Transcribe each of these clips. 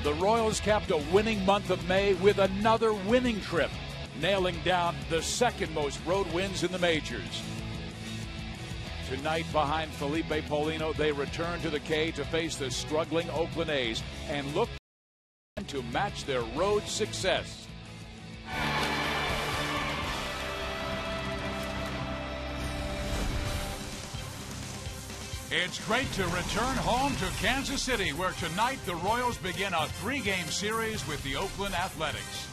The Royals capped a winning month of May with another winning trip, nailing down the second most road wins in the majors. Tonight, behind Felipe Paulino, they return to the K to face the struggling Oakland A's and look to match their road success. It's great to return home to Kansas City, where tonight the Royals begin a three-game series with the Oakland Athletics.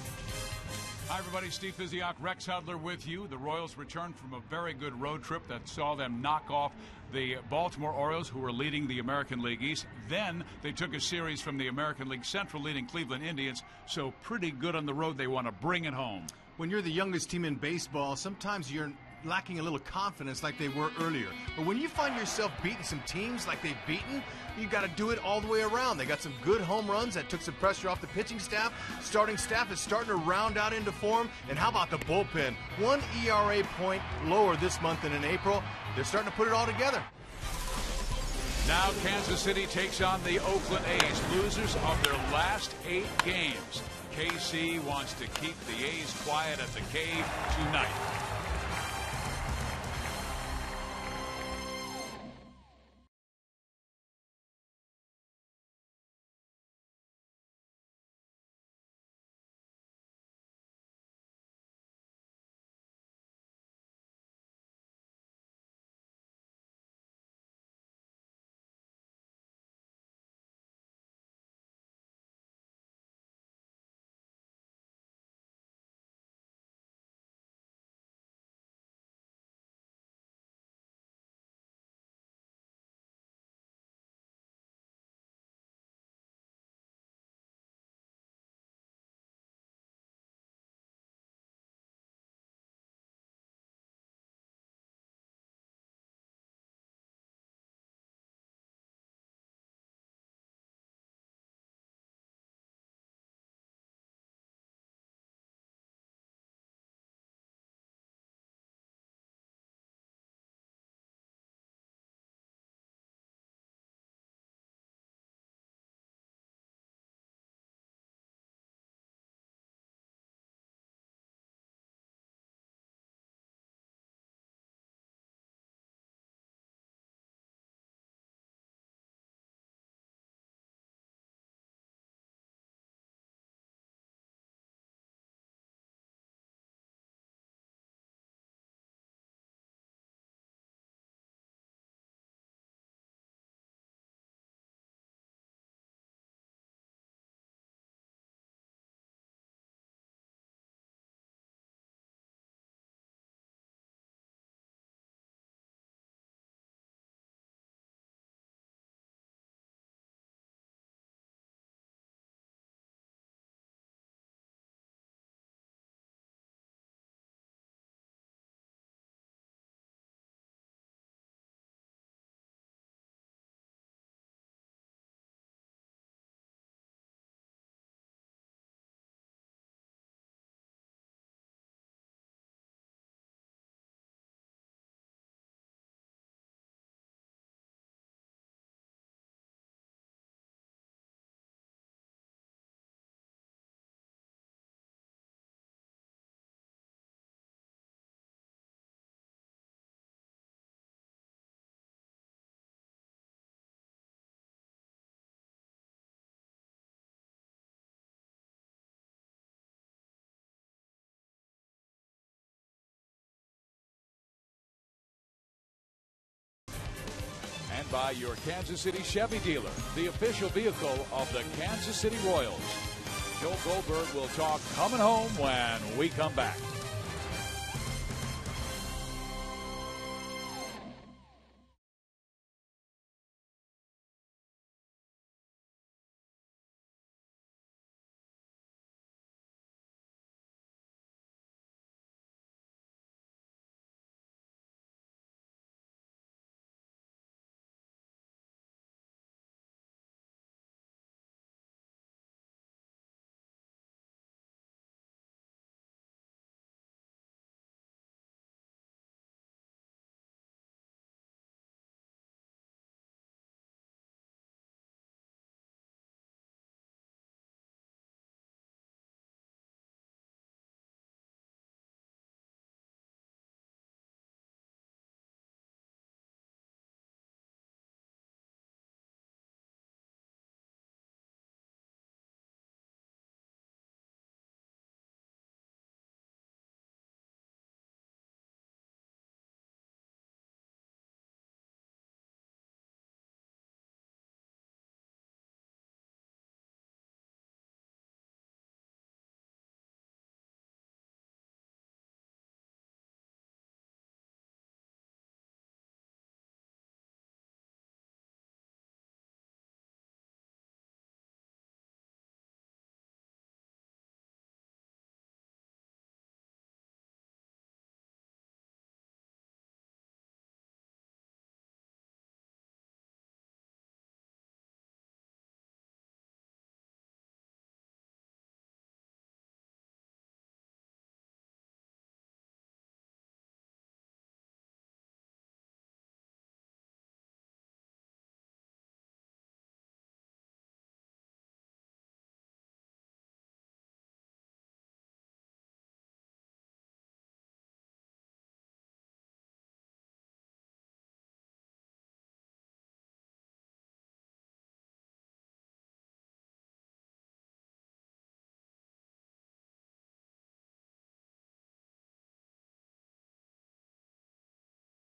Hi, everybody. Steve Physiak, Rex Hudler with you. The Royals returned from a very good road trip that saw them knock off the Baltimore Orioles, who were leading the American League East. Then they took a series from the American League Central, leading Cleveland Indians. So pretty good on the road. They want to bring it home. When you're the youngest team in baseball, sometimes you're lacking a little confidence like they were earlier. But when you find yourself beating some teams like they've beaten, you got to do it all the way around. They got some good home runs that took some pressure off the pitching staff. Starting staff is starting to round out into form. And how about the bullpen? 1 ERA point lower this month than in April. They're starting to put it all together. Now Kansas City takes on the Oakland A's, losers of their last 8 games. KC wants to keep the A's quiet at the Cave tonight. And by your Kansas City Chevy dealer, the official vehicle of the Kansas City Royals. Joe Goldberg will talk coming home when we come back.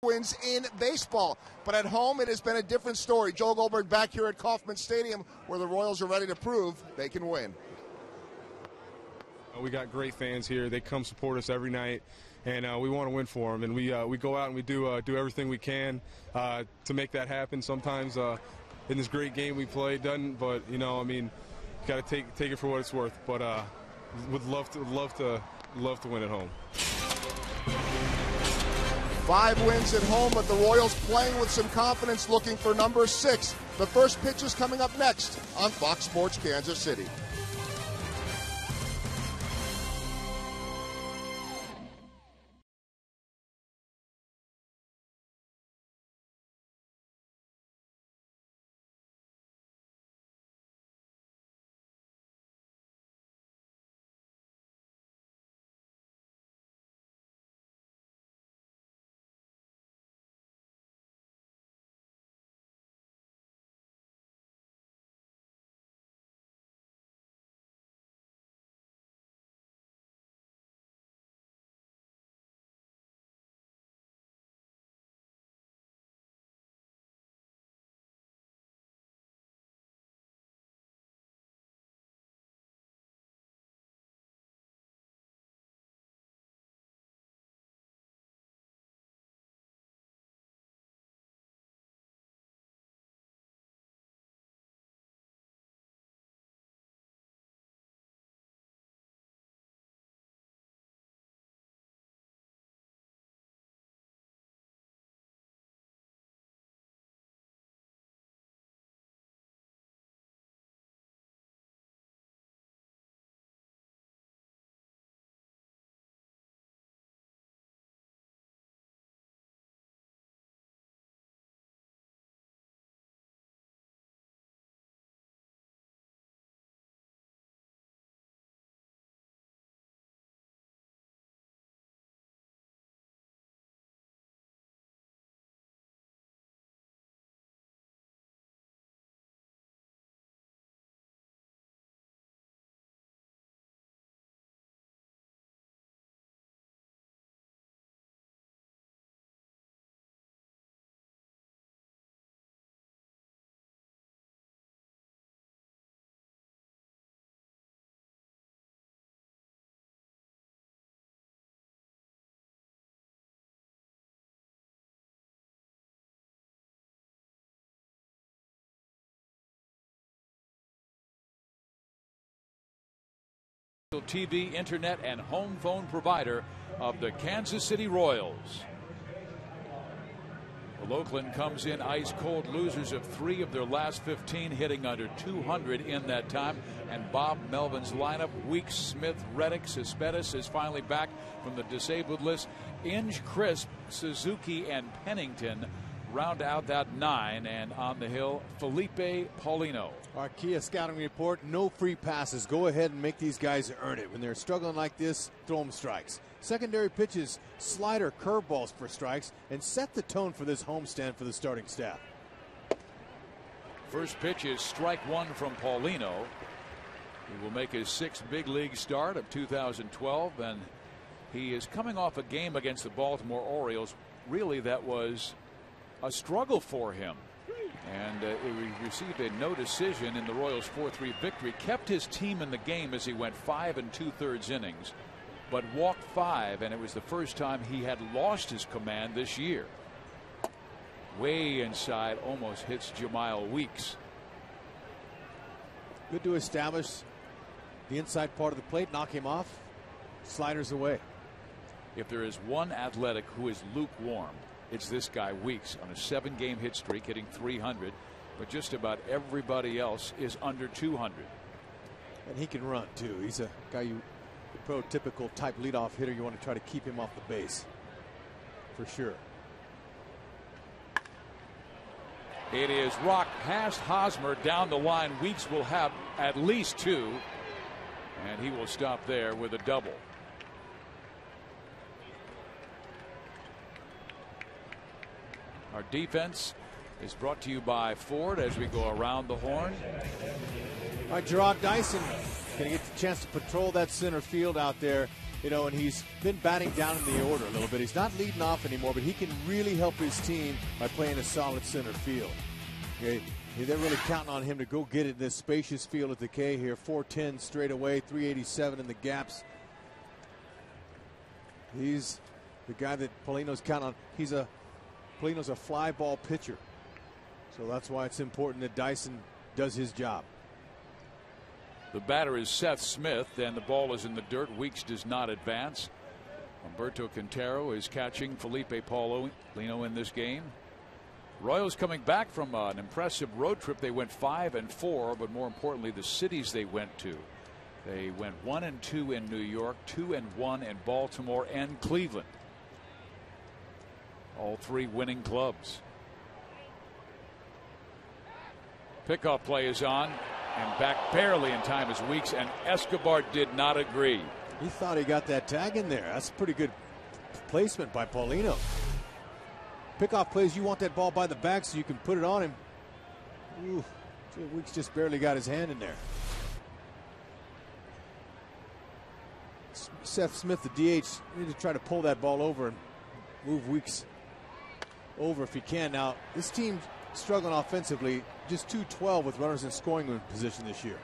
wins in baseball. But at home, it has been a different story. Joel Goldberg back here at Kauffman Stadium, where the Royals are ready to prove they can win. We got great fans here. They come support us every night, and we want to win for them. And we go out and we do everything we can to make that happen. Sometimes in this great game we play, doesn't. But I mean, got to take it for what it's worth. But would love to win at home. 5 wins at home, but the Royals playing with some confidence, looking for number 6. The first pitch is coming up next on Fox Sports Kansas City. TV, internet, and home phone provider of the Kansas City Royals. Well, Oakland comes in ice cold, losers of 3 of their last 15, hitting under 200 in that time. And Bob Melvin's lineup: Weeks, Smith, Reddick, Cespedes is finally back from the disabled list. Inge, Crisp, Suzuki, and Pennington round out that 9, and on the hill, Felipe Paulino. Our Kia scouting report: no free passes. Go ahead and make these guys earn it. When they're struggling like this, throw them strikes. Secondary pitches, slider, curveballs for strikes, and set the tone for this homestand for the starting staff. First pitch is strike 1 from Paulino. He will make his 6th big league start of 2012, and he is coming off a game against the Baltimore Orioles. Really, that was a struggle for him, and he received a no decision in the Royals' 4-3 victory. Kept his team in the game as he went 5 2/3 innings, but walked 5, and it was the first time he had lost his command this year. Way inside, almost hits Jemile Weeks. Good to establish the inside part of the plate, knock him off, sliders away. If there is one athletic who is lukewarm, it's this guy Weeks, on a 7-game hit streak, hitting 300, but just about everybody else is under 200. And he can run too. He's a guy, the prototypical type leadoff hitter. You want to try to keep him off the base for sure. It is rocked past Hosmer down the line. Weeks will have at least 2, and he will stop there with a double. Our defense is brought to you by Ford as we go around the horn. All right, Gerard Dyson going to get the chance to patrol that center field out there. You know, and he's been batting down in the order a little bit. He's not leading off anymore, but he can really help his team by playing a solid center field. Okay, they're really counting on him to go get it in this spacious field at the K here. 410 straight away, 387 in the gaps. He's the guy that Paulino's counting on. Paulino's a fly ball pitcher. So that's why it's important that Dyson does his job. The batter is Seth Smith, and the ball is in the dirt. Weeks does not advance. Humberto Quintero is catching Felipe Paulino in this game. Royals coming back from an impressive road trip. They went 5-4, but more importantly, the cities they went to. They went 1-2 in New York, 2-1 in Baltimore and Cleveland. All three winning clubs. Pickoff play is on, and back barely in time is Weeks, and Escobar did not agree. He thought he got that tag in there. That's pretty good placement by Paulino. Pickoff plays, you want that ball by the back so you can put it on him. Ooh, Weeks just barely got his hand in there. Seth Smith, the DH, need to try to pull that ball over and move Weeks over if he can. Now, this team struggling offensively, just 2-12 with runners in scoring position this year.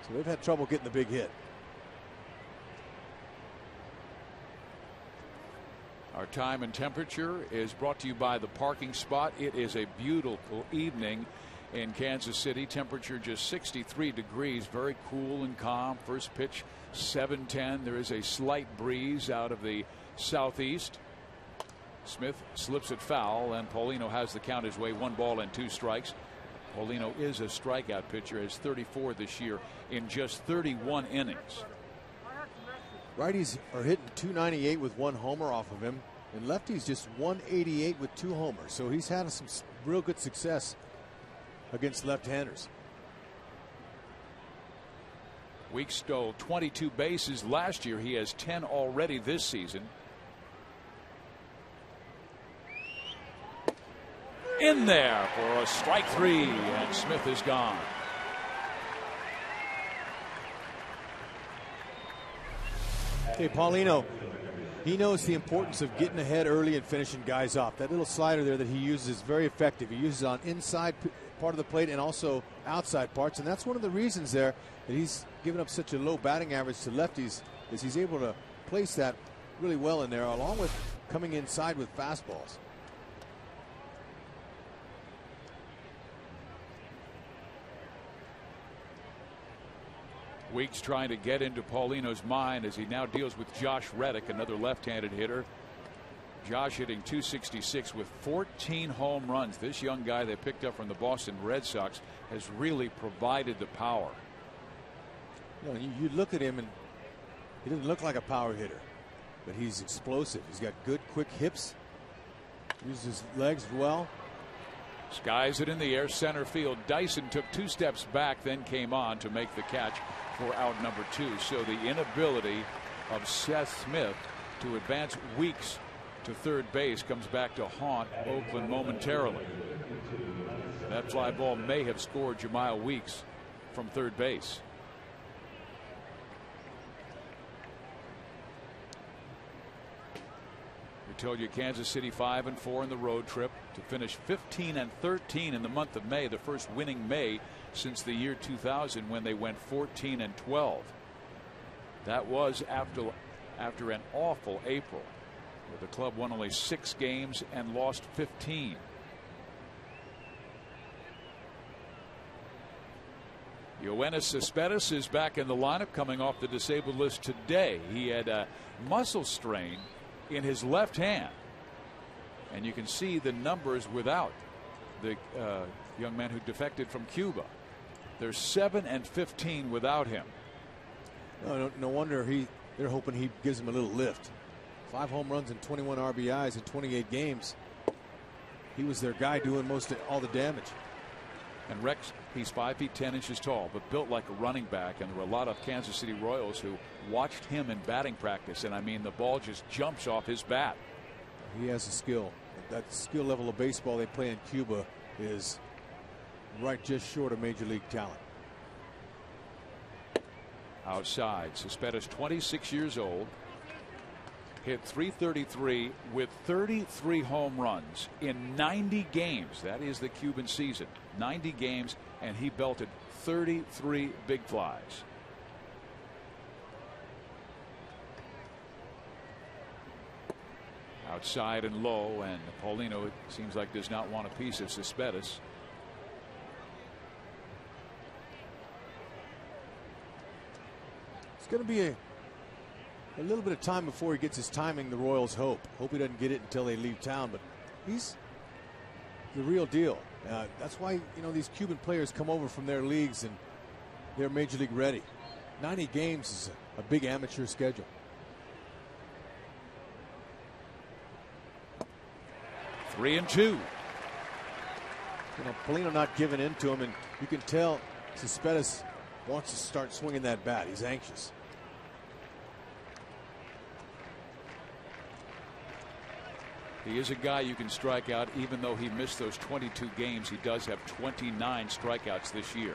So they've had trouble getting the big hit. Our time and temperature is brought to you by the parking spot. It is a beautiful evening in Kansas City. Temperature just 63 degrees, very cool and calm. First pitch 7:10. There is a slight breeze out of the southeast. Smith slips it foul, and Paulino has the count his way. 1 ball and 2 strikes. Paulino is a strikeout pitcher, has 34 this year in just 31 innings. Righties are hitting 298 with 1 homer off of him, and lefties just 188 with 2 homers. So he's had some real good success against left-handers. Weeks stole 22 bases last year. He has 10 already this season. In there for a strike 3, and Smith is gone. Hey, Paulino, he knows the importance of getting ahead early and finishing guys off. That little slider there that he uses is very effective. He uses it on inside part of the plate and also outside parts, and that's one of the reasons there that he's given up such a low batting average to lefties, is he's able to place that really well in there, along with coming inside with fastballs. Weeks trying to get into Paulino's mind as he now deals with Josh Reddick, another left-handed hitter. Josh hitting .266 with 14 home runs. This young guy they picked up from the Boston Red Sox has really provided the power. You know, you look at him and he doesn't look like a power hitter, but he's explosive. He's got good quick hips, uses his legs well. Skies it in the air, center field. Dyson took 2 steps back, then came on to make the catch for out number 2. So the inability of Seth Smith to advance Weeks to third base comes back to haunt Oakland momentarily. That fly ball may have scored Jemiah Weeks from third base. We told you Kansas City 5-4 in the road trip to finish 15-13 in the month of May, the first winning May since the year 2000 when they went 14-12. That was after an awful April where the club won only 6 games and lost 15. Yoenis Cespedes is back in the lineup, coming off the disabled list today. He had a muscle strain in his left hand, and you can see the numbers without the young man who defected from Cuba. They're 7-15 without him. No wonder they're hoping he gives him a little lift. 5 home runs and 21 RBIs in 28 games. He was their guy doing most of all the damage. And Rex, he's 5 feet 10 inches tall, but built like a running back. And there were a lot of Kansas City Royals who watched him in batting practice. And I mean, the ball just jumps off his bat. He has a skill. That skill level of baseball they play in Cuba is right just short of major league talent. outside. Cespedes, 26 years old, hit .333 with 33 home runs in 90 games. That is the Cuban season. 90 games, and he belted 33 big flies. Outside and low, and Paulino, it seems like, does not want a piece of Cespedes. It's going to be a little bit of time before he gets his timing. The Royals hope he doesn't get it until they leave town, but he's the real deal. That's why, you know, these Cuban players come over from their leagues and they're major league ready. 90 games is a big amateur schedule. 3-2. You know, Paulino not giving in to him, and you can tell Cespedes wants to start swinging that bat. He's anxious. He is a guy you can strike out, even though he missed those 22 games. He does have 29 strikeouts this year.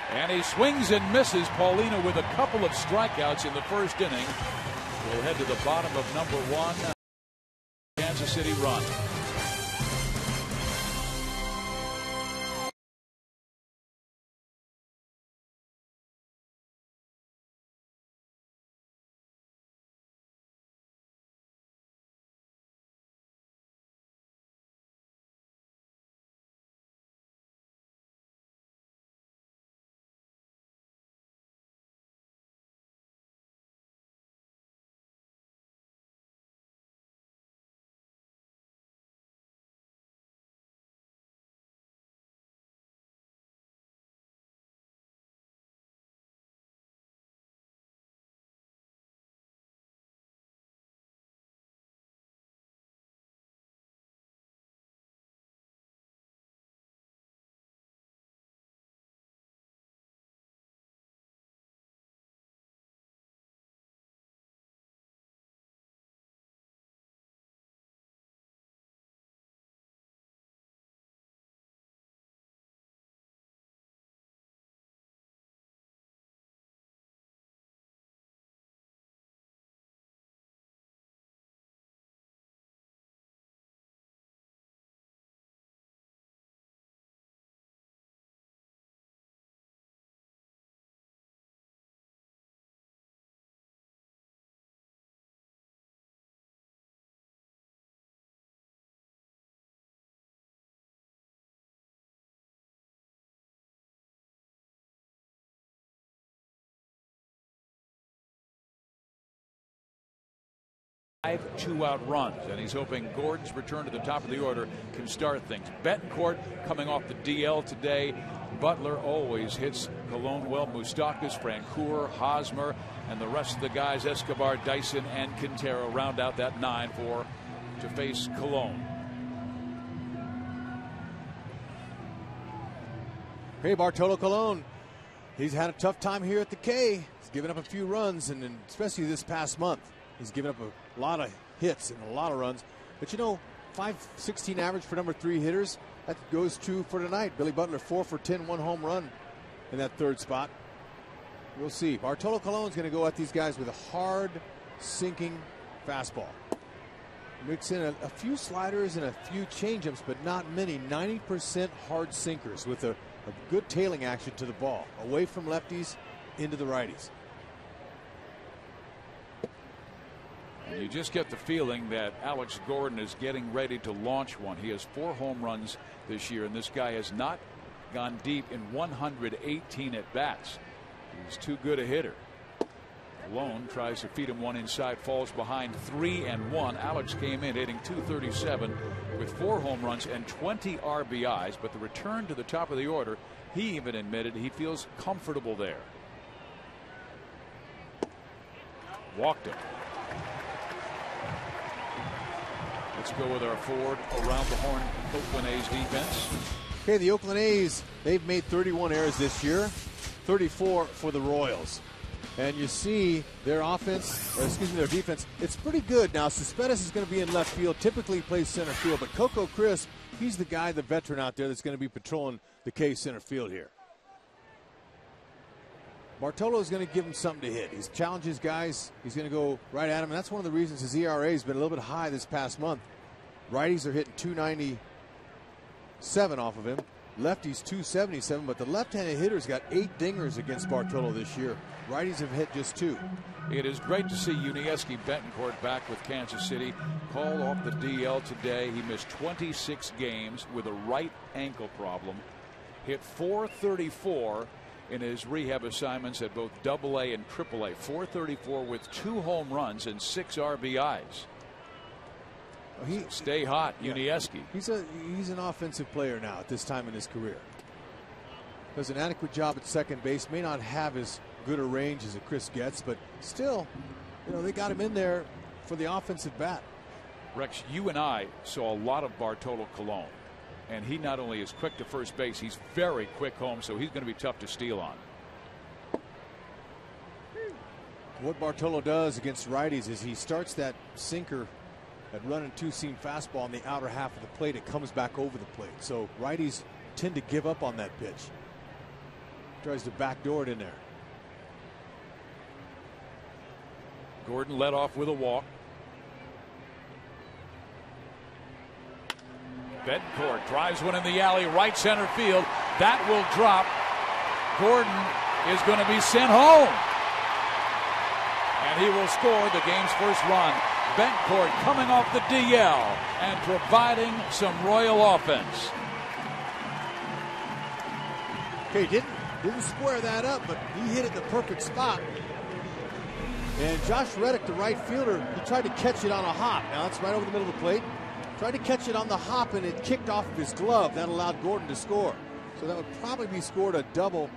And he swings and misses. Paulino with a couple of strikeouts in the first inning. We'll head to the bottom of number 1. Kansas City run. Five two-out runs, and he's hoping Gordon's return to the top of the order can start things. Betancourt coming off the DL today. Butler always hits Colon well. Moustakas, Francoeur, Hosmer, and the rest of the guys, Escobar, Dyson, and Quintero, round out that 9 to face Colon. Hey, Bartolo Colon. He's had a tough time here at the K. He's given up a few runs, and especially this past month, he's given up a lot of hits and a lot of runs. But you know, .516 average for number 3 hitters. That goes to for tonight. Billy Butler 4 for 10, 1 home run in that third spot. We'll see. Bartolo Colon's going to go at these guys with a hard sinking fastball. Mix in a few sliders and a few changeups, but not many. 90% hard sinkers with a good tailing action to the ball. Away from lefties, into the righties. And you just get the feeling that Alex Gordon is getting ready to launch one. He has 4 home runs this year, and this guy has not gone deep in 118 at bats. He's too good a hitter. Colon tries to feed him one inside, falls behind 3-1. Alex came in hitting .237 with 4 home runs and 20 RBIs, but the return to the top of the order, he even admitted he feels comfortable there. Walked him. Let's go with our forward around the horn Oakland A's defense. Okay, the Oakland A's, they've made 31 errors this year, 34 for the Royals. And you see their offense, or excuse me, their defense, it's pretty good. Now, Cespedes is going to be in left field, typically plays center field, but Coco Crisp He's the guy, the veteran out there that's going to be patrolling the K center field here. Bartolo is going to give him something to hit. He's challenges guys. He's going to go right at him, and that's one of the reasons his ERA has been a little bit high this past month. Righties are hitting 297 off of him. Lefties 277, but the left-handed hitter's got 8 dingers against Bartolo this year. Righties have hit just 2. It is great to see Yuniesky Betancourt back with Kansas City. Called off the DL today. He missed 26 games with a right ankle problem. Hit .434 in his rehab assignments at both AA and AAA. .434 with 2 home runs and 6 RBIs. Stay hot, Yuniesky. He's an offensive player now at this time in his career. Does an adequate job at second base. May not have as good a range as a Chris gets, but still, they got him in there for the offensive bat. Rex, you and I saw a lot of Bartolo Colon, and he not only is quick to first base, he's very quick home, so he's going to be tough to steal on. What Bartolo does against righties is he starts that sinker, that running 2-seam fastball on the outer half of the plate. It comes back over the plate, so righties tend to give up on that pitch. Tries to backdoor it in there. Gordon led off with a walk. Betancourt drives one in the alley, right center field. That will drop. Gordon is going to be sent home. And he will score the game's first run. Betancourt coming off the DL and providing some Royal offense. Okay, didn't square that up, but he hit it in the perfect spot. And Josh Reddick, the right fielder, he tried to catch it on a hop. Now that's right over the middle of the plate. Tried to catch it on the hop, and it kicked off of his glove. That allowed Gordon to score. So that would probably be scored a double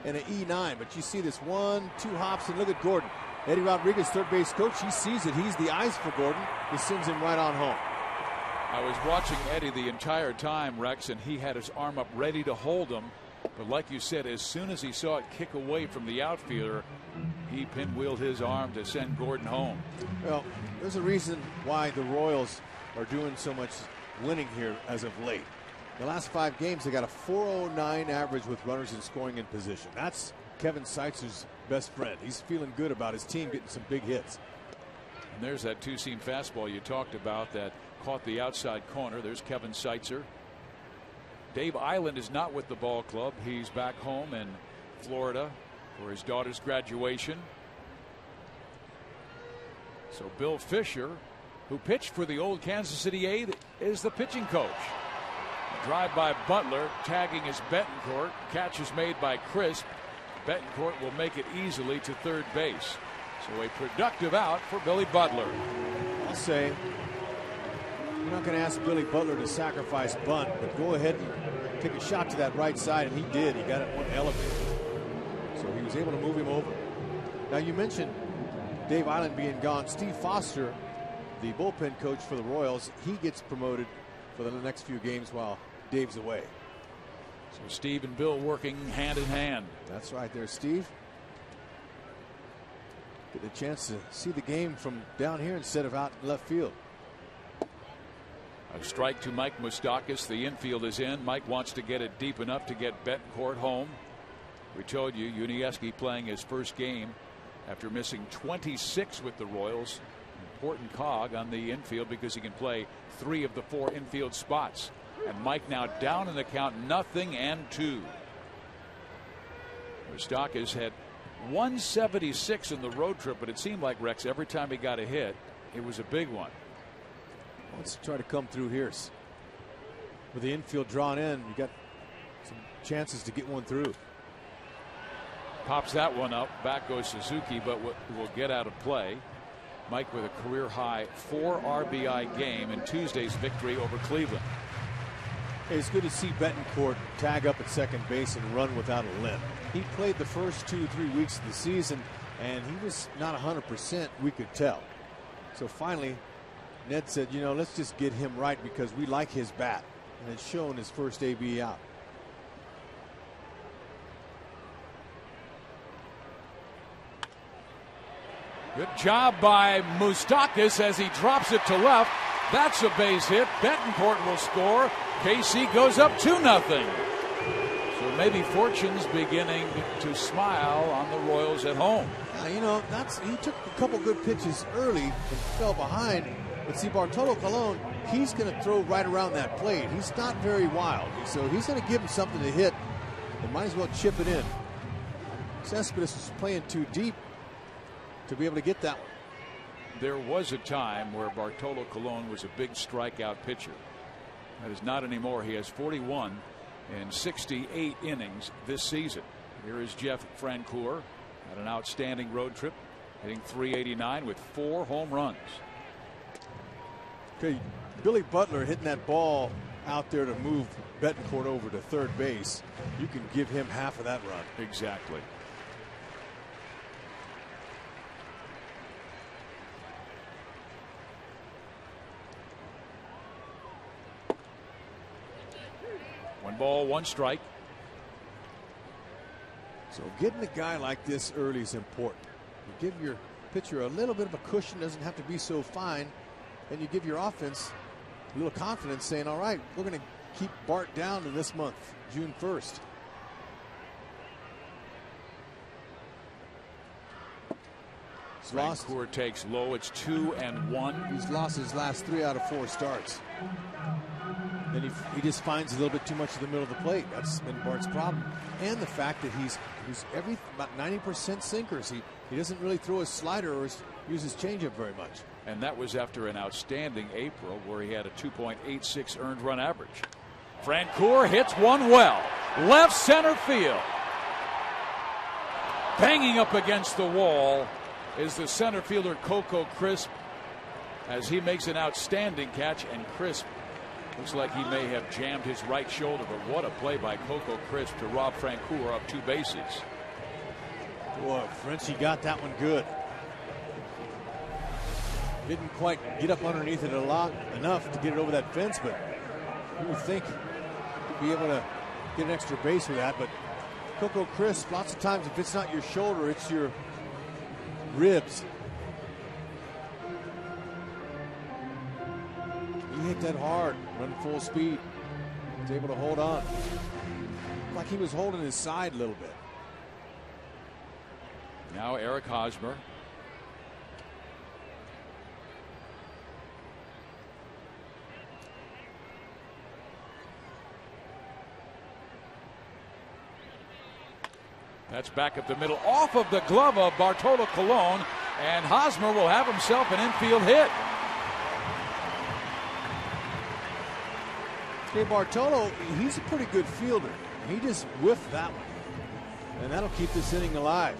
and an E9. But you see this 1-2 hops, and look at Gordon. Eddie Rodriguez, third base coach, he sees it. He's the eyes for Gordon. He sends him right on home. I was watching Eddie the entire time, Rex, and he had his arm up ready to hold him. But like you said, as soon as he saw it kick away from the outfielder, he pinwheeled his arm to send Gordon home. Well, there's a reason why the Royals are doing so much winning here as of late. The last 5 games, they got a .409 average with runners in scoring in position. That's Kevin Seitzer's best friend. He's feeling good about his team getting some big hits. And there's that 2-seam fastball you talked about that caught the outside corner. There's Kevin Seitzer. Dave Island is not with the ball club. He's back home in Florida for his daughter's graduation. So Bill Fisher, who pitched for the old Kansas City A, is the pitching coach. A drive by Butler, tagging is Betancourt. Catch is made by Crisp. Betancourt will make it easily to third base. So a productive out for Billy Butler. I'll say, you're not going to ask Billy Butler to sacrifice bunt, but go ahead and take a shot to that right side, and he did. He got it one elevator. So he was able to move him over. Now you mentioned Dave Island being gone. Steve Foster, the bullpen coach for the Royals, he gets promoted for the next few games while Dave's away. So Steve and Bill working hand in hand. That's right there, Steve. Get a chance to see the game from down here instead of out in left field. A strike to Mike Moustakas. The infield is in. Mike wants to get it deep enough to get Betancourt home. We told you Yuniesky playing his first game after missing 26 with the Royals. Important cog on the infield because he can play 3 of the 4 infield spots. And Mike now down in the count, 0-2. Moustakas had 176 in the road trip, but it seemed like, Rex, every time he got a hit, it was a big one. Let's try to come through here. With the infield drawn in, you got some chances to get one through. Pops that one up. Back goes Suzuki, but will get out of play. Mike with a career high 4 RBI game in Tuesday's victory over Cleveland. Hey, it's good to see Betancourt tag up at second base and run without a limp. He played the first 2-3 weeks of the season, and he was not 100%, we could tell. So finally, Ned said, you know, let's just get him right because we like his bat. And it's shown his first AB out. Good job by Moustakas as he drops it to left. That's a base hit. Betancourt will score. KC goes up 2-0. So maybe fortune's beginning to smile on the Royals at home. You know, he took a couple good pitches early and fell behind. But see, Bartolo Colon, he's going to throw right around that plate. He's not very wild, so he's going to give him something to hit. And might as well chip it in. Cespedes was playing too deep to be able to get that one. There was a time where Bartolo Colon was a big strikeout pitcher. That is not anymore. He has 41 in 68 innings this season. Here is Jeff Francoeur at an outstanding road trip, hitting .389 with 4 home runs. Okay, Billy Butler hitting that ball out there to move Betancourt over to third base. You can give him half of that run. Exactly. One ball, one strike. So getting a guy like this early is important. You give your pitcher a little bit of a cushion, doesn't have to be so fine, and you give your offense a little confidence, saying, all right, we're going to keep Bart down to this month, June 1st. Francoeur takes low. It's 2-1. He's lost his last 3 out of 4 starts. And he just finds a little bit too much in the middle of the plate. That's been Bart's problem. And the fact that he's about 90% sinkers. He doesn't really throw his slider or use his changeup very much. And that was after an outstanding April where he had a 2.86 earned run average. Francoeur hits one well. Left center field. Banging up against the wall is the center fielder Coco Crisp as he makes an outstanding catch, and Crisp looks like he may have jammed his right shoulder, but what a play by Coco Crisp to rob Francoeur up 2 bases. Boy, Frenchie got that one good. Didn't quite get up underneath it enough to get it over that fence, but you would think you'd be able to get an extra base with that. But Coco Crisp, lots of times if it's not your shoulder, it's your ribs. He hit that hard, run full speed. Was able to hold on. Like he was holding his side a little bit. Now Eric Hosmer. That's back up the middle, off of the glove of Bartolo Colon, and Hosmer will have himself an infield hit. Hey, Bartolo, he's a pretty good fielder. He just whiffed that one, and that'll keep this inning alive.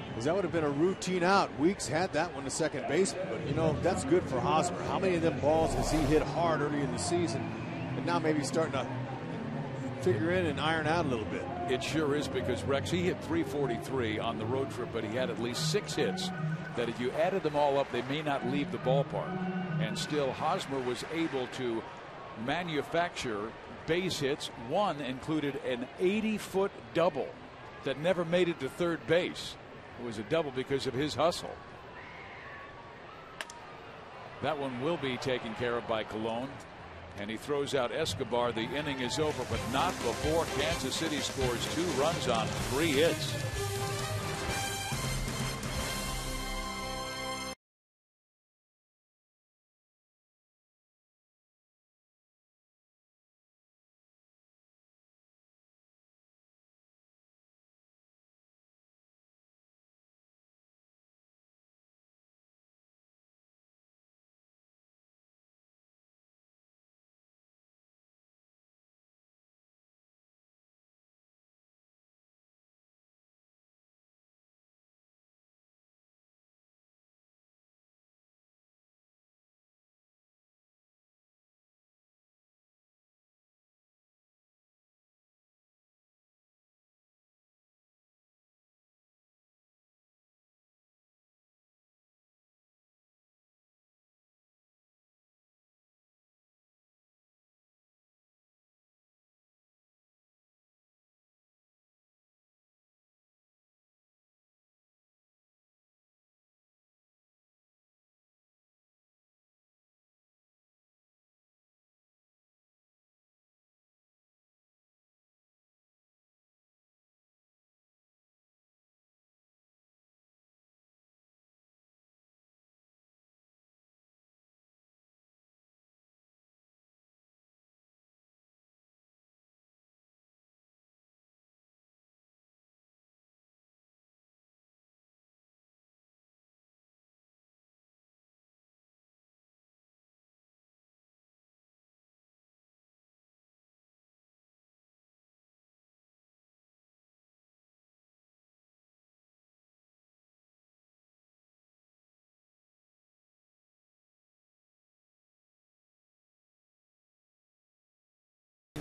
Because that would have been a routine out. Weeks had that one to second base, but you know, that's good for Hosmer. How many of them balls has he hit hard early in the season, and now maybe starting to figure in and iron out a little bit? It sure is, because Rex, he hit .343 on the road trip, but he had at least 6 hits that if you added them all up, they may not leave the ballpark. And still, Hosmer was able to manufacture base hits. One included an 80-foot double that never made it to third base. It was a double because of his hustle. That one will be taken care of by Colon. And he throws out Escobar. The inning is over, but not before Kansas City scores 2 runs on 3 hits.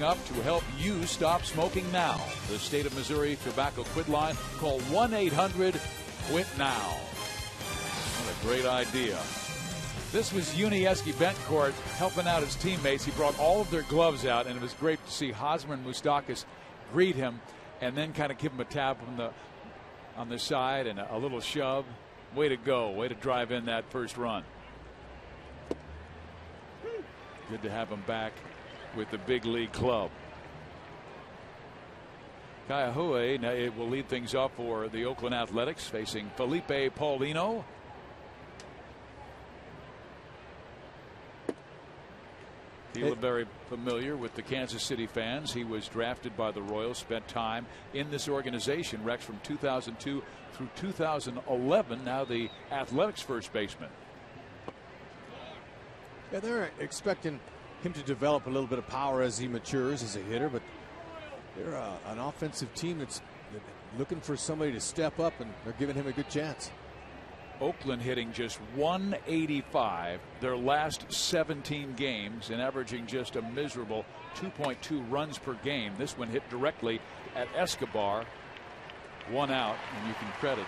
up to help you stop smoking now. The State of Missouri Tobacco Quit Line. Call 1-800-QUIT-NOW. What a great idea. This was Unieski Bencourt helping out his teammates. He brought all of their gloves out, and it was great to see Hosmer and Moustakis greet him and then kind of give him a tap on the side and a little shove. Way to go. Way to drive in that first run. Good to have him back with the big league club. Kaihue it will lead things up for the Oakland Athletics, facing Felipe Paulino. Feel very familiar with the Kansas City fans. He was drafted by the Royals, spent time in this organization, Rex, from 2002 through 2011. Now the Athletics first baseman. Yeah, they're expecting him to develop a little bit of power as he matures as a hitter, but they're an offensive team that's looking for somebody to step up, and they're giving him a good chance. Oakland hitting just 185 their last 17 games and averaging just a miserable 2.2 runs per game. This one hit directly at Escobar. 1 out, and you can credit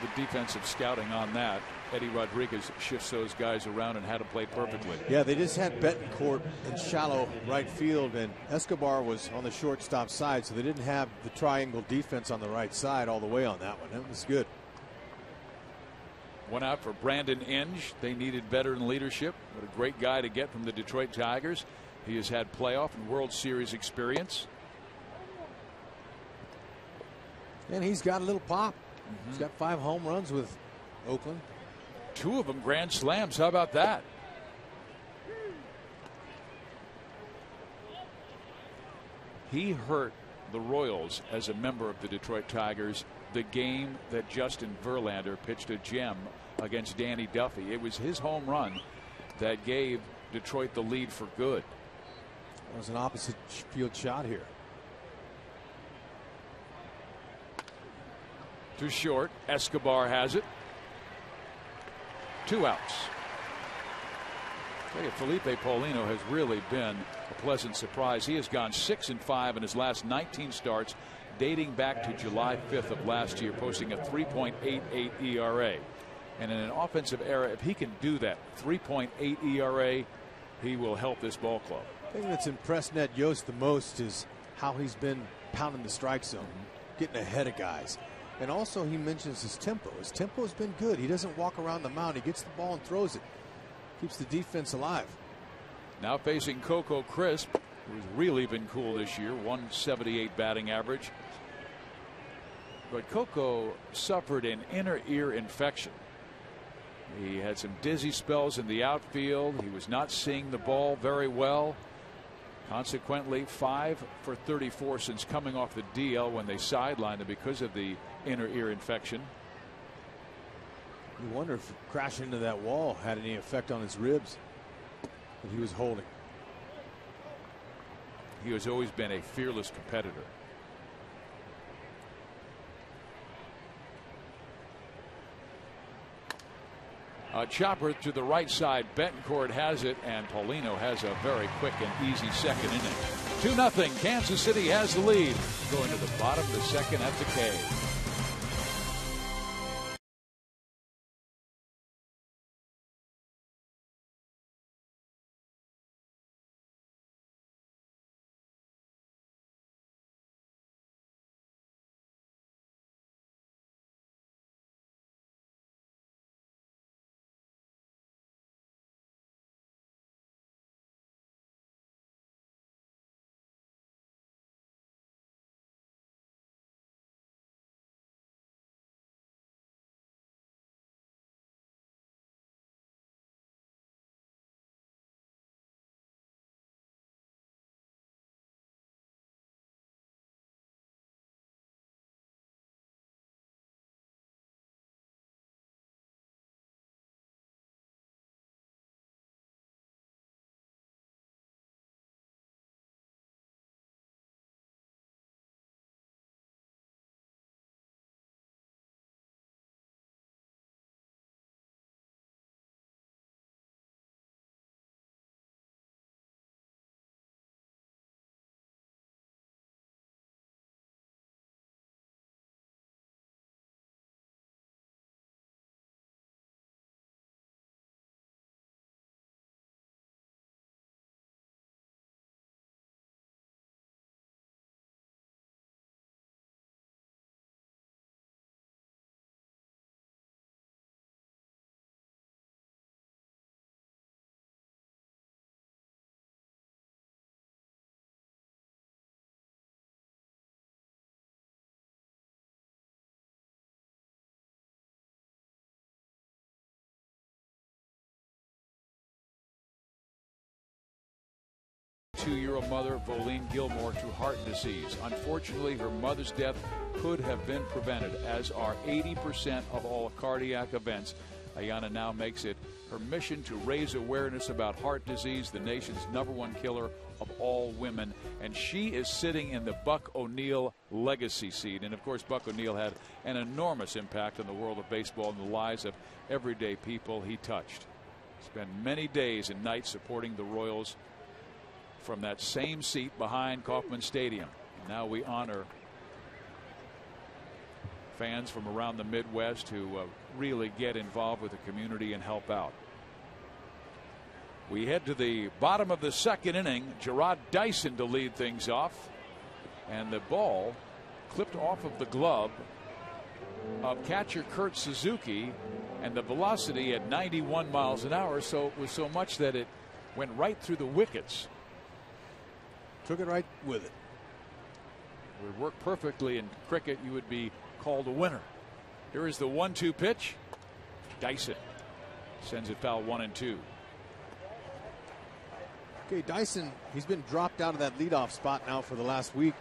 the defensive scouting on that. Eddie Rodriguez shifts those guys around and had to play perfectly. Yeah, they just had Betancourt in shallow right field, and Escobar was on the shortstop side, so they didn't have the triangle defense on the right side all the way on that one. That was good. 1 out for Brandon Inge. They needed veteran leadership. What a great guy to get from the Detroit Tigers. He has had playoff and World Series experience. And he's got a little pop. He's got 5 home runs with Oakland. 2 of them grand slams. How about that? He hurt the Royals as a member of the Detroit Tigers the game that Justin Verlander pitched a gem against Danny Duffy. It was his home run that gave Detroit the lead for good. It was an opposite field shot here. Too short. Escobar has it. 2 outs. I tell you, Felipe Paulino has really been a pleasant surprise. He has gone 6-5 in his last 19 starts, dating back to July 5th of last year, posting a 3.88 ERA. And in an offensive era, if he can do that, 3.8 ERA, he will help this ball club. The thing that's impressed Ned Yost the most is how he's been pounding the strike zone, getting ahead of guys. And also he mentions his tempo. His tempo has been good. He doesn't walk around the mound. He gets the ball and throws it. Keeps the defense alive. Now facing Coco Crisp, who's really been cool this year, 178 batting average. But Coco suffered an inner ear infection. He had some dizzy spells in the outfield. He was not seeing the ball very well. Consequently, 5 for 34 since coming off the DL when they sidelined him because of the inner ear infection. You wonder if crashing into that wall had any effect on his ribs that he was holding. He has always been a fearless competitor. A chopper to the right side. Betancourt has it, and Paulino has a very quick and easy second inning. 2-0. Kansas City has the lead. Going to the bottom of the second at the K. 82-year-old mother, Voline Gilmore, to heart disease. Unfortunately, her mother's death could have been prevented, as are 80% of all cardiac events. Ayanna now makes it her mission to raise awareness about heart disease, the nation's #1 killer of all women. And she is sitting in the Buck O'Neil legacy seat. And, of course, Buck O'Neil had an enormous impact on the world of baseball and the lives of everyday people he touched. Spent many days and nights supporting the Royals from that same seat behind Kauffman Stadium. And now we honor fans from around the Midwest who really get involved with the community and help out. We head to the bottom of the second inning. Gerard Dyson to lead things off, and the ball clipped off of the glove of catcher Kurt Suzuki, and the velocity at 91 miles an hour, so it was so much that it went right through the wickets. Took it right with it. It would work perfectly in cricket. You would be called a winner. Here is the 1-2 pitch. Dyson sends it foul, 1-2. Okay, Dyson, he's been dropped out of that leadoff spot now for the last week,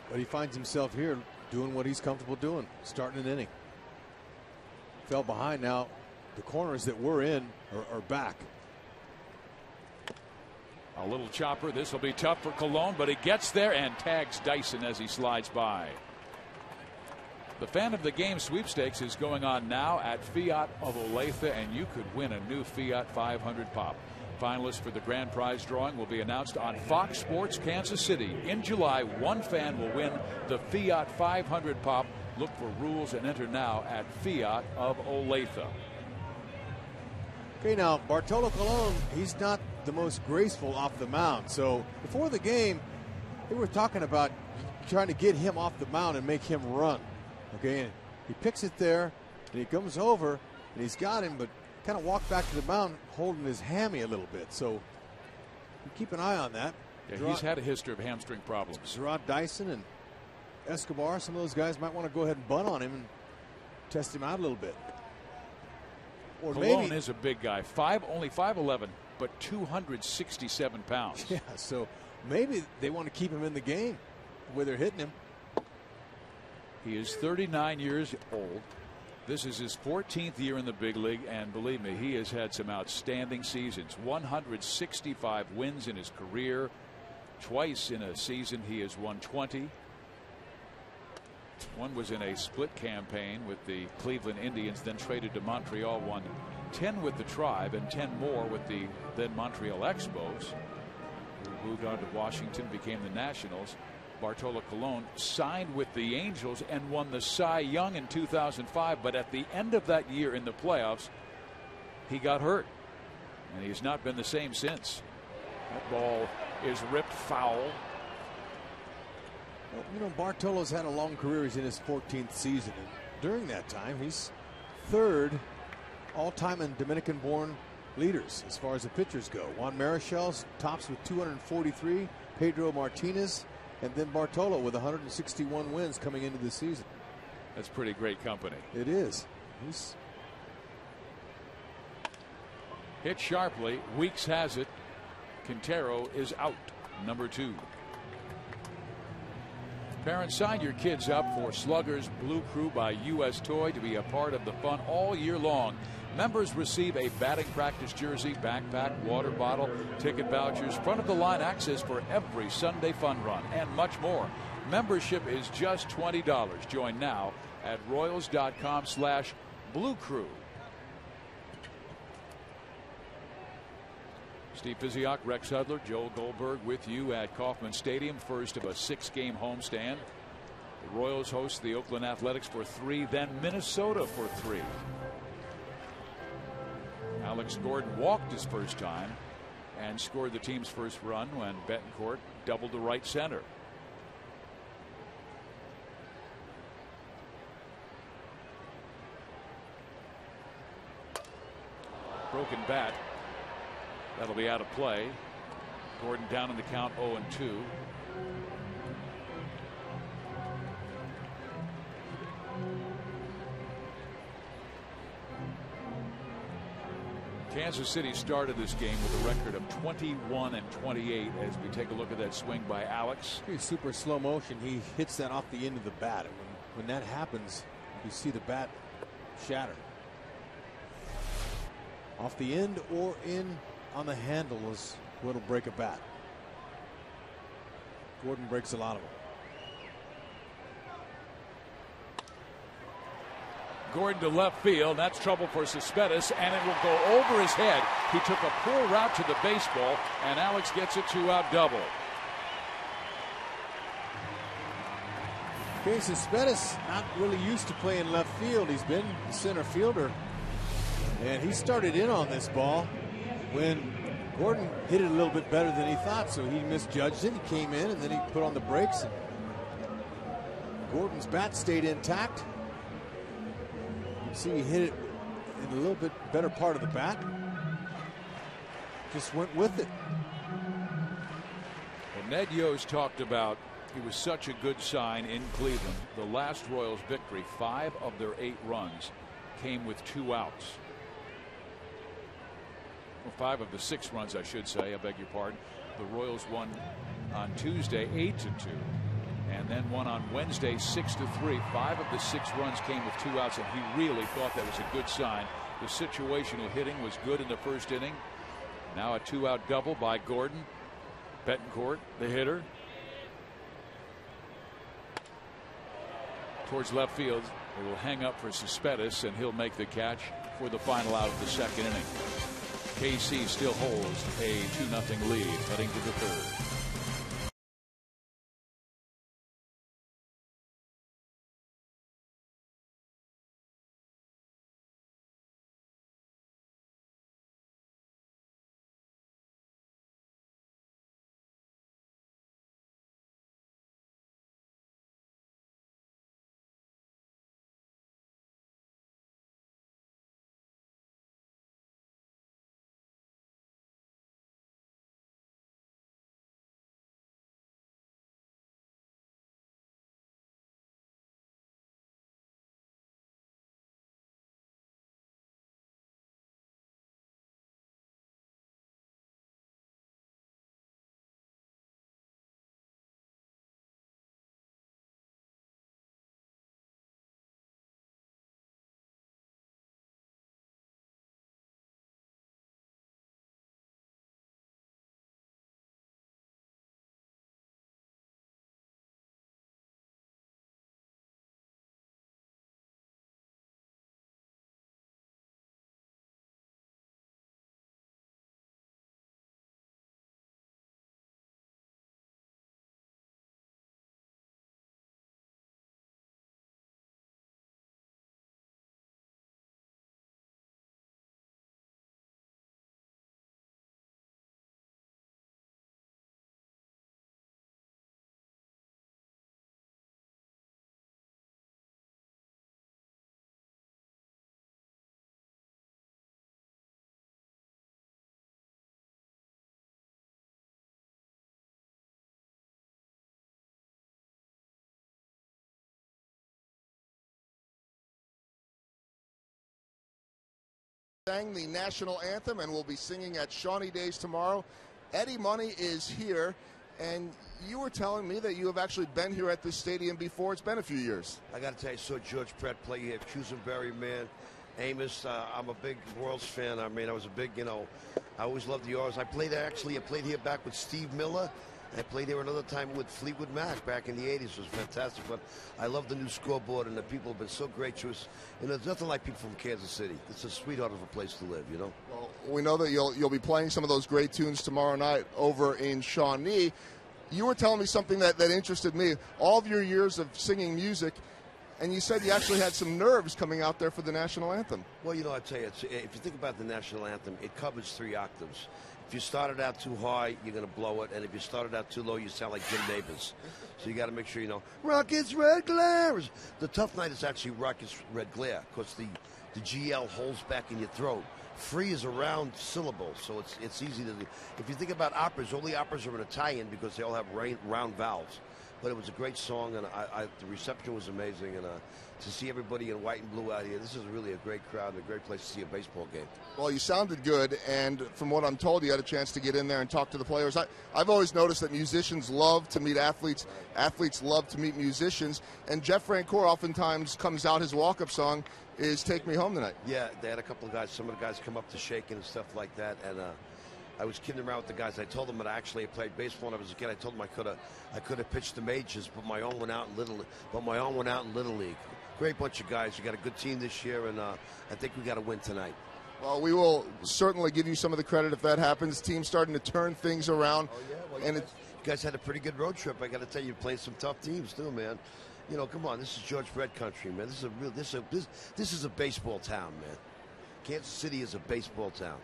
but he finds himself here doing what he's comfortable doing, starting an inning. Fell behind. Now the corners that we're in are back. A little chopper. This will be tough for Colon, but he gets there and tags Dyson as he slides by. The Fan of the Game sweepstakes is going on now at Fiat of Olathe, and you could win a new Fiat 500 Pop. Finalists for the grand prize drawing will be announced on Fox Sports Kansas City. In July, one fan will win the Fiat 500 Pop. Look for rules and enter now at Fiat of Olathe. Okay, now Bartolo Colon, he's not the most graceful off the mound. So before the game, they were talking about trying to get him off the mound and make him run. Okay, and he picks it there, and he comes over, and he's got him, but kind of walked back to the mound holding his hammy a little bit. So you keep an eye on that. Yeah, he's had a history of hamstring problems. Gerard Dyson and Escobar, some of those guys might want to go ahead and bunt on him and test him out a little bit. Or Colon maybe is a big guy, only 5'11", but 267 pounds. Yeah, so maybe they want to keep him in the game where they're hitting him. He is 39 years old. This is his 14th year in the big league, and believe me, he has had some outstanding seasons. 165 wins in his career. Twice in a season he has won 20. One was in a split campaign with the Cleveland Indians, then traded to Montreal, won 10 with the Tribe and 10 more with the then Montreal Expos, who moved on to Washington, became the Nationals. Bartolo Colon signed with the Angels and won the Cy Young in 2005, but at the end of that year in the playoffs, he got hurt, and he's not been the same since. That ball is ripped foul. Well, you know, Bartolo's had a long career. He's in his 14th season, and during that time, he's third all-time in Dominican-born leaders as far as the pitchers go. Juan Marichal tops with 243, Pedro Martinez, and then Bartolo with 161 wins coming into the season. That's pretty great company. It is. He's hit sharply. Weeks has it. Quintero is out. Number 2. Parents, sign your kids up for Slugger's Blue Crew by U.S. Toy to be a part of the fun all year long. Members receive a batting practice jersey, backpack, water bottle, ticket vouchers, front of the line access for every Sunday fun run, and much more. Membership is just $20. Join now at Royals.com/Blue Crew. Steve Physioc, Rex Hudler, Joel Goldberg with you at Kauffman Stadium, first of a 6-game homestand. The Royals host the Oakland Athletics for 3, then Minnesota for 3. Alex Gordon walked his first time and scored the team's first run when Betancourt doubled to right center. Broken bat. That'll be out of play. Gordon down in the count, 0-2. Kansas City started this game with a record of 21-28 as we take a look at that swing by Alex. Super slow motion. He hits that off the end of the bat. And when that happens, you see the bat shatter. Off the end or in on the handle is what'll break a bat. Gordon breaks a lot of them. Gordon to left field. That's trouble for Cespedes, and it will go over his head. He took a poor route to the baseball, and Alex gets a 2-out double. Okay, Cespedes not really used to playing left field. He's been center fielder, and he started in on this ball when Gordon hit it a little bit better than he thought, so he misjudged it. He came in, and then he put on the brakes. And Gordon's bat stayed intact. See, he hit it in a little bit better part of the bat. Just went with it. Well, Ned Yost talked about it was such a good sign in Cleveland. The last Royals victory, 5 of their 8 runs came with 2 outs. Well, 5 of the 6 runs, I should say. I beg your pardon. The Royals won on Tuesday 8-2. And then won on Wednesday 6-3. 5 of the 6 runs came with 2 outs, and he really thought that was a good sign. The situational hitting was good in the first inning. Now a 2-out double by Gordon. Betancourt, the hitter. Towards left field. They will hang up for Cespedes, and he'll make the catch for the final out of the second inning. KC still holds a 2-0 lead heading to the third. Sang the national anthem and will be singing at Shawnee Days tomorrow. Eddie Money is here, and you were telling me that you have actually been here at this stadium before. It's been a few years. I got to tell you, saw George Pratt play here, Cusenberry, man, Amos. I'm a big Royals fan. I mean, I was a big, I always loved the Royals. I played here back with Steve Miller. I played here another time with Fleetwood Mac back in the 80s. It was fantastic. But I love the new scoreboard, and the people have been so great to us. There's nothing like people from Kansas City. It's a sweetheart of a place to live, Well, we know that you'll be playing some of those great tunes tomorrow night over in Shawnee. You were telling me something that interested me. All of your years of singing music, and you said you actually had some nerves coming out there for the national anthem. Well, I tell you, if you think about the national anthem, it covers 3 octaves. If you started out too high, you're going to blow it. And if you started out too low, you sound like Jim Nabors. So you got to make sure Rockets Red Glare. The tough night is actually Rockets Red Glare because the GL holds back in your throat. Free is a round syllable, so it's easy to do. If you think about operas, all the operas are in Italian because they all have round vowels. but it was a great song, and the reception was amazing. And to see everybody in white and blue out here, this is really a great crowd and a great place to see a baseball game. Well, you sounded good, and from what I'm told, you had a chance to get in there and talk to the players. I've always noticed that musicians love to meet athletes. Athletes love to meet musicians. And Jeff Francoeur oftentimes comes out, his walk-up song is Take Me Home Tonight. Yeah, they had a couple of guys, some of the guys come up to shaking and stuff like that. And I was kidding around with the guys. I told them that I actually played baseball when I was a kid. I told them I could have pitched the majors, but my own went out in Little League. Great bunch of guys. You got a good team this year, and I think we got to win tonight. Well, we will certainly give you some of the credit if that happens. The team's starting to turn things around. Oh, yeah? Well, you guys had a pretty good road trip. I got to tell you, you're playing some tough teams too, man. You know, come on, this is George Brett country, man. This is a baseball town, man. Kansas City is a baseball town.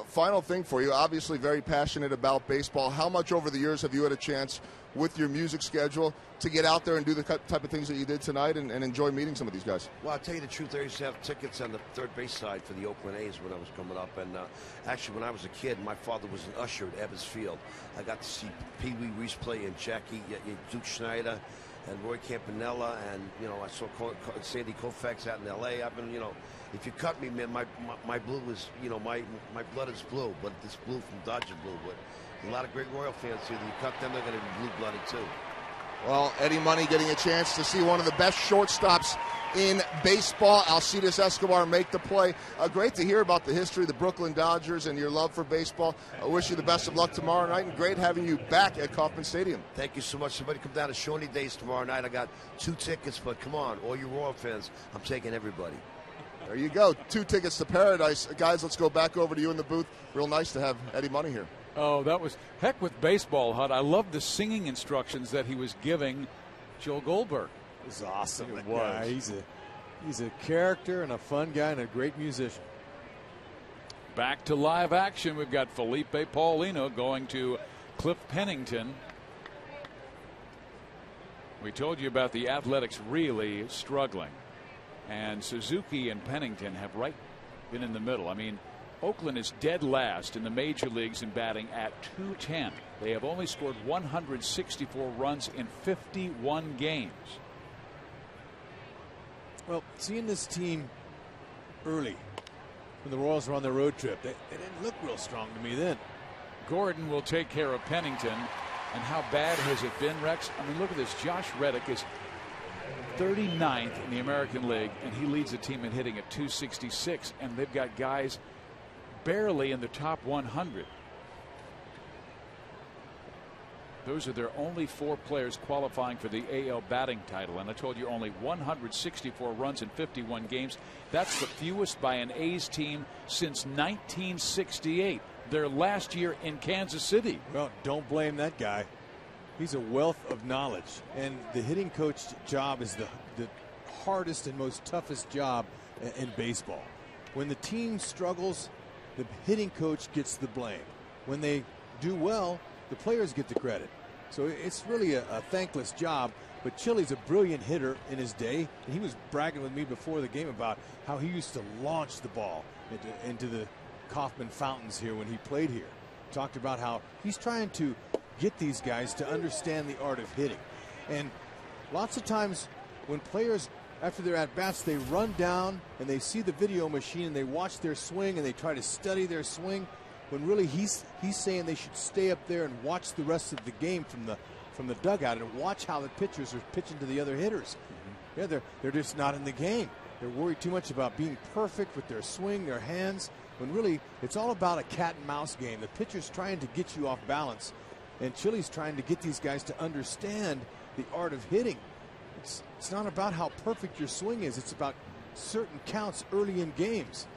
Final thing for you, obviously very passionate about baseball. How much over the years have you had a chance with your music schedule to get out there and do the type of things that you did tonight and enjoy meeting some of these guys? Well, I'll tell you the truth, I used to have tickets on the third base side for the Oakland A's when I was coming up. And actually, when I was a kid, my father was an usher at Evans Field. I got to see Pee Wee Reese play and Jackie, Duke Schneider, and Roy Campanella, and, you know, I saw Sandy Koufax out in L.A. I've been, you know, if you cut me, man, my blue was, you know, my blood is blue, but it's blue from Dodger blue. But a lot of great Royal fans here. You cut them, they're going to be blue-blooded too. Well, Eddie Money getting a chance to see one of the best shortstops in baseball, Alcides Escobar, make the play. Great to hear about the history of the Brooklyn Dodgers and your love for baseball. I wish you the best of luck tomorrow night, and great having you back at Kauffman Stadium. Thank you so much. Somebody come down to Shawnee Days tomorrow night. I got 2 tickets, but come on, all you Royal fans, I'm taking everybody. There you go. 2 tickets to paradise. Guys, let's go back over to you in the booth. Real nice to have Eddie Money here. Oh, that was heck with baseball, Hud. I love the singing instructions that he was giving Joe Goldberg. It was awesome. It was. Yeah, he's a character and a fun guy and a great musician. Back to live action. We've got Felipe Paulino going to Cliff Pennington. We told you about the Athletics really struggling. And Suzuki and Pennington have been in the middle. I mean, Oakland is dead last in the major leagues in batting at .210. They have only scored 164 runs in 51 games. Well, seeing this team early when the Royals were on their road trip, they didn't look real strong to me then. Gordon will take care of Pennington. And how bad has it been, Rex? I mean, look at this. Josh Reddick is 39th in the American League, and he leads the team in hitting at .266, and they've got guys barely in the top 100. Those are their only 4 players qualifying for the AL batting title, and I told you only 164 runs in 51 games. That's the fewest by an A's team since 1968, their last year in Kansas City. Well, don't blame that guy. He's a wealth of knowledge, and the hitting coach job is the hardest and most toughest job in baseball. When the team struggles, the hitting coach gets the blame. When they do well, the players get the credit. So it's really a thankless job. But Chili's a brilliant hitter in his day, and he was bragging with me before the game about how he used to launch the ball into the Kauffman fountains here when he played here. Talked about how he's trying to get these guys to understand the art of hitting. And lots of times when players, after their at-bats, they run down and they see the video machine and they watch their swing and they try to study their swing, when really he's saying they should stay up there and watch the rest of the game from the dugout and watch how the pitchers are pitching to the other hitters. Yeah, they're just not in the game. They're worried too much about being perfect with their swing, their hands, when really it's all about a cat and mouse game. The pitcher's trying to get you off balance, and Chili's trying to get these guys to understand the art of hitting. It's not about how perfect your swing is. It's about certain counts early in games.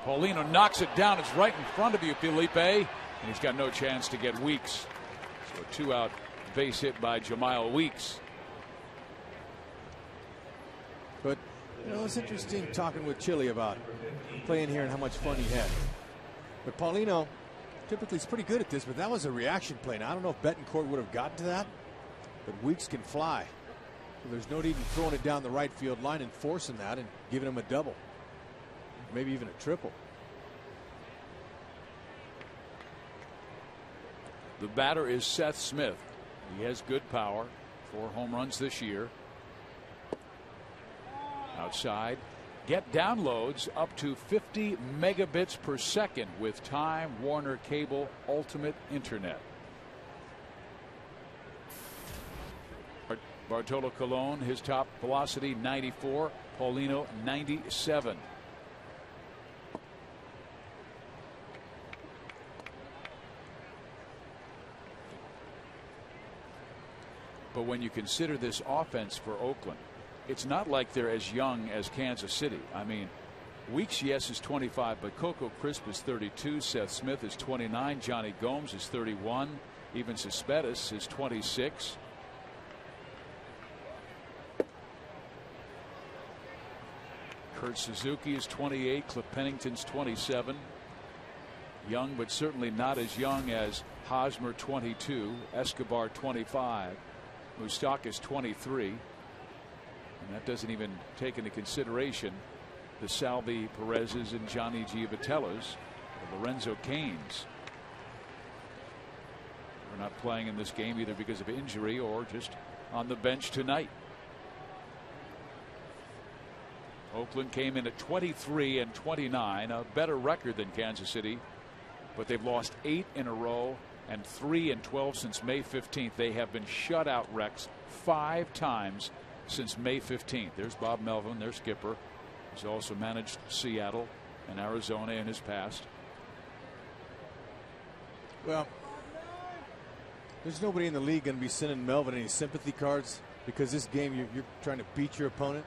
Paulino knocks it down. It's right in front of you, Felipe. And he's got no chance to get Weeks. So a 2-out base hit by Jemile Weeks. But, you know, it's interesting talking with Chili about playing here and how much fun he had. But Paulino typically is pretty good at this, but that was a reaction play. Now, I don't know if Betancourt would have gotten to that, but Weeks can fly. So there's no need in throwing it down the right field line and forcing that and giving him a double. Maybe even a triple. The batter is Seth Smith. He has good power. 4 home runs this year. Outside. Get downloads up to 50 megabits per second with Time Warner Cable Ultimate Internet. Bartolo Colon, his top velocity 94. Paulino 97. But when you consider this offense for Oakland, it's not like they're as young as Kansas City. I mean, Weeks, yes, is 25, but Coco Crisp is 32. Seth Smith is 29. Johnny Gomes is 31. Even Cespedes is 26. Kurt Suzuki is 28. Cliff Pennington's 27. Young, but certainly not as young as Hosmer, 22. Escobar, 25. Moustakas 23. And that doesn't even take into consideration the Salvi Perez's and Johnny Giovatellas, Lorenzo Cain's. We're not playing in this game either because of injury or just on the bench tonight. Oakland came in at 23-29, a better record than Kansas City, but they've lost 8 in a row and 3-12 since May 15th. They have been shutout wrecks 5 times since May 15th. There's Bob Melvin, their skipper. He's also managed Seattle and Arizona in his past. Well, there's nobody in the league going to be sending Melvin any sympathy cards because this game you're trying to beat your opponent.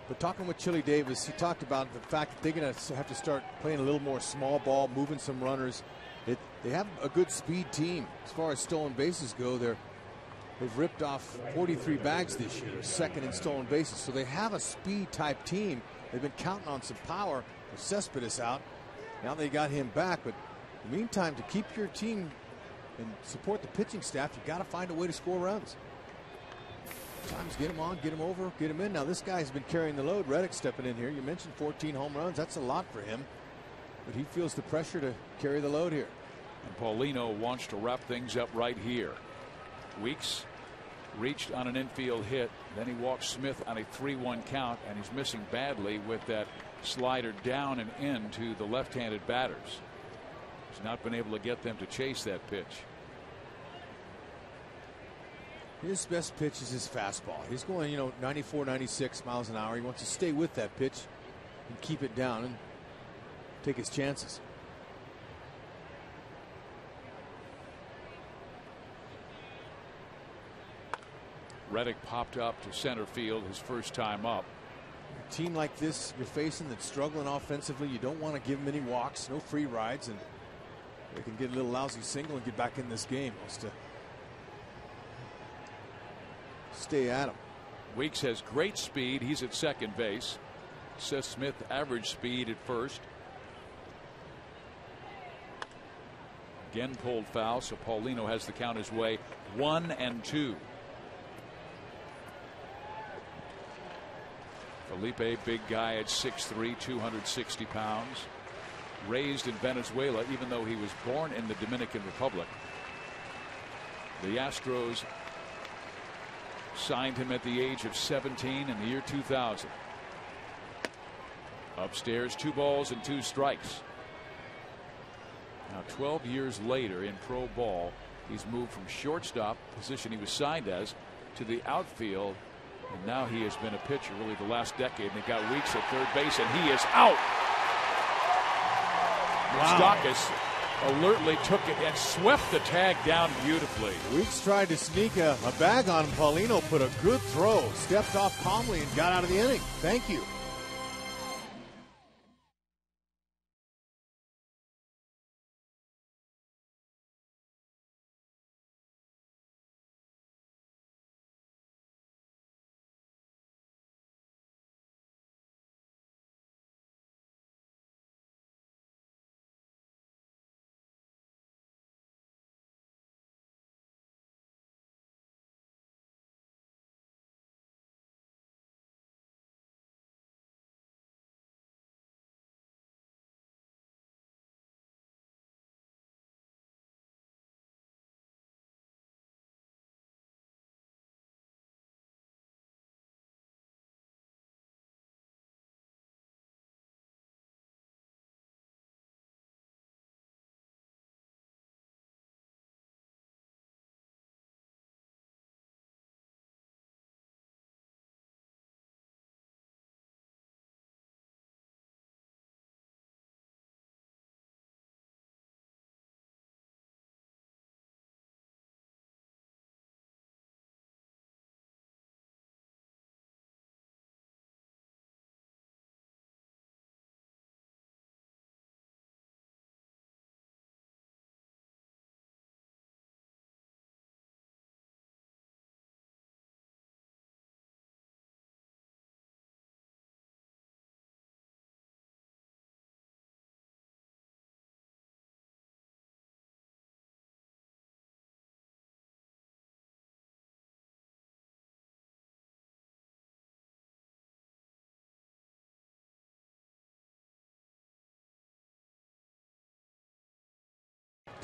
But talking with Chili Davis, he talked about the fact that they're going to have to start playing a little more small ball, moving some runners. They have a good speed team. As far as stolen bases go, they've ripped off 43 bags this year, second in stolen bases. So they have a speed type team. They've been counting on some power with Cespedes out. Now they got him back. But in the meantime, to keep your team and support the pitching staff, you got to find a way to score runs. Sometimes get him on, get him over, get him in. Now this guy's been carrying the load. Reddick stepping in here. You mentioned 14 home runs. That's a lot for him. But he feels the pressure to carry the load here. And Paulino wants to wrap things up right here. Weeks reached on an infield hit. Then he walks Smith on a 3-1 count, and he's missing badly with that slider down and in to the left-handed batters. He's not been able to get them to chase that pitch. His best pitch is his fastball. He's going, 94, 96 miles an hour. He wants to stay with that pitch and keep it down and take his chances. Reddick popped up to center field his first time up. A team like this you're facing that's struggling offensively, you don't want to give them any walks, no free rides, and they can get a little lousy single and get back in this game. Wants to stay at him. Weeks has great speed. He's at second base. Seth Smith average speed at first. Again pulled foul, so Paulino has the count his way. 1-2. Felipe, big guy at 6'3", 260 pounds. Raised in Venezuela, even though he was born in the Dominican Republic. The Astros signed him at the age of 17 in the year 2000. Upstairs, 2 balls and 2 strikes. Now 12 years later in pro ball, he's moved from shortstop, position he was signed as, to the outfield. And now he has been a pitcher really the last decade. And they got Weeks at third base, and he is out. Wow. Moustakas alertly took it and swept the tag down beautifully. Weeks tried to sneak a bag on him. Paulino put a good throw, stepped off calmly, and got out of the inning. Thank you.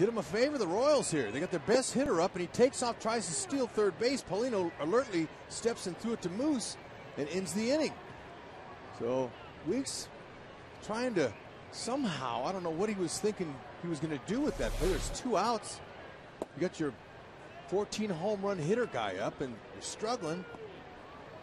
did him a favor, the Royals here. They got their best hitter up, and he takes off, tries to steal third base. Paulino alertly steps in through it to Moose and ends the inning. So Weeks trying to somehow, I don't know what he was thinking he was going to do with that play. There's 2 outs. You got your 14 home run hitter guy up, and you're struggling.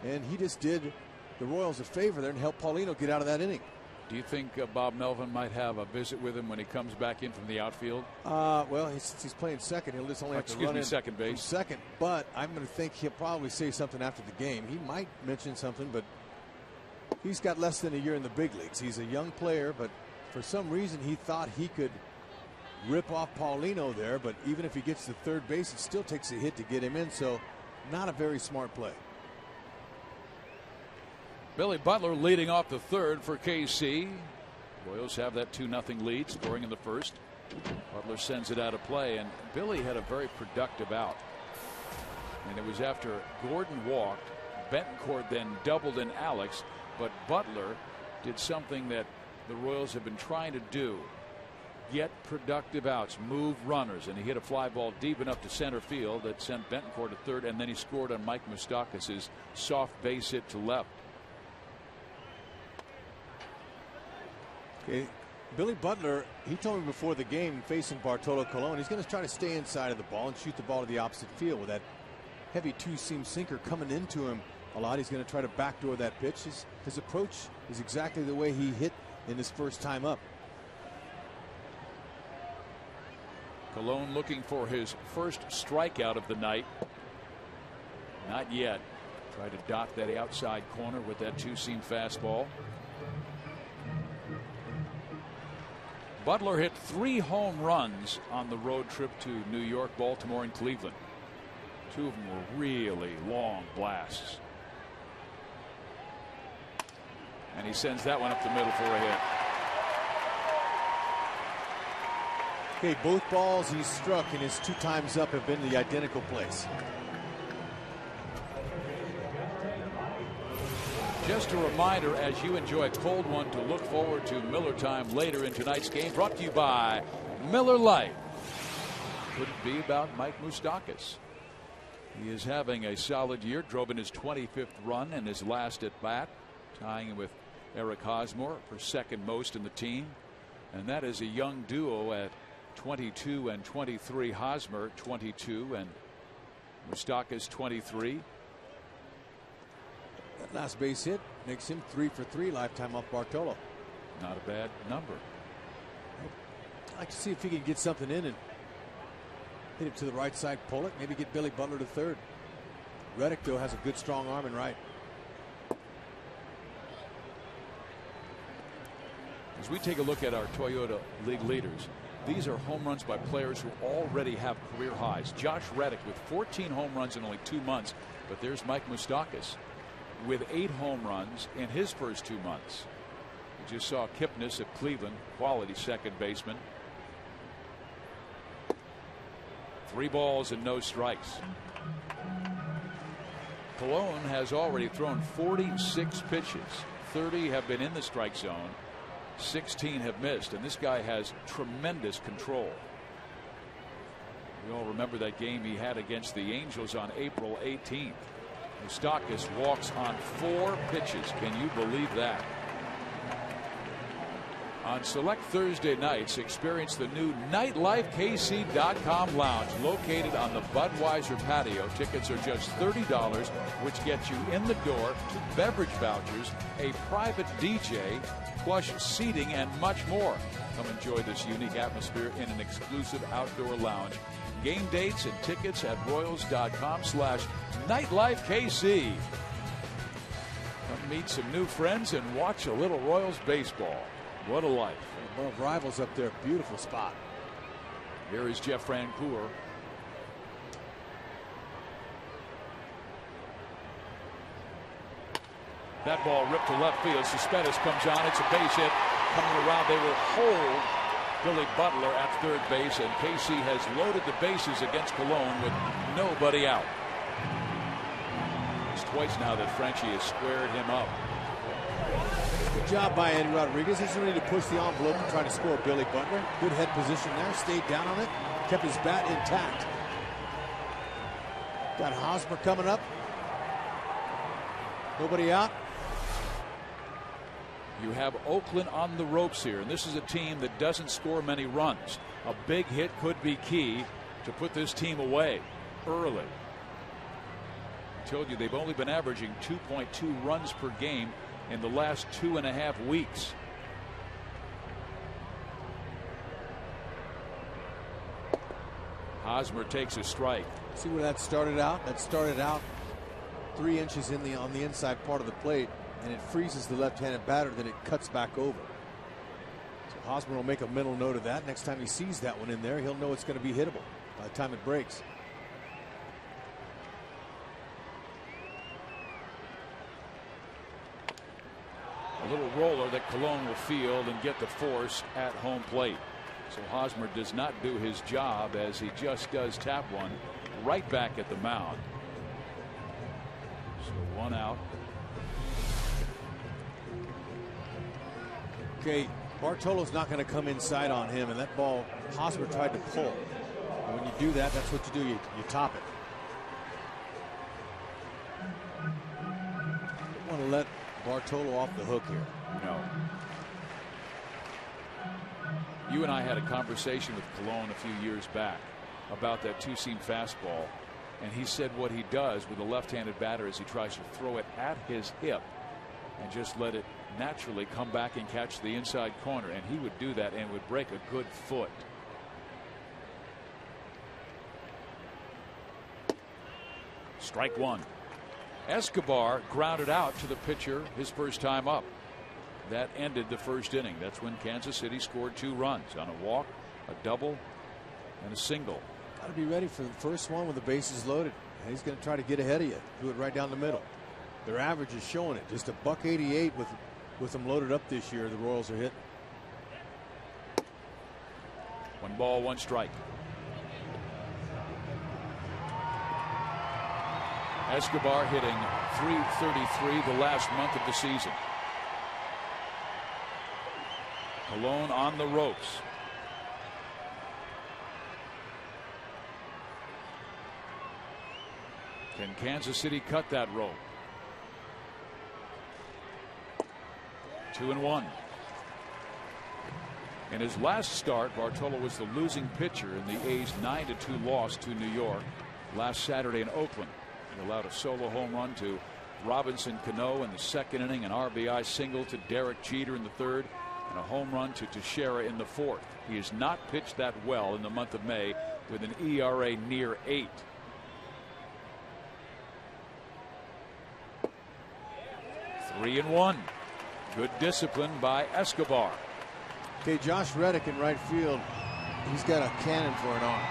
And he just did the Royals a favor there and helped Paulino get out of that inning. Do you think Bob Melvin might have a visit with him when he comes back in from the outfield? Well, he's playing second. He'll just only have to run in second base. Second, but I'm going to think he'll probably say something after the game. He might mention something, but he's got less than a year in the big leagues. He's a young player, but for some reason he thought he could rip off Paulino there. But even if he gets to third base, it still takes a hit to get him in. So not a very smart play. Billy Butler leading off the third for KC. Royals have that 2-0 lead, scoring in the first. Butler sends it out of play, and Billy had a very productive out. And it was after Gordon walked, Betancourt then doubled in Alex, but Butler did something that the Royals have been trying to do. Get productive outs, move runners, and he hit a fly ball deep enough to center field that sent Betancourt to third, and then he scored on Mike Moustakas' soft base hit to left. Okay. Billy Butler, he told me before the game, facing Bartolo Colon, he's going to try to stay inside of the ball and shoot the ball to the opposite field with that heavy 2-seam sinker coming into him a lot. He's going to try to backdoor that pitch. His approach is exactly the way he hit in his first time up. Colon looking for his first strikeout of the night. Not yet. Try to dot that outside corner with that 2-seam fastball. Butler hit 3 home runs on the road trip to New York, Baltimore, and Cleveland. 2 of them were really long blasts. And he sends that one up the middle for a hit. Okay, both balls he struck in his 2 times up have been the identical place. Just a reminder, as you enjoy cold one, to look forward to Miller Time later in tonight's game, brought to you by Miller Lite. Couldn't be about Mike Moustakas. He is having a solid year. Drove in his 25th run and his last at bat, tying with Eric Hosmer for second most in the team. And that is a young duo at 22 and 23. Hosmer 22 and Moustakas 23. That last base hit makes him 3 for 3 lifetime off Bartolo. Not a bad number. I'd like to see if he can get something in and hit it to the right side, pull it, maybe get Billy Butler to third. Reddick, though, has a good strong arm and right. As we take a look at our Toyota League leaders, these are home runs by players who already have career highs. Josh Reddick with 14 home runs in only 2 months, but there's Mike Moustakas with 8 home runs in his first 2 months. We just saw Kipnis of Cleveland, quality second baseman. 3 balls and no strikes. Colon has already thrown 46 pitches. 30 have been in the strike zone. 16 have missed, and this guy has tremendous control. We all remember that game he had against the Angels on April 18th. Moustakas walks on 4 pitches. Can you believe that? On select Thursday nights, experience the new NightLifeKC.com lounge located on the Budweiser patio. Tickets are just $30, which gets you in the door, beverage vouchers, a private DJ, plush seating, and much more. Come enjoy this unique atmosphere in an exclusive outdoor lounge. Game dates and tickets at Royals.com/NightLifeKC. Come meet some new friends and watch a little Royals baseball. What a life. One of rivals up there. Beautiful spot. Here is Jeff Francoeur. That ball ripped to left field. Cespedes comes on. It's a base hit. Coming around, they will hold Billy Butler at third base, and KC has loaded the bases against Colon with nobody out. It's twice now that Frenchie has squared him up. Good job by Andy Rodriguez. He doesn't need to push the envelope and try to score Billy Butler. Good head position there. Stayed down on it. Kept his bat intact. Got Hosmer coming up. Nobody out. You have Oakland on the ropes here, and this is a team that doesn't score many runs. A big hit could be key to put this team away early. I told you they've only been averaging 2.2 runs per game in the last 2.5 weeks. Hosmer takes a strike. See where that started out? That started out 3 inches on the inside part of the plate, and it freezes the left-handed batter, then it cuts back over. So Hosmer will make a mental note of that. Next time he sees that one in there, he'll know it's going to be hittable by the time it breaks. A little roller that Colon will field and get the force at home plate. So Hosmer does not do his job, as he just does tap one right back at the mound. So 1 out. Okay, Bartolo's not going to come inside on him, and that ball Hosmer tried to pull. And when you do that, that's what you do. You top it. Don't want to let Bartolo off the hook here. No. You and I had a conversation with Colon a few years back about that two-seam fastball, and he said what he does with a left-handed batter is he tries to throw it at his hip and just let it naturally come back and catch the inside corner, and he would do that and would break a good foot. Strike one. Escobar grounded out to the pitcher his first time up. That ended the first inning. That's when Kansas City scored 2 runs on a walk, a double, and a single. Got to be ready for the first one with the bases loaded. And he's going to try to get ahead of you. Do it right down the middle. Their average is showing it. Just a $188 with them loaded up this year. The Royals are hitting. 1 ball, 1 strike. Escobar hitting .333 the last month of the season. Colon on the ropes. Can Kansas City cut that rope? 2-1. In his last start, Bartolo was the losing pitcher in the A's 9-2 loss to New York last Saturday in Oakland. He allowed a solo home run to Robinson Cano in the second inning, an RBI single to Derek Jeter in the third, and a home run to Teixeira in the fourth. He has not pitched that well in the month of May with an ERA near 8. Three and 1. Good discipline by Escobar. Okay, Josh Reddick in right field. He's got a cannon for an arm.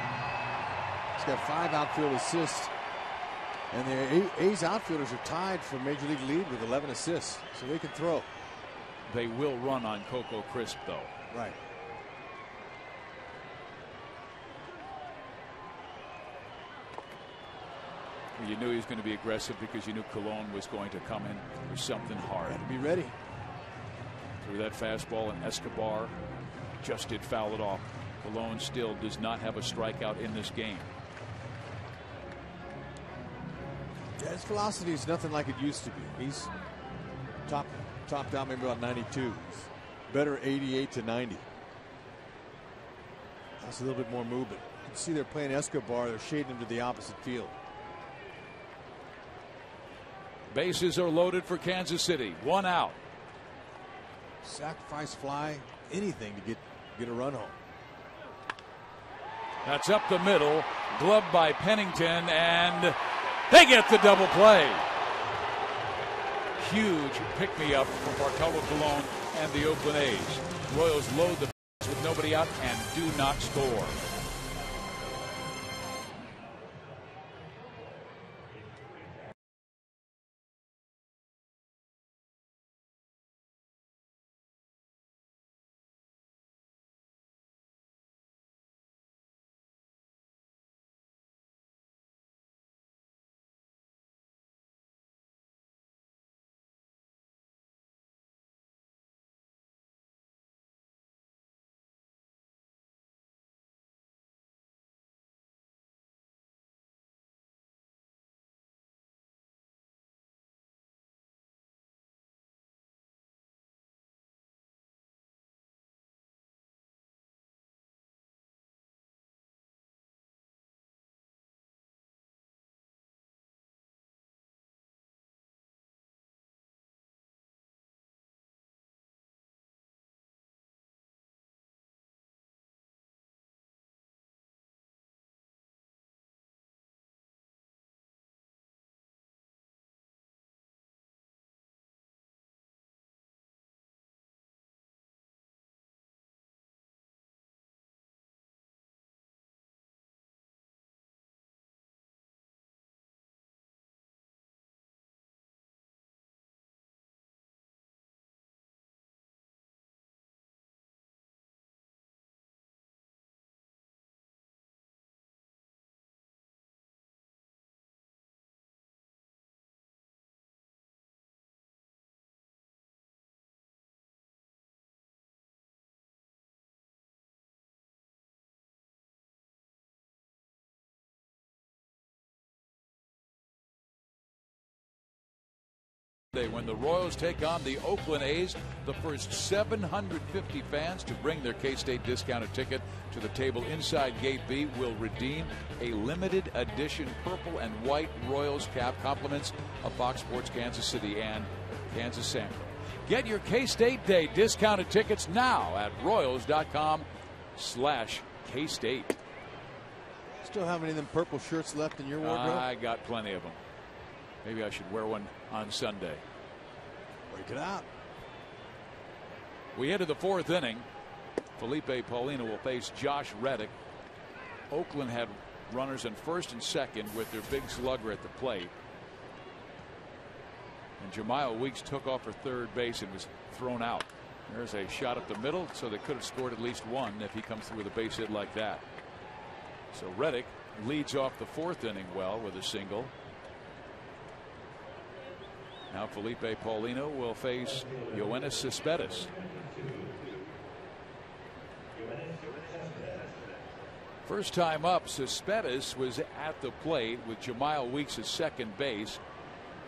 He's got 5 outfield assists. And the A's outfielders are tied for Major League lead with 11 assists. So they can throw. They will run on Coco Crisp, though. Right. You knew he was going to be aggressive because you knew Colon was going to come in with something hard. Got to be ready. Threw that fastball, and Escobar just did foul it off. Colon still does not have a strikeout in this game. Yeah, his velocity is nothing like it used to be. He's topped out maybe about 92. He's better 88 to 90. That's a little bit more movement. You can see they're playing Escobar. They're shading him to the opposite field. Bases are loaded for Kansas City. 1 out. Sacrifice fly, anything to get a run home. That's up the middle, gloved by Pennington, and they get the double play. Huge pick-me-up for Bartolo Colon and the Oakland A's. Royals load the with nobody out and do not score. when the Royals take on the Oakland A's. The first 750 fans to bring their K-State discounted ticket to the table inside Gate B will redeem a limited edition purple and white Royals cap. Compliments of Fox Sports Kansas City and Kansas Central. Get your K-State Day discounted tickets now at Royals.com/K-State. Still have any of them purple shirts left in your wardrobe? I got plenty of them. Maybe I should wear one on Sunday. Break it out. We head to the fourth inning. Felipe Paulino will face Josh Reddick. Oakland had runners in first and second with their big slugger at the plate. And Jemiah Weeks took off for third base and was thrown out. There's a shot up the middle, so they could have scored at least one if he comes through with a base hit like that. So Reddick leads off the fourth inning well with a single. Now Felipe Paulino will face Yoenis Cespedes. First time up, Cespedes was at the plate with Jemiah Weeks at second base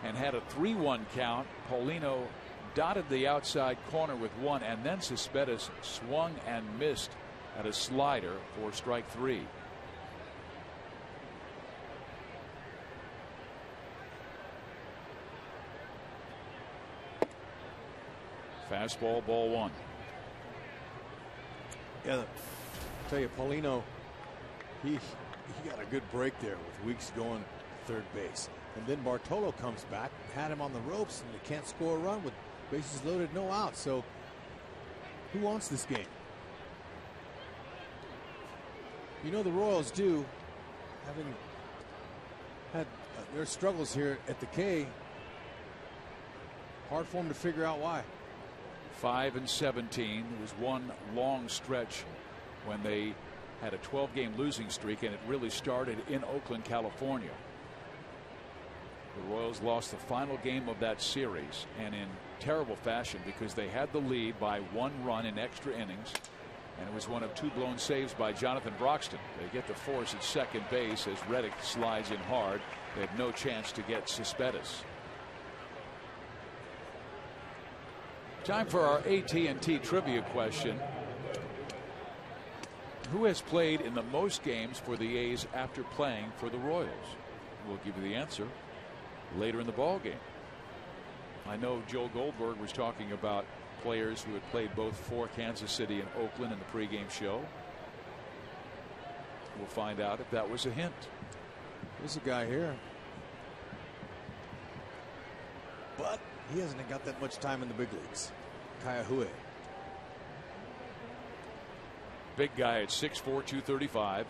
and had a 3-1 count. Paulino dotted the outside corner with one, and then Cespedes swung and missed at a slider for strike three. Fastball, ball one. Yeah, I'll tell you, Paulino, he got a good break there with Weeks going third base. And then Bartolo comes back, had him on the ropes, and they can't score a run with bases loaded, no outs. So who wants this game? You know the Royals do, having had their struggles here at the K. Hard for them to figure out why. 5-17. There was one long stretch when they had a 12-game losing streak, and it really started in Oakland, California. The Royals lost the final game of that series, and in terrible fashion, because they had the lead by 1 run in extra innings, and it was one of 2 blown saves by Jonathan Broxton. They get the force at second base as Reddick slides in hard. They have no chance to get Cespedes. Time for our AT&T trivia question. Who has played in the most games for the A's after playing for the Royals? We'll give you the answer later in the ball game. I know Joe Goldberg was talking about players who had played both for Kansas City and Oakland in the pregame show. We'll find out if that was a hint. There's a guy here, but he hasn't got that much time in the big leagues. Kayahue. Big guy at 6'4", 235.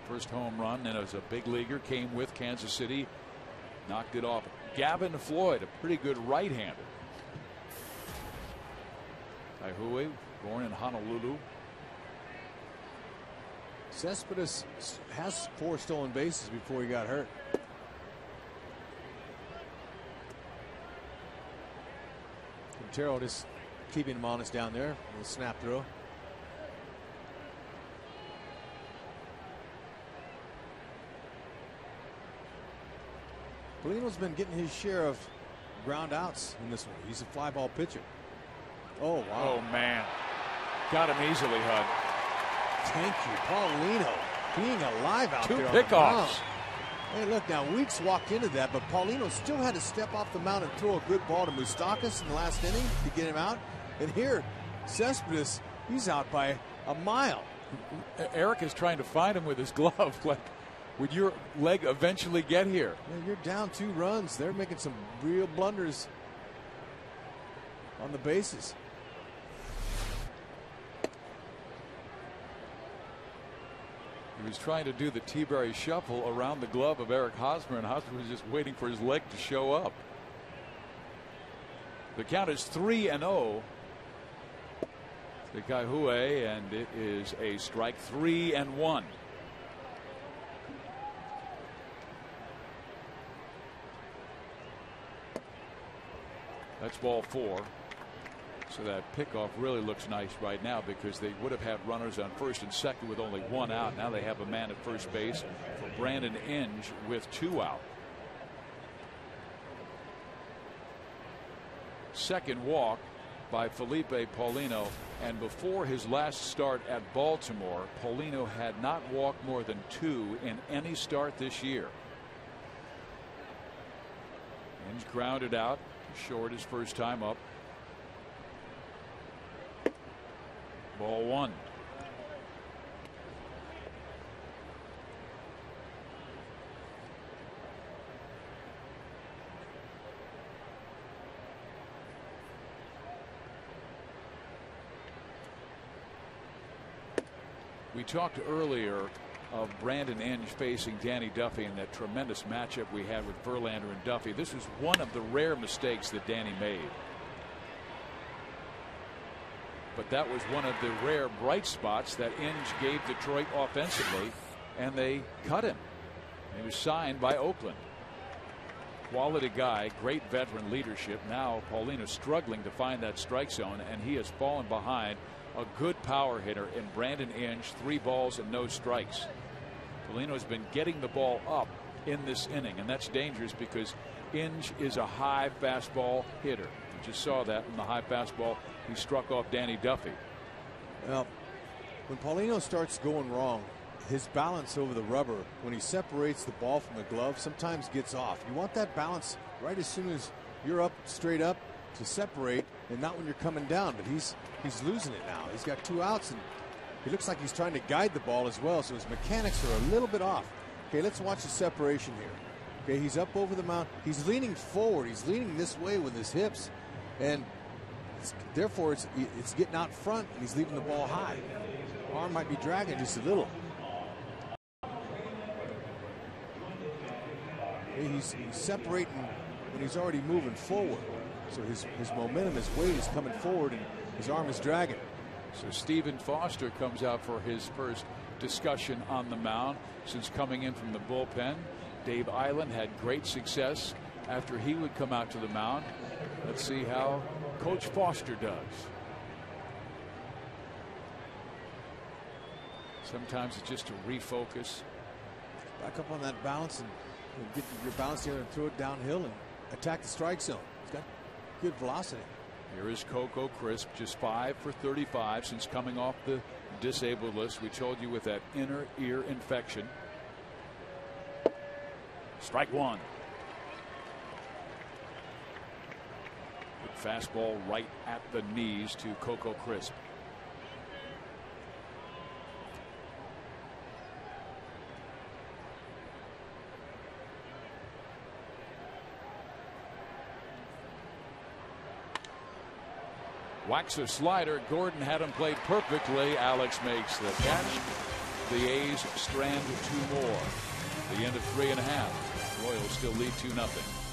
First home run, and as a big leaguer, came with Kansas City. Knocked it off. Gavin Floyd, a pretty good right-hander. Kayahue, born in Honolulu. Cespedes has 4 stolen bases before he got hurt. Quintero just keeping him honest down there. A little snap throw. Paulino's been getting his share of ground outs in this one. He's a fly ball pitcher. Oh, wow. Oh, man. Got him easily, Hud. Thank you, Paulino. Being alive out 2 there. pickoffs. Hey, look, now Weeks walked into that, but Paulino still had to step off the mound and throw a good ball to Moustakas in the last inning to get him out. And here, Cespedes, he's out by a mile. Eric is trying to find him with his glove. Like, would your leg eventually get here? Yeah, you're down 2 runs. They're making some real blunders on the bases. He was trying to do the T-Berry shuffle around the glove of Eric Hosmer, and Hosmer was just waiting for his leg to show up. The count is 3-0 to Kayahue, and it is a strike. 3-1. That's ball 4. So that pickoff really looks nice right now, because they would have had runners on first and second with only 1 out. Now they have a man at first base for Brandon Inge with 2 out. second walk by Felipe Paulino. And before his last start at Baltimore, Paulino had not walked more than 2 in any start this year. Inge grounded out short his first time up. Ball 1. We talked earlier of Brandon Inge facing Danny Duffy in that tremendous matchup we had with Verlander and Duffy. This was one of the rare mistakes that Danny made. But that was one of the rare bright spots that Inge gave Detroit offensively, and they cut him. He was signed by Oakland. Quality guy, great veteran leadership. Now Paulino struggling to find that strike zone, and he has fallen behind a good power hitter in Brandon Inge. 3 balls and no strikes. Paulino has been getting the ball up in this inning, and that's dangerous because Inge is a high fastball hitter. You just saw that in the high fastball he struck off Danny Duffy. Well, when Paulino starts going wrong, his balance over the rubber, when he separates the ball from the glove, sometimes gets off. You want that balance right as soon as you're up, straight up, to separate, and not when you're coming down. But he's losing it now. He's got 2 outs, and he looks like he's trying to guide the ball as well, so his mechanics are a little bit off. Okay, let's watch the separation here. Okay, he's up over the mound. He's leaning forward. He's leaning this way with his hips, and therefore it's getting out front, and he's leaving the ball high. Arm might be dragging just a little. Okay, he's separating when he's already moving forward. So his momentum, his weight is coming forward, and his arm is dragging. So Stephen Foster comes out for his first discussion on the mound since coming in from the bullpen. Dave Island had great success after he would come out to the mound. Let's see how Coach Foster does. Sometimes it's just to refocus. Back up on that bounce and get your bounce together and throw it downhill and attack the strike zone. He's got good velocity. Here is Coco Crisp, just 5 for 35 since coming off the disabled list. We told you with that inner ear infection. Strike 1. Good fastball right at the knees to Coco Crisp. Whacks a slider. Gordon had him played perfectly. Alex makes the catch. The A's strand 2 more. The end of 3.5. Royals still lead 2-0.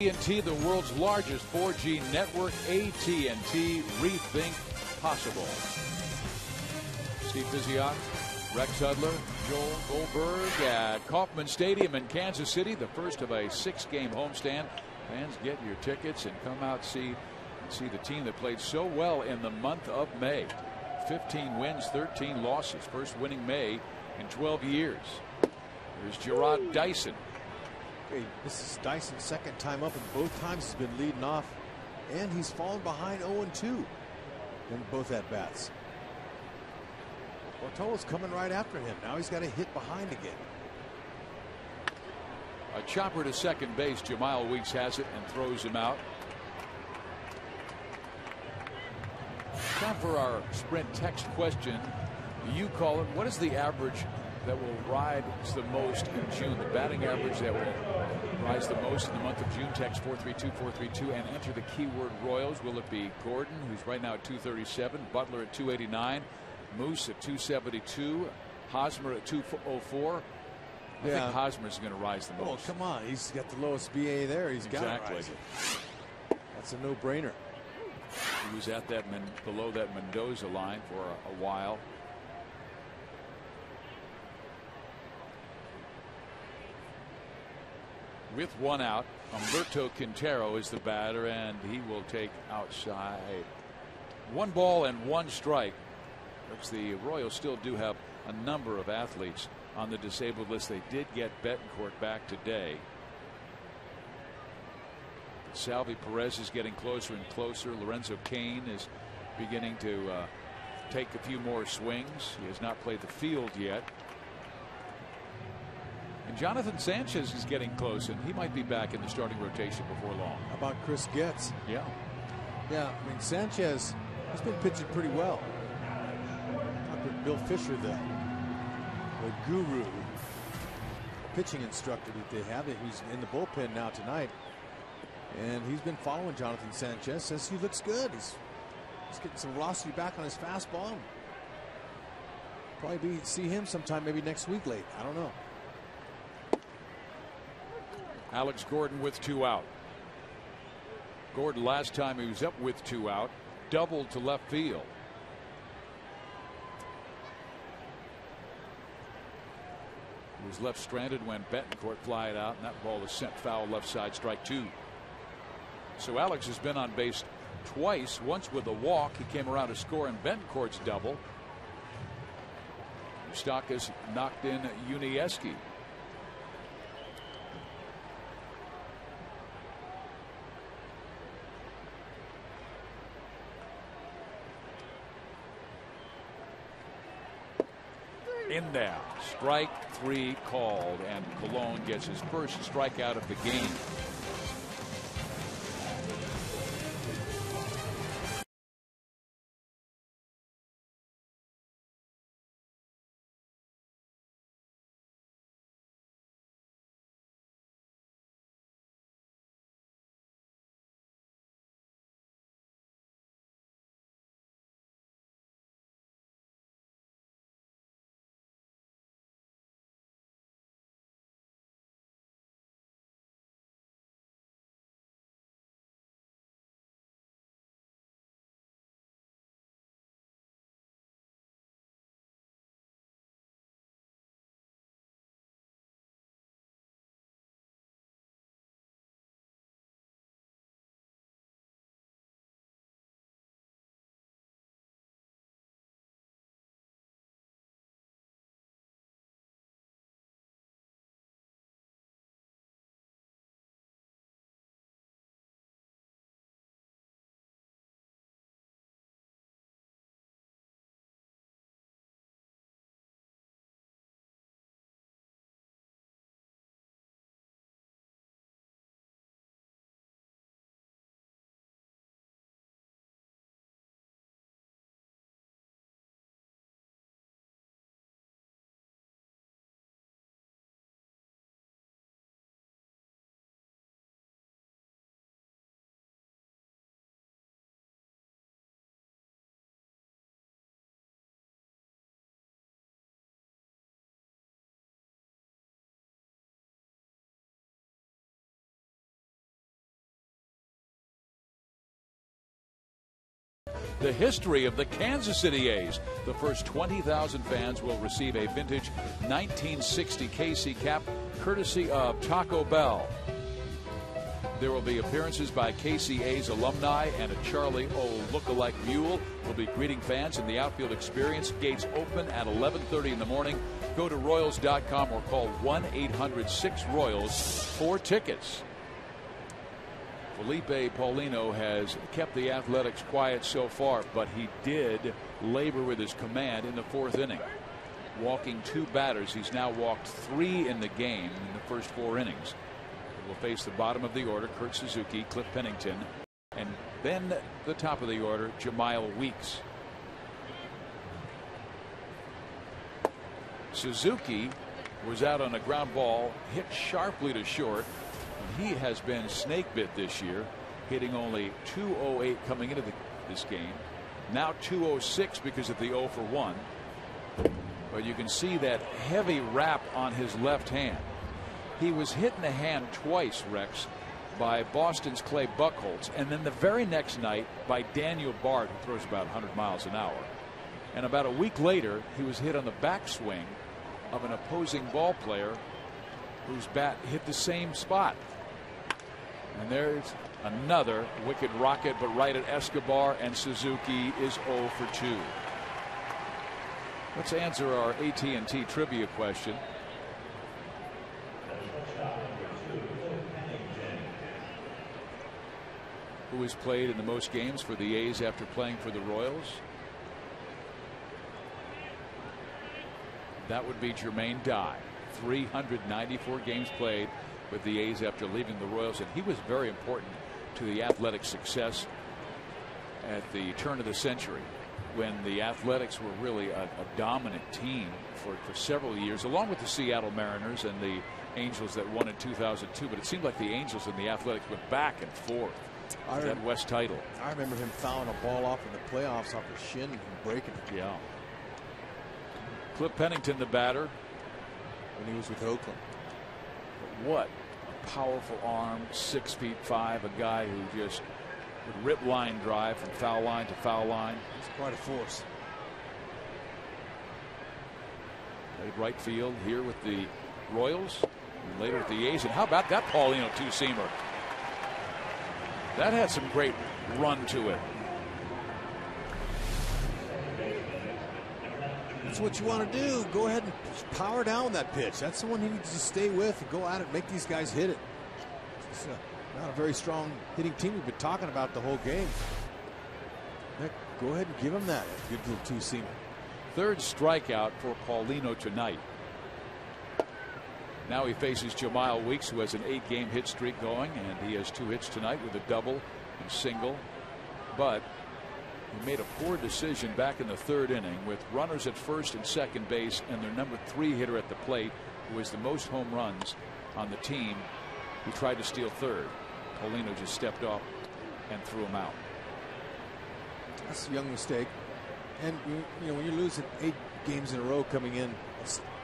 AT&T, the world's largest 4G network. AT&T, rethink possible. Steve Physioc, Rex Hudler, Joel Goldberg at Kauffman Stadium in Kansas City, the first of a 6-game homestand. Fans, get your tickets and come out see the team that played so well in the month of May. 15 wins, 13 losses. First winning May in 12 years. There's Gerard Dyson. Okay, this is Dyson's second time up, and both times he's been leading off, and he's fallen behind 0-2 in both at bats. Bartolo's coming right after him. Now he's got to hit behind again. A chopper to second base. Jamal Weeks has it and throws him out. Time for our Sprint text question. You call it. What is the average that will rise the most in June? The batting average that will rise the most in the month of June. Text 432-432 and enter the keyword Royals. Will it be Gordon, who's right now at 237, Butler at 289, Moose at 272, Hosmer at 204? I think Hosmer's going to rise the most. Oh, come on. He's got the lowest BA there. He's got to rise it. That's a no-brainer. He was at that below that Mendoza line for a while. With one out, Humberto Quintero is the batter, and he will take outside. 1 ball and 1 strike. Looks the Royals still do have a number of athletes on the disabled list. They did get Betancourt back today. Salvi Perez is getting closer and closer. Lorenzo Cain is beginning to take a few more swings. He has not played the field yet. And Jonathan Sanchez is getting close, and he might be back in the starting rotation before long. How about Chris Getz? Yeah. Yeah, I mean, Sanchez has been pitching pretty well. Dr. Bill Fisher, the guru pitching instructor that they have, who's in the bullpen now tonight. And he's been following Jonathan Sanchez. Says he looks good. He's getting some velocity back on his fastball. Probably see him sometime maybe next week late. I don't know. Alex Gordon with 2 out. Gordon, last time he was up with 2 out, doubled to left field. He was left stranded when Betancourt flied out, and that ball was sent foul left side, strike 2. So Alex has been on base twice, once with a walk. He came around to score in Betancourt's double. Moustakas knocked in Unieski. In there, strike 3 called, and Colon gets his first strikeout of the game. the history of the Kansas City A's. The first 20,000 fans will receive a vintage 1960 KC cap courtesy of Taco Bell. There will be appearances by KCA's alumni, and a Charlie O lookalike mule will be greeting fans in the outfield experience. Gates open at 11:30 in the morning. Go to Royals.com or call 1-800-6-ROYALS for tickets. Felipe Paulino has kept the Athletics quiet so far, but he did labor with his command in the fourth inning. Walking 2 batters, he's now walked 3 in the game in the first 4 innings. Will face the bottom of the order, Kurt Suzuki, Cliff Pennington, and then the top of the order, Jamiel Weeks. Suzuki was out on a ground ball, hit sharply to short. He has been snake bit this year, hitting only .208 coming into this game. Now .206 because of the 0 for 1. But you can see that heavy wrap on his left hand. He was hit in the hand twice, Rex, by Boston's Clay Buchholz, and then the very next night by Daniel Bard, who throws about 100 miles an hour. And about a week later, he was hit on the backswing of an opposing ball player whose bat hit the same spot. And there's another wicked rocket, but right at Escobar, and Suzuki is 0 for 2. Let's answer our AT&T trivia question. Who has played in the most games for the A's after playing for the Royals? That would be Jermaine Dye. 394 games played with the A's after leaving the Royals, and he was very important to the Athletics' success at the turn of the century, when the Athletics were really a dominant team for several years, along with the Seattle Mariners and the Angels that won in 2002. But it seemed like the Angels and the Athletics went back and forth. That West title. I remember him fouling a ball off in the playoffs off his shin and breaking it. Yeah. Cliff Pennington, the batter, when he was with Oakland. But what a powerful arm, 6'5", a guy who just would rip line drive from foul line to foul line. It's quite a force. Played right field here with the Royals, and later with the A's. And how about that Paulino two-seamer? That had some great run to it. That's what you want to do. Go ahead and power down that pitch. That's the one he needs to stay with and go at it, make these guys hit it. It's not a very strong hitting team we've been talking about the whole game. Go ahead and give him that good little two-seamer. Third strikeout for Paulino tonight. Now he faces Jamiel Weeks, who has an 8-game hit streak going, and he has 2 hits tonight with a double and single. But he made a poor decision back in the 3rd inning with runners at first and second base, and their number 3 hitter at the plate, who has the most home runs on the team. He tried to steal third. Paulino just stepped off and threw him out. That's a young mistake. And you know, when you're losing 8 games in a row coming in,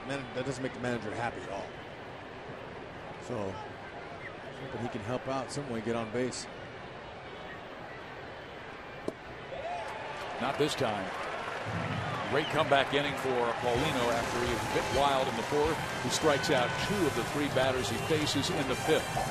that doesn't make the manager happy at all. So hoping he can help out some way, get on base. Not this time. Great comeback inning for Paulino after he was a bit wild in the 4th. He strikes out 2 of the 3 batters he faces in the 5th.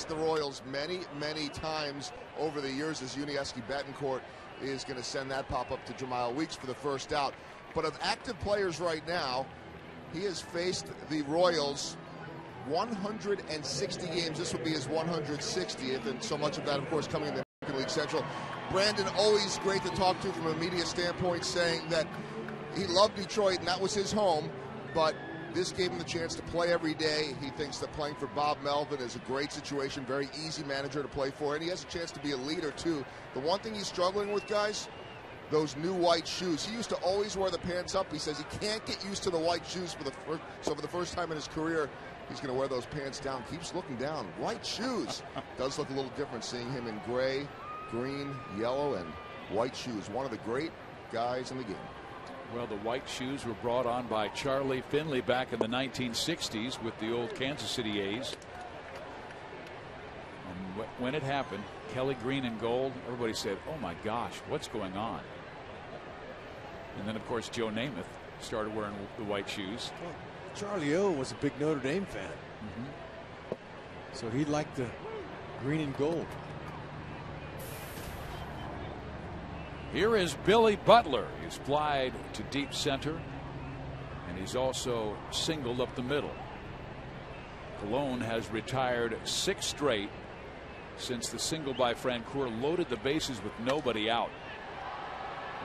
faced the Royals many, many times over the years, as Yuniesky Betancourt is going to send that pop-up to Jamal Weeks for the first out. But of active players right now, he has faced the Royals 160 games. This would be his 160th, and so much of that, of course, coming in the American League Central. Brandon, always great to talk to from a media standpoint, saying that he loved Detroit and that was his home, but this gave him the chance to play every day. He thinks that playing for Bob Melvin is a great situation, very easy manager to play for, and he has a chance to be a leader, too. The one thing he's struggling with, guys, those new white shoes. He used to always wear the pants up. He says he can't get used to the white shoes for the first time in his career, he's going to wear those pants down. Keeps looking down. White shoes. Does look a little different seeing him in gray, green, yellow, and white shoes. One of the great guys in the game. Well, the white shoes were brought on by Charlie Finley back in the 1960s with the old Kansas City A's. And when it happened, Kelly green and gold, everybody said, oh my gosh, what's going on? And then, of course, Joe Namath started wearing the white shoes. Well, Charlie O was a big Notre Dame fan. So he liked the green and gold. Here is Billy Butler. He's flied to deep center, and he's also singled up the middle. Colon has retired 6 straight since the single by Francoeur loaded the bases with nobody out.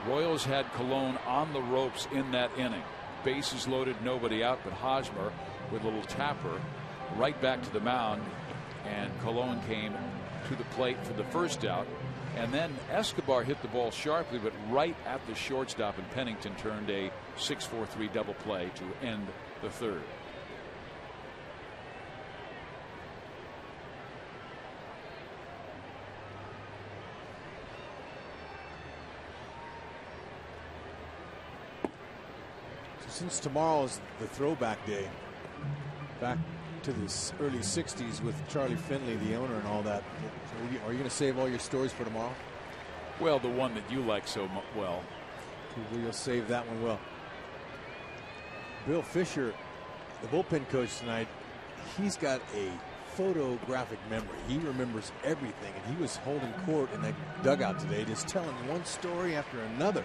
Royals had Colon on the ropes in that inning. Bases loaded, nobody out, but Hosmer with a little tapper right back to the mound, and Colon came to the plate for the first out. And then Escobar hit the ball sharply, but right at the shortstop, and Pennington turned a 6-4-3 double play to end the third. Since tomorrow's the throwback day, back to the early 60s with Charlie Finley, the owner, and all that, are you going to save all your stories for tomorrow? Well, the one that you like so well. You'll save that one well. Bill Fisher, the bullpen coach tonight, he's got a photographic memory. He remembers everything, and he was holding court in that dugout today, just telling one story after another.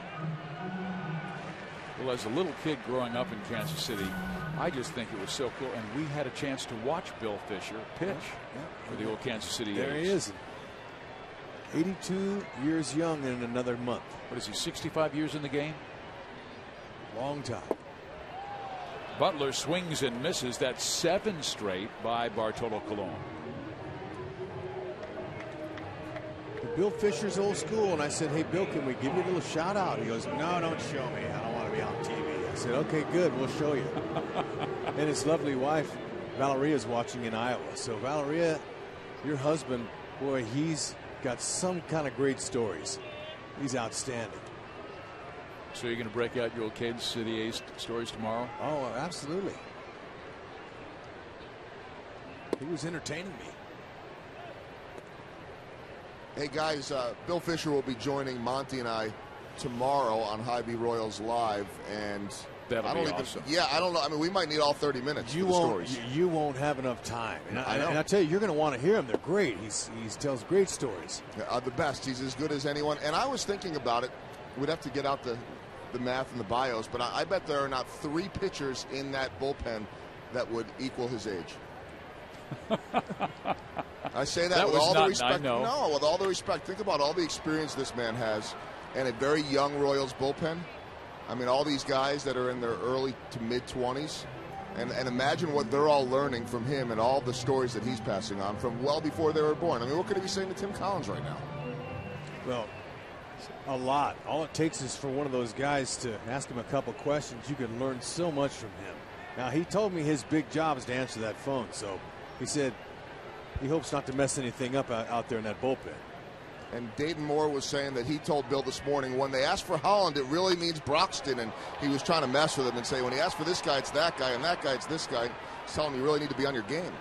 Well, as a little kid growing up in Kansas City, I just think it was so cool. And we had a chance to watch Bill Fisher pitch for the old Kansas City A's. There he is. 82 years young in another month. What is he, 65 years in the game? Long time. Butler swings and misses. That's 7 straight by Bartolo Colon. Bill Fisher's old school, and I said, hey, Bill, can we give you a little shout out? He goes, no, don't show me. I don't want to be on TV. I said, okay, good. We'll show you. And his lovely wife, Valeria's watching in Iowa. So, Valeria, your husband, boy, he's got some kind of great stories. He's outstanding. So you're going to break out your old Kansas City A's stories tomorrow? Oh, absolutely. He was entertaining me. Hey guys, Bill Fisher will be joining Monty and I tomorrow on Hy-Vee Royals Live, and that'll be awesome. Yeah, I don't know. I mean, we might need all 30 minutes. You won't have enough time. And I tell you, you're going to want to hear him. They're great. He tells great stories. The best. He's as good as anyone. And I was thinking about it. We'd have to get out the math and the bios, but I bet there are not 3 pitchers in that bullpen that would equal his age. I say that with all the respect. No, with all the respect. Think about all the experience this man has, and a very young Royals bullpen. I mean, all these guys that are in their early to mid-20s, and imagine what they're all learning from him and all the stories that he's passing on from well before they were born. I mean, what could he be saying to Tim Collins right now? Well, a lot. All it takes is for one of those guys to ask him a couple questions. You can learn so much from him. Now, he told me his big job is to answer that phone, so he said he hopes not to mess anything up out there in that bullpen. And Dayton Moore was saying that he told Bill this morning when they asked for Holland, it really means Broxton, and he was trying to mess with him and say when he asked for this guy, it's that guy, and that guy, it's this guy. He's telling him you really need to be on your game.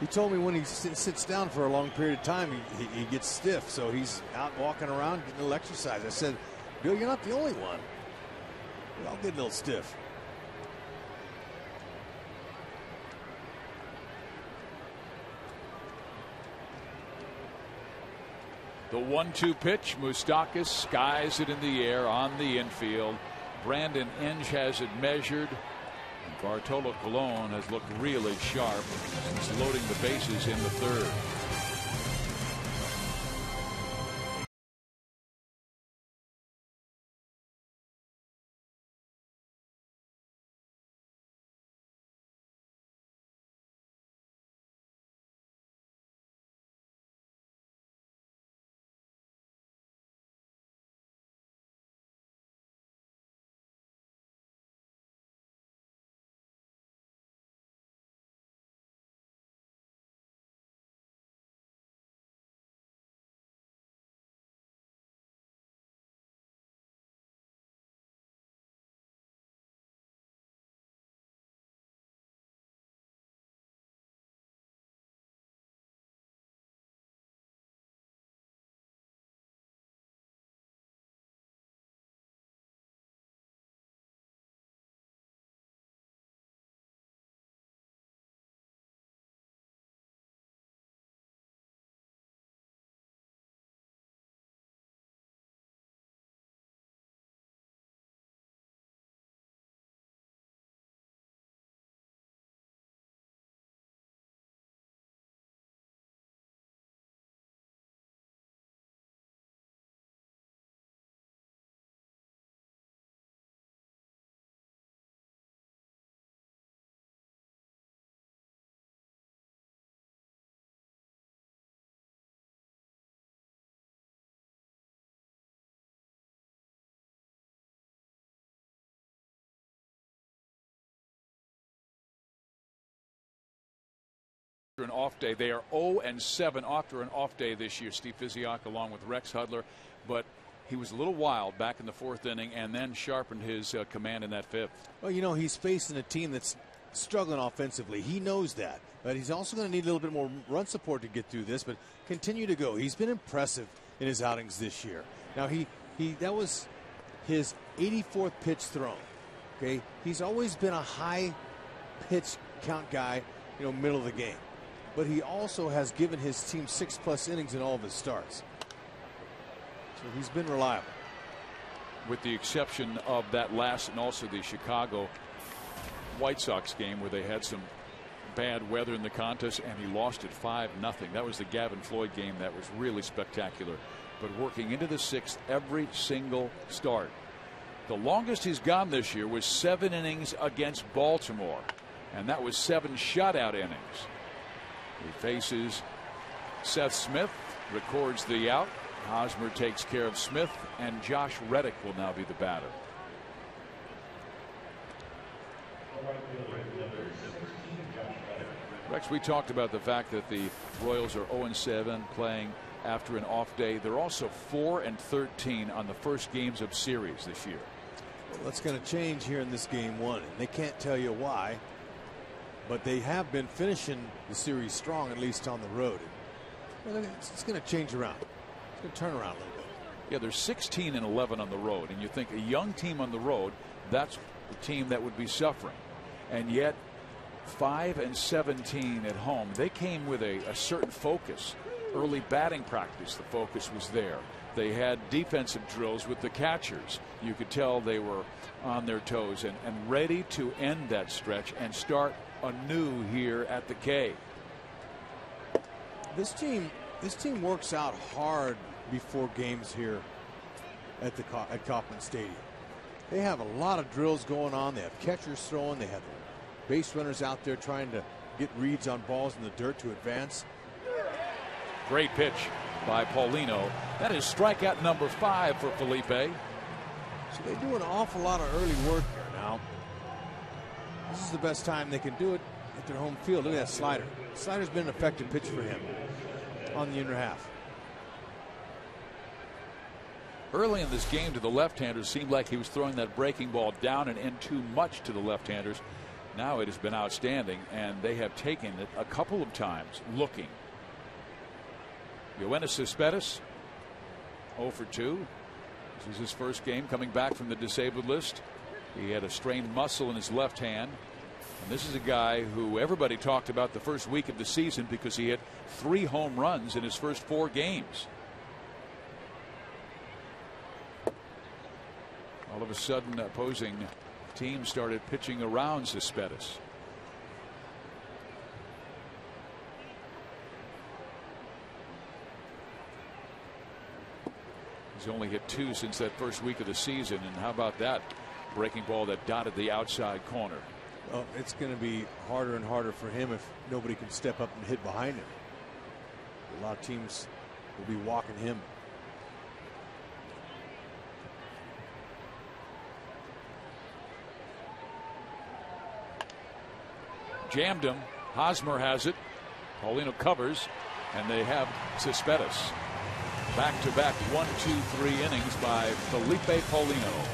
He told me when he sits down for a long period of time, he gets stiff, so he's out walking around getting a little exercise. I said, Bill, you're not the only one. We all get a little stiff. The 1-2 pitch. Moustakas skies it in the air on the infield. Brandon Inge has it measured. And Bartolo Colon has looked really sharp since loading the bases in the third. An off day. They are 0-7 after an off day this year. Steve Physiak along with Rex Hudler, but he was a little wild back in the fourth inning and then sharpened his command in that fifth. Well, you know, he's facing a team that's struggling offensively. He knows that, but he's also going to need a little bit more run support to get through this, but continue to go. He's been impressive in his outings this year. Now that was his 84th pitch thrown. Okay, he's always been a high pitch count guy, you know, middle of the game. But he also has given his team 6+ innings in all of his starts. So he's been reliable. With the exception of that last and also the Chicago White Sox game where they had some bad weather in the contest and he lost it 5-0. That was the Gavin Floyd game that was really spectacular. But working into the sixth every single start. The longest he's gone this year was 7 innings against Baltimore. And that was 7 shutout innings. He faces Seth Smith, records the out. Hosmer takes care of Smith, and Josh Reddick will now be the batter. Rex, we talked about the fact that the Royals are 0-7 playing after an off day. They're also 4-13 on the first games of series this year. Well, that's going to change here in this game one, and they can't tell you why. But they have been finishing the series strong, at least on the road. Well, it's going to change around. It's going to turn around a little bit. Yeah, they're 16-11 on the road, and you think a young team on the road, that's the team that would be suffering. And yet 5-17 at home. They came with a certain focus. Early batting practice, the focus was there. They had defensive drills with the catchers. You could tell they were on their toes and ready to end that stretch and start anew here at the K. This team works out hard before games here at Kauffman Stadium. They have a lot of drills going on. They have catchers throwing. They have base runners out there trying to get reads on balls in the dirt to advance. Great pitch by Paulino. That is strikeout number 5 for Felipe. So they do an awful lot of early work here now. This is the best time they can do it at their home field. Look at that slider. Slider's been an effective pitch for him on the inner half. Early in this game to the left-handers, seemed like he was throwing that breaking ball down and in too much to the left-handers. Now it has been outstanding, and they have taken it a couple of times looking. Yoenis Cespedes 0-2. This is his first game coming back from the disabled list. He had a strained muscle in his left hand. And this is a guy who everybody talked about the first week of the season because he hit 3 home runs in his first 4 games. All of a sudden, opposing teams started pitching around Cespedes. He's only hit 2 since that first week of the season, and how about that breaking ball that dotted the outside corner? Well, it's going to be harder and harder for him if nobody can step up and hit behind him. A lot of teams will be walking him. Jammed him. Hosmer has it. Paulino covers, and they have Cespedes. Back-to-back 1-2-3 innings by Felipe Paulino.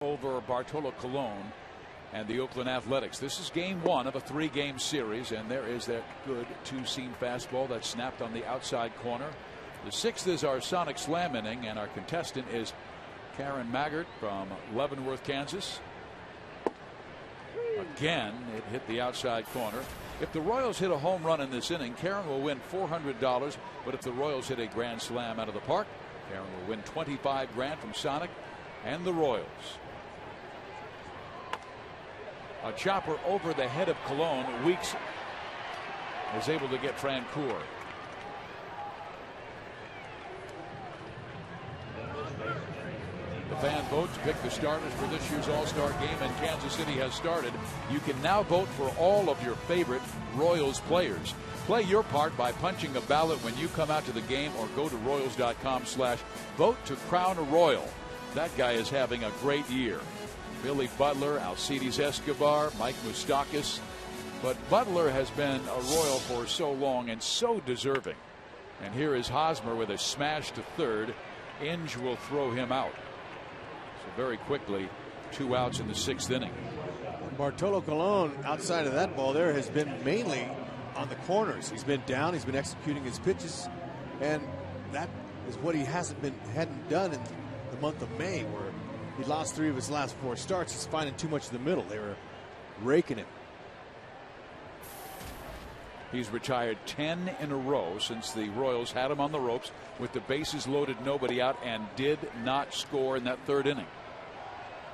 Over Bartolo Colon and the Oakland Athletics. This is game 1 of a 3-game series, and there is that good 2-seam fastball that snapped on the outside corner. The 6th is our Sonic Slam inning, and our contestant is Karen Maggart from Leavenworth, Kansas. Again, it hit the outside corner. If the Royals hit a home run in this inning, Karen will win $400, but if the Royals hit a grand slam out of the park, Karen will win $25 grand from Sonic and the Royals. A chopper over the head of Colon. Weeks is able to get Francoeur. The fan vote to pick the starters for this year's All-Star game, and Kansas City has started. You can now vote for all of your favorite Royals players. Play your part by punching a ballot when you come out to the game, or go to Royals.com/vote to crown a Royal. That guy is having a great year. Billy Butler, Alcides Escobar, Mike Moustakas. But Butler has been a Royal for so long and so deserving. And here is Hosmer with a smash to third. Inge will throw him out. So very quickly, 2 outs in the 6th inning. Bartolo Colon, outside of that ball there, has been mainly on the corners. He's been down. He's been executing his pitches. And that is what he hadn't done in the month of May, where he lost 3 of his last 4 starts. He's finding too much in the middle. They were raking him. He's retired 10 in a row since the Royals had him on the ropes with the bases loaded, nobody out, and did not score in that 3rd inning.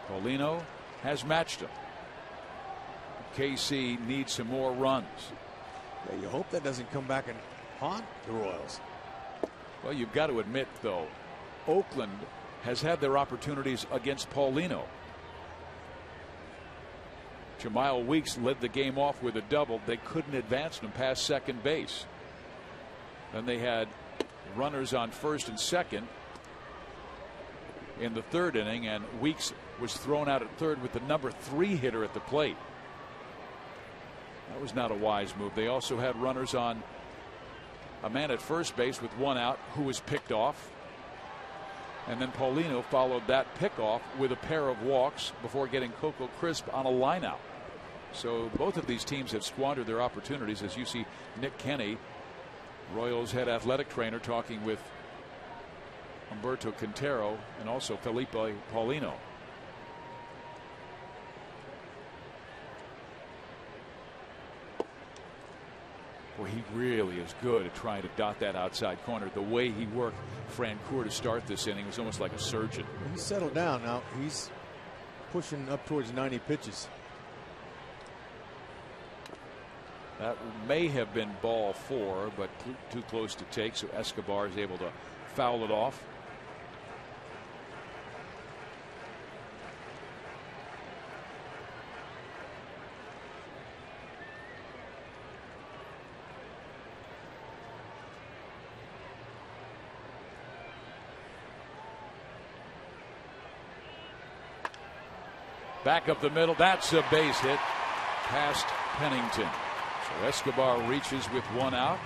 Paulino has matched him. KC needs some more runs. Yeah, you hope that doesn't come back and haunt the Royals. Well, you've got to admit, though, Oakland has had their opportunities against Paulino. Jemile Weeks led the game off with a double. They couldn't advance him past second base. Then they had runners on first and second in the 3rd inning, and Weeks was thrown out at third with the number 3 hitter at the plate. That was not a wise move. They also had runners on a man at first base with one out who was picked off. And then Paulino followed that pickoff with a pair of walks before getting Coco Crisp on a lineout. So both of these teams have squandered their opportunities, as you see Nick Kenny, Royals head athletic trainer, talking with Humberto Quintero and also Felipe Paulino. Well, he really is good at trying to dot that outside corner. The way he worked Francoeur to start this inning was almost like a surgeon. He's settled down now. He's pushing up towards 90 pitches. That may have been ball 4, but too close to take, so Escobar is able to foul it off. Back up the middle. That's a base hit past Pennington. So Escobar reaches with one out.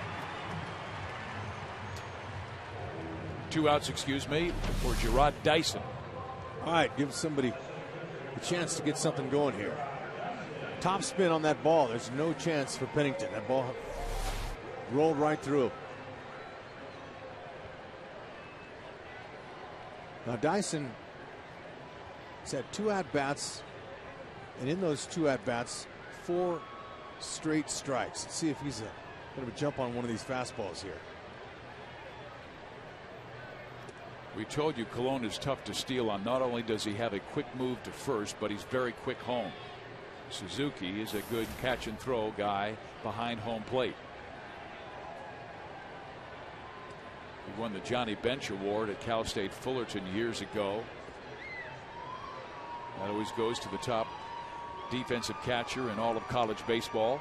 2 outs, excuse me, for Gerard Dyson. All right, give somebody a chance to get something going here. Top spin on that ball. There's no chance for Pennington. That ball rolled right through. Now Dyson has had 2 at-bats, and in those 2 at-bats, 4 straight strikes. Let's see if he's going to jump on one of these fastballs here. We told you Colon is tough to steal on. Not only does he have a quick move to first, but he's very quick home. Suzuki is a good catch and throw guy behind home plate. He won the Johnny Bench Award at Cal State Fullerton years ago. That always goes to the top defensive catcher in all of college baseball.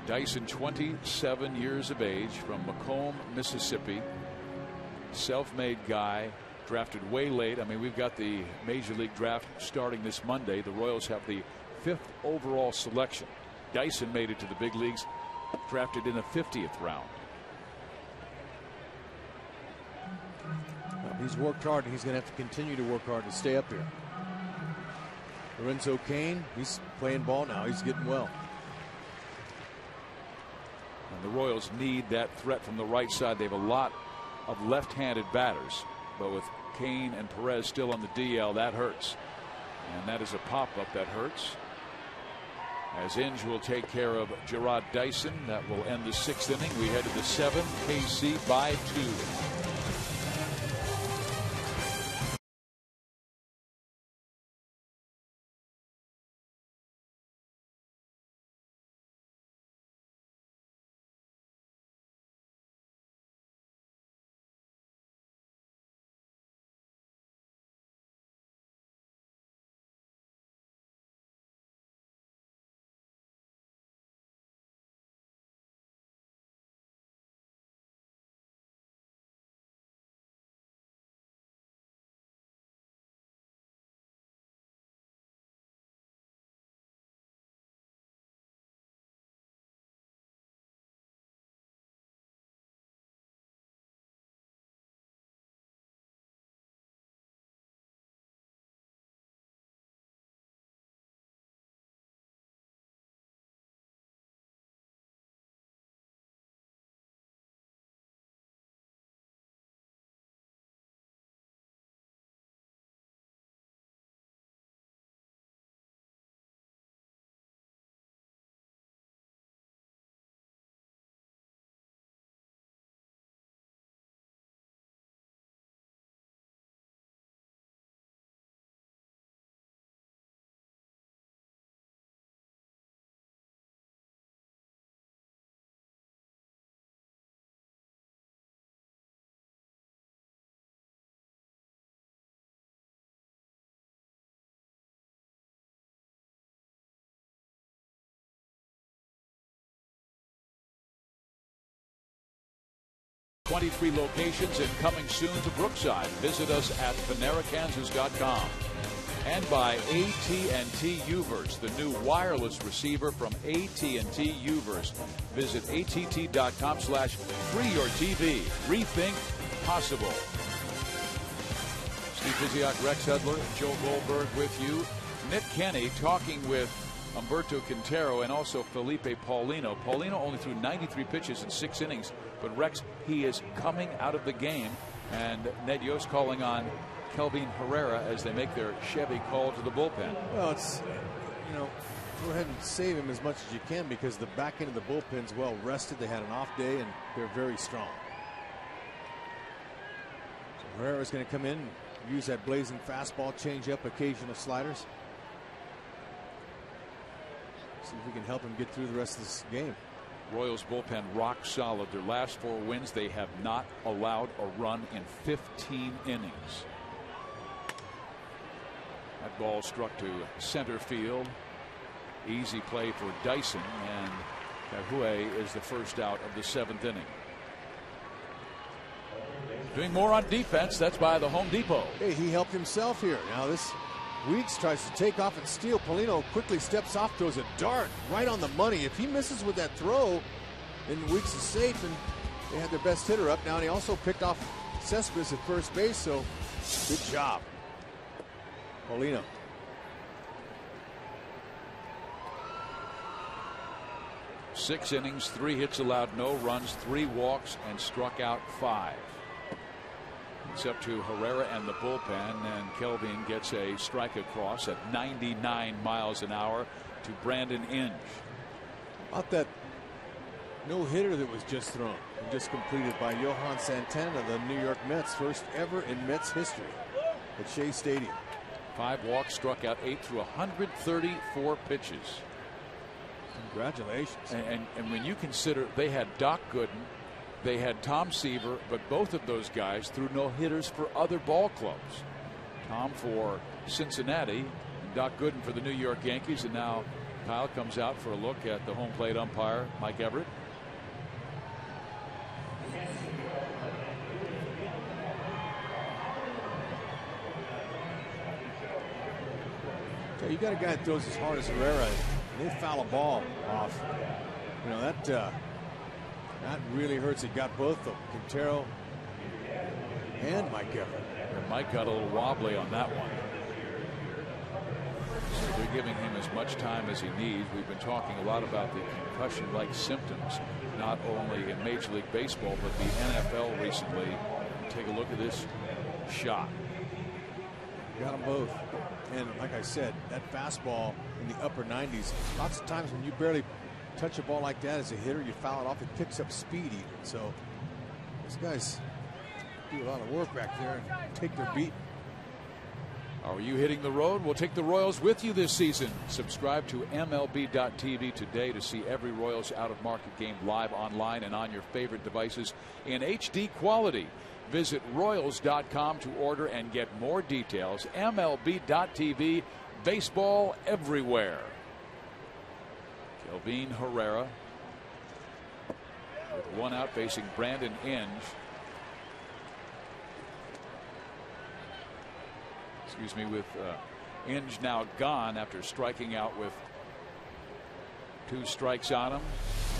Dyson, 27 years of age, from Macomb, Mississippi. Self-made guy, drafted way late. I mean, we've got the Major League Draft starting this Monday. The Royals have the 5th overall selection. Dyson made it to the big leagues, drafted in the 50th round. Well, he's worked hard, and he's going to have to continue to work hard to stay up here. Lorenzo Cain, he's playing ball now. He's getting well. And the Royals need that threat from the right side. They have a lot of left-handed batters, but with Cain and Perez still on the DL, that hurts. And that is a pop-up that hurts. As Inge will take care of Gerard Dyson. That will end the 6th inning. We head to the 7th. KC by 2. 23 locations and coming soon to Brookside. Visit us at PaneraKansas.com. And by AT Uverse, the new wireless receiver from AT Uverse. Visit att.com/freeyourtv. Rethink possible. Steve Physiak, Rex Hudler, Joe Goldberg with you. Nick Kenny talking with Humberto Quintero and also Felipe Paulino. Paulino only threw 93 pitches in 6 innings, but Rex, he is coming out of the game, and Ned Yost calling on Kelvin Herrera as they make their Chevy call to the bullpen. Well, it's, go ahead and save him as much as you can because the back end of the bullpen's well rested. They had an off day and they're very strong. So Herrera's going to come in and use that blazing fastball, change up, occasional sliders. See if we can help him get through the rest of this game. Royals bullpen rock solid. Their last 4 wins, they have not allowed a run in 15 innings. That ball struck to center field. Easy play for Dyson, and Kahue is the first out of the 7th inning. Doing more on defense. That's by the Home Depot. Hey, he helped himself here. Now this Weeks tries to take off and steal. Polino quickly steps off, throws a dart right on the money. If he misses with that throw, then Weeks is safe, and they had their best hitter up now. And he also picked off Cespedes at first base, so good job, Polino. Six innings, 3 hits allowed, no runs, 3 walks, and struck out 5. It's up to Herrera and the bullpen, and Kelvin gets a strike across at 99 miles an hour to Brandon Inge. About that no-hitter that was just thrown and just completed by Johan Santana of the New York Mets, first ever in Mets history at Shea Stadium. 5 walks, struck out 8 through 134 pitches. Congratulations. And when you consider they had Doc Gooden, they had Tom Seaver, but both of those guys threw no hitters for other ball clubs. Tom for Cincinnati, and Doc Gooden for the New York Yankees, and now Kyle comes out for a look at the home plate umpire, Mike Everett. So you got a guy that throws as hard as Herrera, and they foul a ball off. You know, that really hurts. It got both of them, Quintero and Mike Everett. And Mike got a little wobbly on that one. So they're giving him as much time as he needs. We've been talking a lot about the concussion-like symptoms, not only in Major League Baseball, but the NFL recently. Take a look at this shot. Got them both. And like I said, that fastball in the upper 90s, lots of times when you barely touch a ball like that as a hitter, you foul it off, it picks up speed even. So these guys do a lot of work back there and take their beat. Are you hitting the road? We'll take the Royals with you this season. Subscribe to MLB.tv today to see every Royals out-of-market game live online and on your favorite devices in HD quality. Visit Royals.com to order and get more details. MLB.tv, baseball everywhere. Kelvin Herrera with 1 out facing Brandon Inge. Excuse me, with Inge now gone after striking out with 2 strikes on him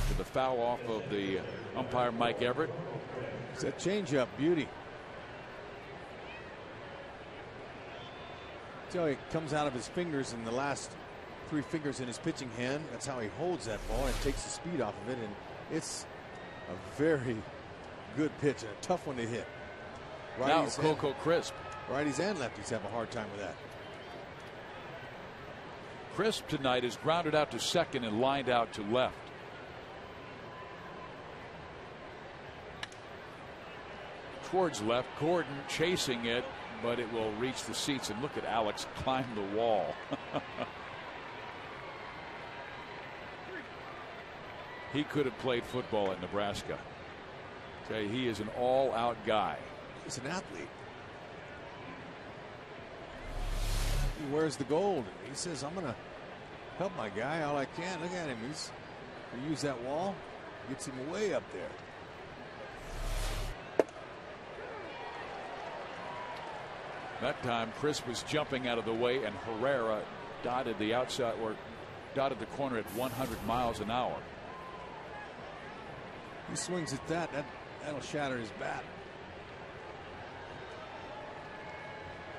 to the foul off of the umpire Mike Everett. It's that changeup, beauty. See how he comes out of his fingers in the last 3 fingers in his pitching hand. That's how he holds that ball and takes the speed off of it, and it's a very good pitch and a tough one to hit. Now Coco Crisp. Righties and lefties have a hard time with that. Crisp tonight is grounded out to second and lined out to left. Towards left, Gordon chasing it, but it will reach the seats, and look at Alex climb the wall. He could have played football at Nebraska. Okay, he is an all-out guy. He's an athlete. He wears the gold. He says, I'm going to help my guy all I can. Look at him. He used that wall. Gets him way up there. That time Chris was jumping out of the way, and Herrera dotted the outside or dotted the corner at 100 miles an hour. He swings at that'll shatter his bat.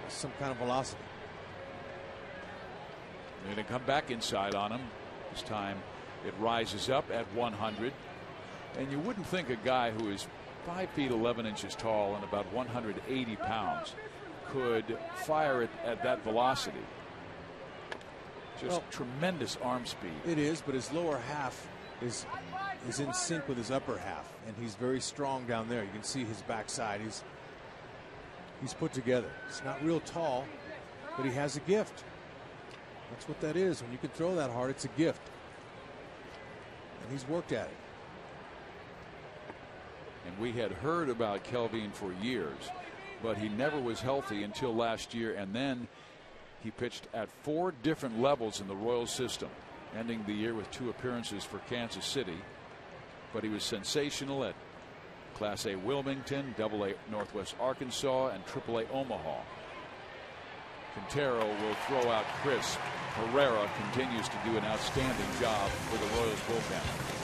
Some kind of velocity. They're going to come back inside on him. This time it rises up at 100. And you wouldn't think a guy who is 5 feet 11 inches tall and about 180 pounds could fire it at that velocity. Just tremendous arm speed. It is, but his lower half is in sync with his upper half, and he's very strong down there. You can see his backside. He's put together. It's not real tall, but he has a gift. That's what that is. When you can throw that hard, it's a gift. And he's worked at it. And we had heard about Kelvin for years, but he never was healthy until last year, and then he pitched at 4 different levels in the Royals system, ending the year with 2 appearances for Kansas City. But he was sensational at Class A Wilmington, AA Northwest Arkansas, and AAA Omaha. Quintero will throw out Chris. Herrera continues to do an outstanding job for the Royals bullpen.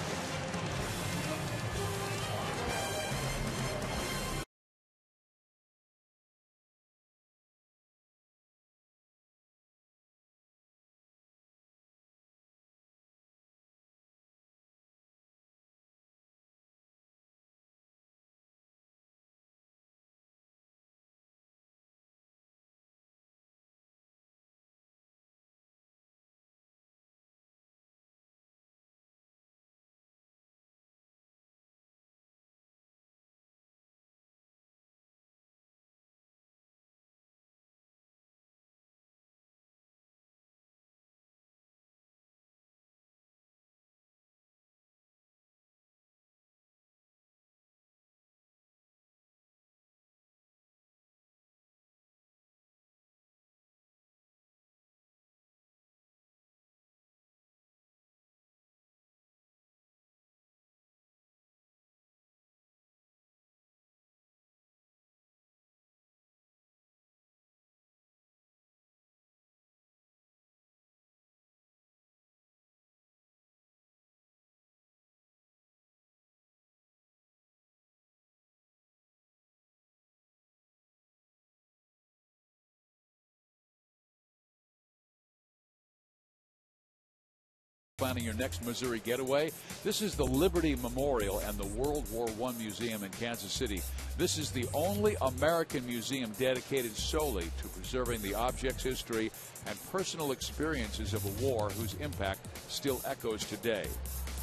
Planning your next Missouri getaway? This is the Liberty Memorial and the World War I Museum in Kansas City. This is the only American museum dedicated solely to preserving the object's history and personal experiences of a war whose impact still echoes today.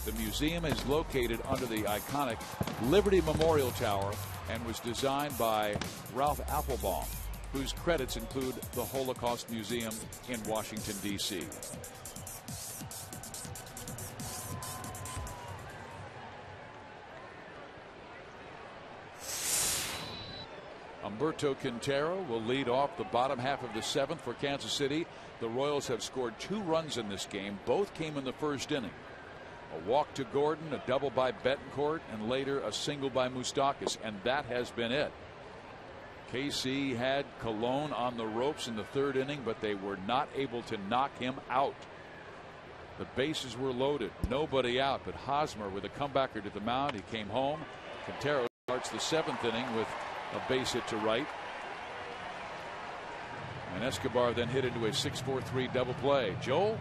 The museum is located under the iconic Liberty Memorial Tower and was designed by Ralph Applebaum, whose credits include the Holocaust Museum in Washington, D.C. Humberto Quintero will lead off the bottom half of the 7th for Kansas City. The Royals have scored 2 runs in this game. Both came in the first inning. A walk to Gordon, a double by Betancourt, and later a single by Moustakas, and that has been it. KC had Colon on the ropes in the 3rd inning, but they were not able to knock him out. The bases were loaded, nobody out, but Hosmer with a comebacker to the mound. He came home. Quintero starts the 7th inning with a base hit to right. And Escobar then hit into a 6-4-3 double play. Joel?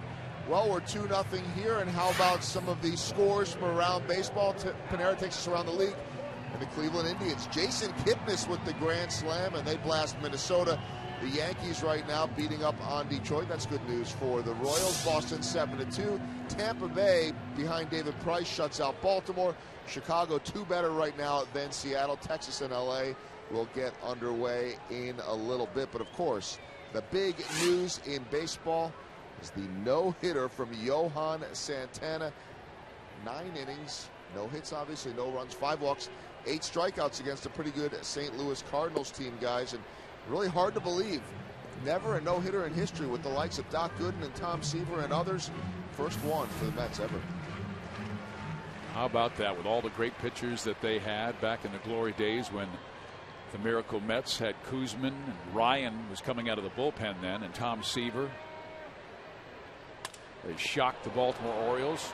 Well, we're 2-0 here, and how about some of these scores from around baseball? Panera takes us around the league. And the Cleveland Indians, Jason Kipnis with the grand slam, and they blast Minnesota. The Yankees right now beating up on Detroit. That's good news for the Royals. Boston 7-2. Tampa Bay behind David Price shuts out Baltimore. Chicago 2 better right now than Seattle. Texas and LA will get underway in a little bit. But of course, the big news in baseball is the no-hitter from Johan Santana. 9 innings, no hits obviously, no runs, 5 walks, 8 strikeouts against a pretty good St. Louis Cardinals team, guys. And really hard to believe. Never a no-hitter in history with the likes of Doc Gooden and Tom Seaver and others. First one for the Mets ever. How about that, with all the great pitchers that they had back in the glory days when The Miracle Mets had Kuzman, and Ryan was coming out of the bullpen then, and Tom Seaver. They shocked the Baltimore Orioles.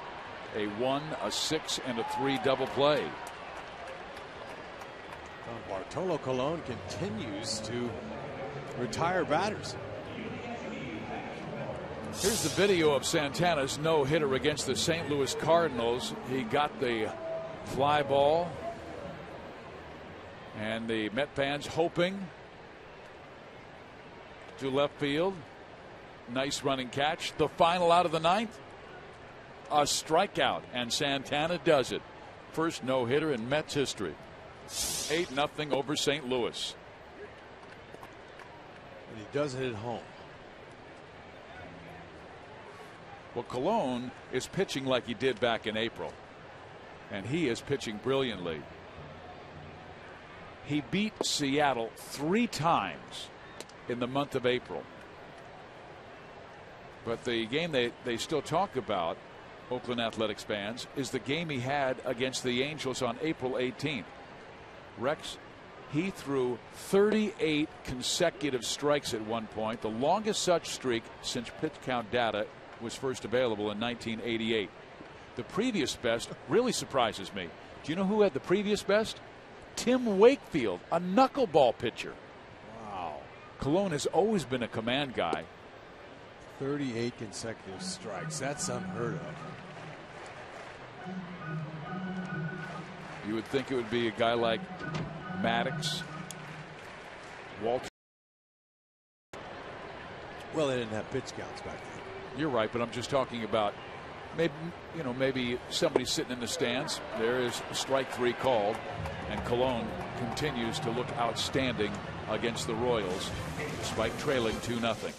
A 1, a 6, and a 3 double play. Bartolo Colon continues to retire batters. Here's the video of Santana's no-hitter against the St. Louis Cardinals. He got the fly ball, and the Met fans hoping to left field. Nice running catch. The final out of the ninth, a strikeout, and Santana does it. First no-hitter in Mets history. 8-0 over St. Louis. And he does it at home. Well, Colon is pitching like he did back in April, and he is pitching brilliantly. He beat Seattle 3 times in the month of April. But the game they still talk about, Oakland Athletics fans, is the game he had against the Angels on April 18th. Rex, he threw 38 consecutive strikes at one point, the longest such streak since pitch count data was first available in 1988. The previous best really surprises me. Do you know who had the previous best? Tim Wakefield, a knuckleball pitcher. Wow. Colon has always been a command guy. 38 consecutive strikes. That's unheard of. You would think it would be a guy like Maddox, Walter. Well, they didn't have pitch counts back then. You're right, but I'm just talking about maybe somebody sitting in the stands. There is strike 3 called, and Colon continues to look outstanding against the Royals despite trailing 2-0.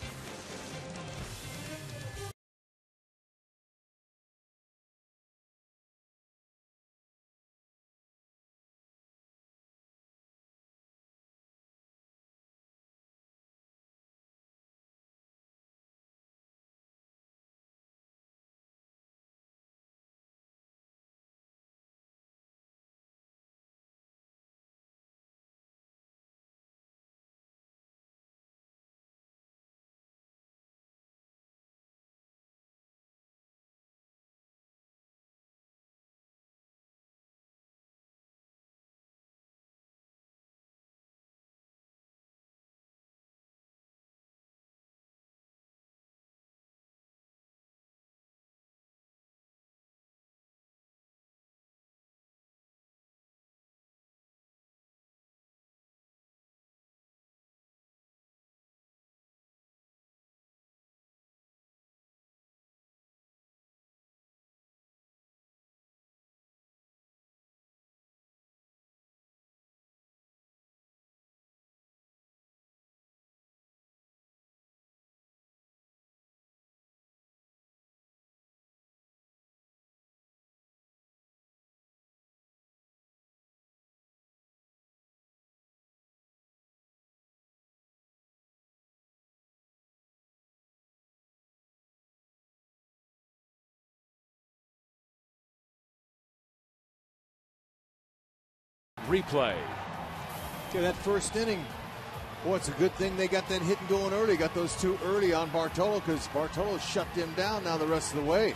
Replay. Okay, that first inning, boy, it's a good thing they got that hit and going early. Got those 2 early on Bartolo, because Bartolo shut them down now the rest of the way.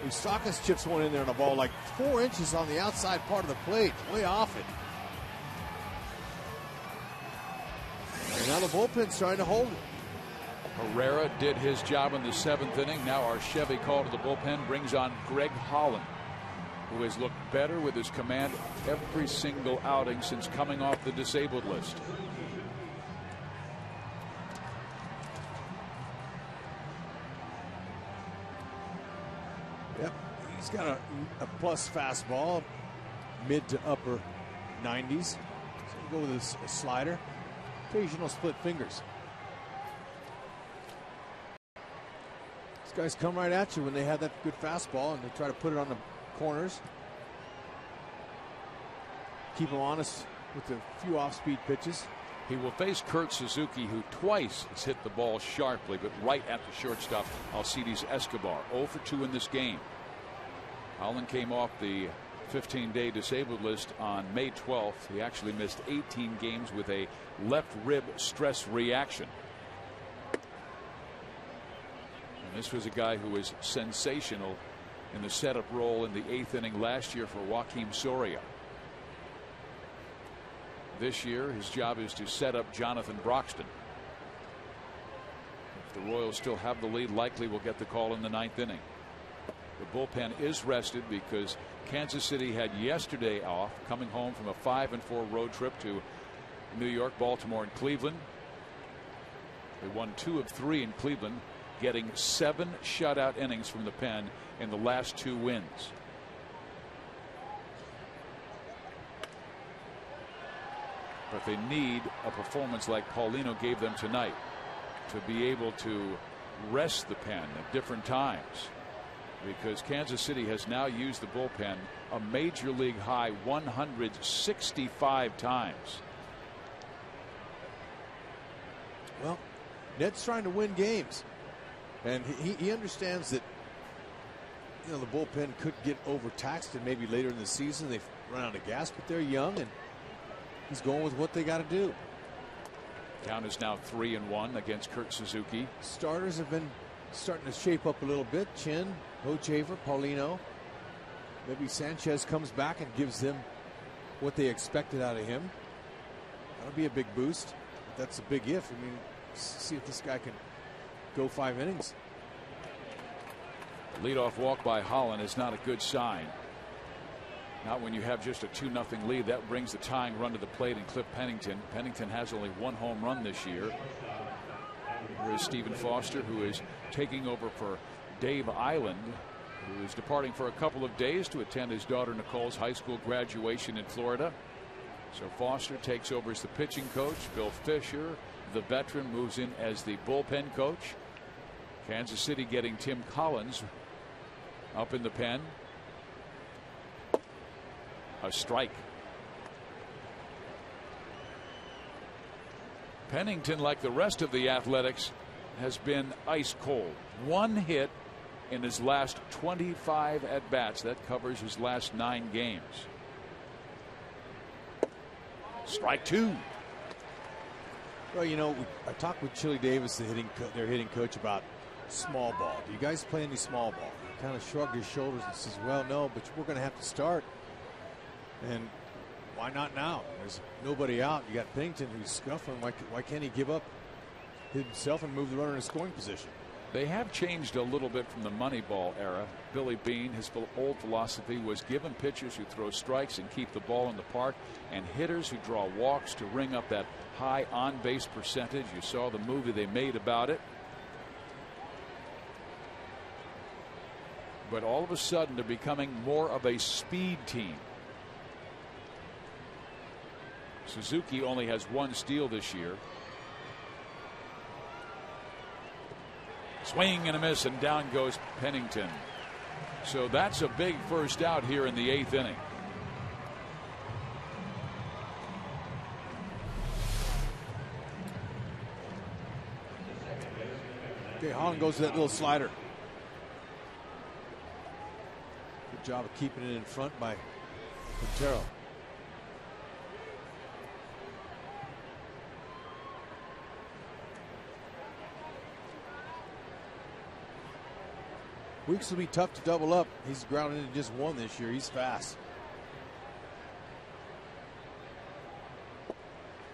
Usakas chips one in there on a ball like 4 inches on the outside part of the plate, way off it. And now the bullpen's trying to hold it. Herrera did his job in the 7th inning. Now our Chevy call to the bullpen brings on Greg Holland, who has looked better with his command every single outing since coming off the disabled list. Yep, he's got a plus fastball, mid to upper 90s. So we'll go with a slider, occasional split fingers. These guys come right at you when they have that good fastball, and they try to put it on the corners. Keep him honest with a few off-speed pitches. He will face Kurt Suzuki, who twice has hit the ball sharply, but right at the shortstop, Alcides Escobar. 0 for 2 in this game. Holland came off the 15-day disabled list on May 12th. He actually missed 18 games with a left rib stress reaction. And this was a guy who was sensational in the setup role in the 8th inning last year for Joakim Soria. This year, his job is to set up Jonathan Broxton. If the Royals still have the lead, likely will get the call in the 9th inning. The bullpen is rested because Kansas City had yesterday off, coming home from a 5-4 road trip to New York, Baltimore, and Cleveland. They won 2 of 3 in Cleveland, getting 7 shutout innings from the pen in the last 2 wins. But they need a performance like Paulino gave them tonight to be able to rest the pen at different times, because Kansas City has now used the bullpen a major league high 165 times. Well, Ned's trying to win games, and he understands that, you know, the bullpen could get overtaxed, and maybe later in the season they run out of gas, but they're young and he's going with what they got to do. Count is now 3-1 against Kurt Suzuki. Starters have been starting to shape up a little bit. Chin, Hochevar, Paulino. Maybe Sanchez comes back and gives them what they expected out of him. That'll be a big boost. But that's a big if. I mean, see if this guy can go 5 innings. Leadoff walk by Holland is not a good sign. Not when you have just a 2-0 lead. That brings the tying run to the plate and Cliff Pennington. Pennington has only 1 home run this year. Here is Stephen Foster, who is taking over for Dave Island, who is departing for a couple of days to attend his daughter Nicole's high school graduation in Florida. So Foster takes over as the pitching coach. Bill Fisher, the veteran, moves in as the bullpen coach. Kansas City getting Tim Collins up in the pen. A strike. Pennington, like the rest of the Athletics, has been ice cold. 1 hit in his last 25 at bats. That covers his last 9 games. Strike 2. Well, you know, I talked with Chili Davis, their hitting coach, about small ball. Do you guys play any small ball? He kind of shrugged his shoulders and says, well, no, but we're going to have to start. And why not now? There's nobody out. You got Pennington who's scuffling. Why can't he give up himself and move the runner in a scoring position? They have changed a little bit from the Moneyball era. Billy Beane, his old philosophy was given pitchers who throw strikes and keep the ball in the park, and hitters who draw walks to ring up that high on-base percentage. You saw the movie they made about it. But all of a sudden they're becoming more of a speed team. Suzuki only has 1 steal this year. Swing and a miss, and down goes Pennington. So that's a big first out here in the 8th inning. Okay, Holland goes to that little slider. Good job of keeping it in front by Quintero. Weeks will be tough to double up. He's grounded into just 1 this year. He's fast.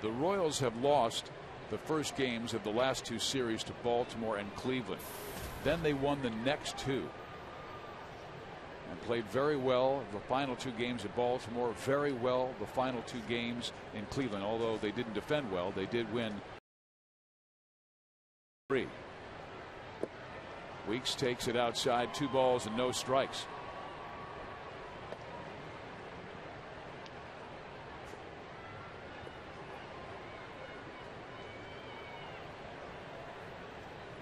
The Royals have lost the first games of the last 2 series to Baltimore and Cleveland. Then they won the next 2 and played very well the final 2 games at Baltimore, very well the final 2 games in Cleveland. Although they didn't defend well, they did win 3. Weeks takes it outside, 2 balls and no strikes.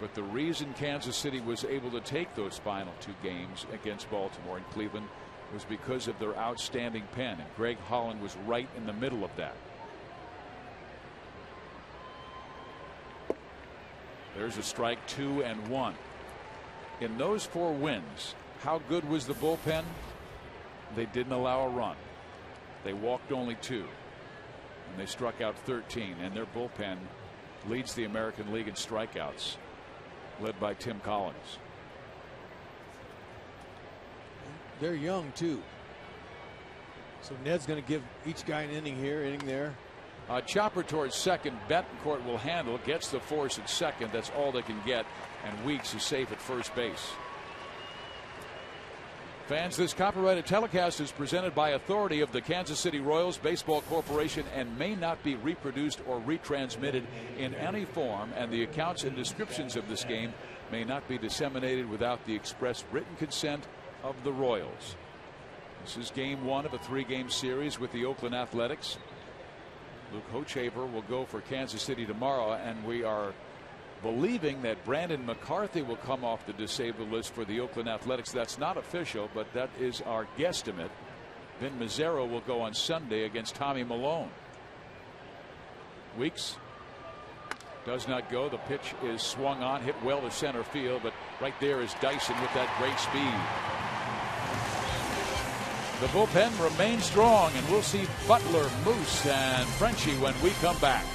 But the reason Kansas City was able to take those final 2 games against Baltimore and Cleveland was because of their outstanding pen, and Greg Holland was right in the middle of that. There's a strike, 2-1. In those 4 wins, how good was the bullpen? They didn't allow a run. They walked only 2. And they struck out 13. And their bullpen leads the American League in strikeouts, led by Tim Collins. They're young, too. So Ned's going to give each guy an inning here, inning there. Chopper towards second. Betancourt will handle. Gets the force at second. That's all they can get. And Weeks is safe at first base. Fans, this copyrighted telecast is presented by authority of the Kansas City Royals Baseball Corporation and may not be reproduced or retransmitted in any form, and the accounts and descriptions of this game may not be disseminated without the express written consent of the Royals. This is game 1 of a 3-game series with the Oakland Athletics. Luke Hochevar will go for Kansas City tomorrow, and we are believing that Brandon McCarthy will come off the disabled list for the Oakland Athletics. That's not official, but that is our guesstimate. Vin Mazzaro will go on Sunday against Tommy Malone. Weeks does not go. The pitch is swung on, hit well to center field, but right there is Dyson with that great speed. The bullpen remains strong, and we'll see Butler, Moose, and Frenchie when we come back.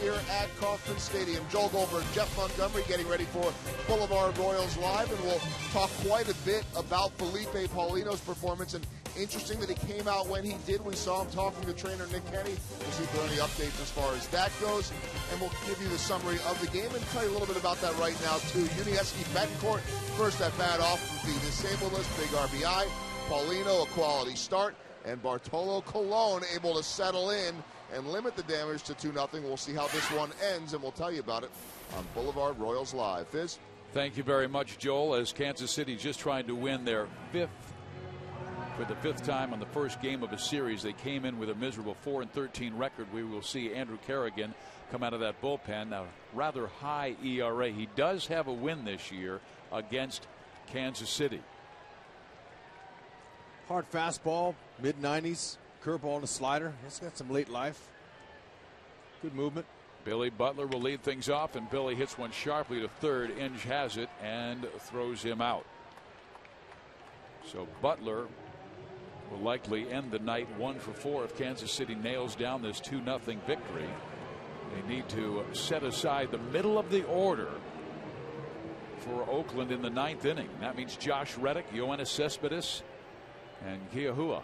Here at Kauffman Stadium. Joel Goldberg, Jeff Montgomery getting ready for Boulevard Royals Live, and we'll talk quite a bit about Felipe Paulino's performance. And interesting that he came out when he did. We saw him talking to trainer Nick Kenny. We'll see if there are any updates as far as that goes, and we'll give you the summary of the game and tell you a little bit about that right now too. Yuniesky Betancourt, first at bat off of the disabled list, big RBI. Paulino, a quality start, and Bartolo Colon able to settle in and limit the damage to 2-0. We'll see how this one ends, and we'll tell you about it on Boulevard Royals Live. Fizz? Thank you very much, Joel. As Kansas City just trying to win their fifth for the 5th time on the first game of a series. They came in with a miserable 4-13 record. We will see Andrew Kerrigan come out of that bullpen. A rather high ERA. He does have a win this year against Kansas City. Hard fastball, mid-90s. Curveball and a slider. It's got some late life. Good movement. Billy Butler will lead things off, and Billy hits one sharply to third. Inge has it and throws him out. So Butler will likely end the night 1 for 4 if Kansas City nails down this 2-0 victory. They need to set aside the middle of the order for Oakland in the 9th inning. That means Josh Reddick, Yoenis Cespedes, and Kiahua.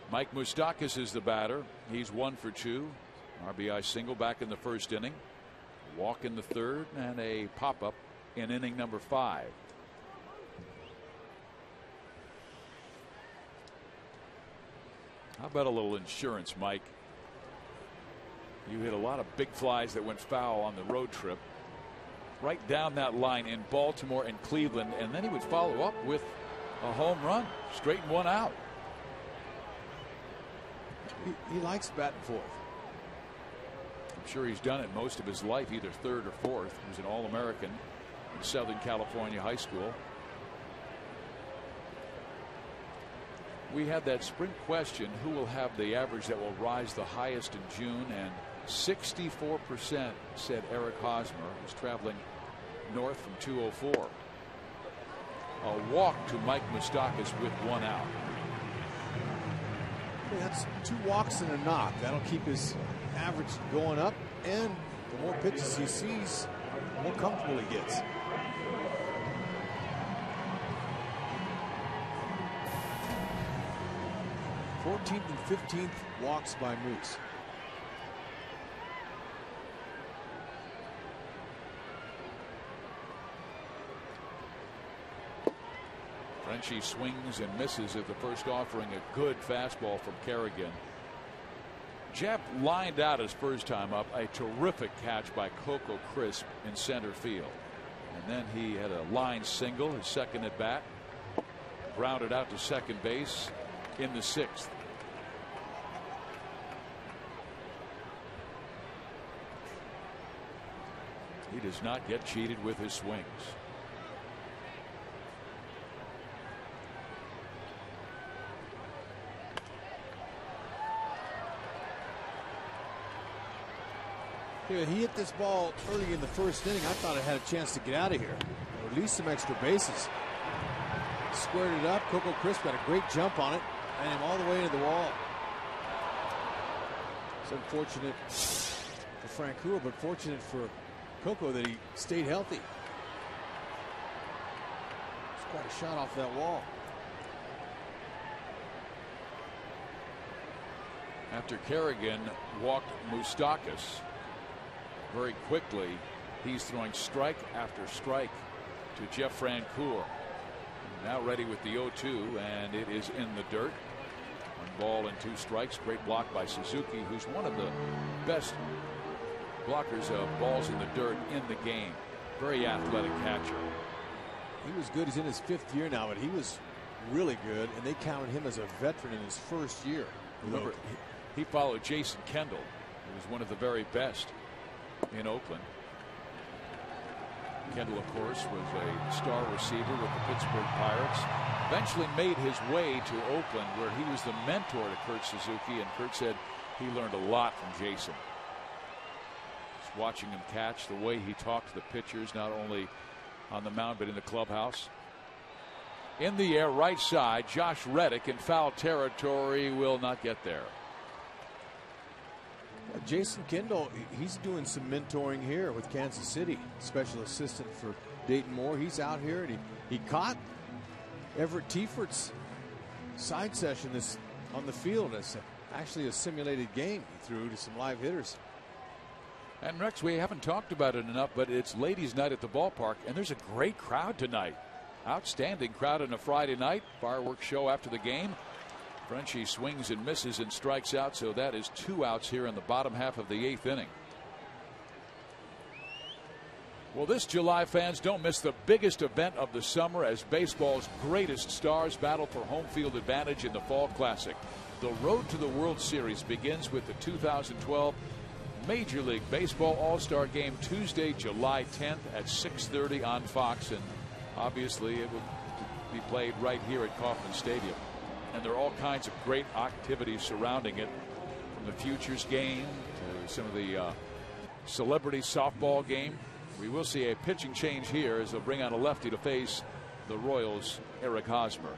Mike Moustakas is the batter. He's 1 for 2. RBI single back in the 1st inning. Walk in the 3rd, and a pop-up in inning number 5. How about a little insurance, Mike? You hit a lot of big flies that went foul on the road trip. Right down that line in Baltimore and Cleveland, and then he would follow up with a home run, straighten one out. He likes batting fourth. I'm sure he's done it most of his life, either third or fourth. He was an All-American in Southern California high school. We had that spring question, who will have the average that will rise the highest in June, and 64% said Eric Hosmer, who's traveling north from 204. A walk to Mike Moustakas with one out. That's 2 walks and a knock. That'll keep his average going up, and the more pitches he sees, the more comfortable he gets. th and 15th walks by Moose. Frenchie swings and misses at the first offering. A good fastball from Kerrigan. Jeff lined out his first time up. A terrific catch by Coco Crisp in center field. And then he had a line single, his second at bat. Grounded out to second base in the 6th. He does not get cheated with his swings. Yeah, he hit this ball early in the first inning. I thought it had a chance to get out of here, or at least some extra bases. Squared it up. Coco Crisp got a great jump on it, and him all the way into the wall. It's unfortunate for Francoeur, but fortunate for Coco that he stayed healthy. It's quite a shot off that wall. After Kerrigan walked Moustakas, very quickly he's throwing strike after strike to Jeff Francoeur. Now ready with the 0-2, and it is in the dirt. 1 ball and 2 strikes. Great block by Suzuki, who's one of the best blockers of balls in the dirt in the game. Very athletic catcher. He was good. He's in his 5th year now, but he was really good, and they counted him as a veteran in his first year. Remember, he followed Jason Kendall, who was one of the very best in Oakland. Kendall, of course, was a star receiver with the Pittsburgh Pirates. Eventually made his way to Oakland, where he was the mentor to Kurt Suzuki, and Kurt said he learned a lot from Jason. Just watching him catch, the way he talked to the pitchers, not only on the mound but in the clubhouse. In the air, right side, Josh Reddick in foul territory, will not get there. Jason Kendall, he's doing some mentoring here with Kansas City. Special assistant for Dayton Moore. He's out here, and he caught Everett Tiefert's side session this on the field. It's actually a simulated game he threw to some live hitters. And Rex, we haven't talked about it enough, but it's ladies' night at the ballpark, and there's a great crowd tonight. Outstanding crowd on a Friday night. Fireworks show after the game. Frenchie swings and misses and strikes out, so that is 2 outs here in the bottom half of the 8th inning. Well, this July, fans, don't miss the biggest event of the summer as baseball's greatest stars battle for home field advantage in the Fall Classic. The road to the World Series begins with the 2012 Major League Baseball All-Star Game Tuesday, July 10th at 6:30 on Fox, and obviously it will be played right here at Kauffman Stadium. And there are all kinds of great activities surrounding it, from the Futures game to some of the celebrity softball game. We will see a pitching change here as they'll bring on a lefty to face the Royals' Eric Hosmer.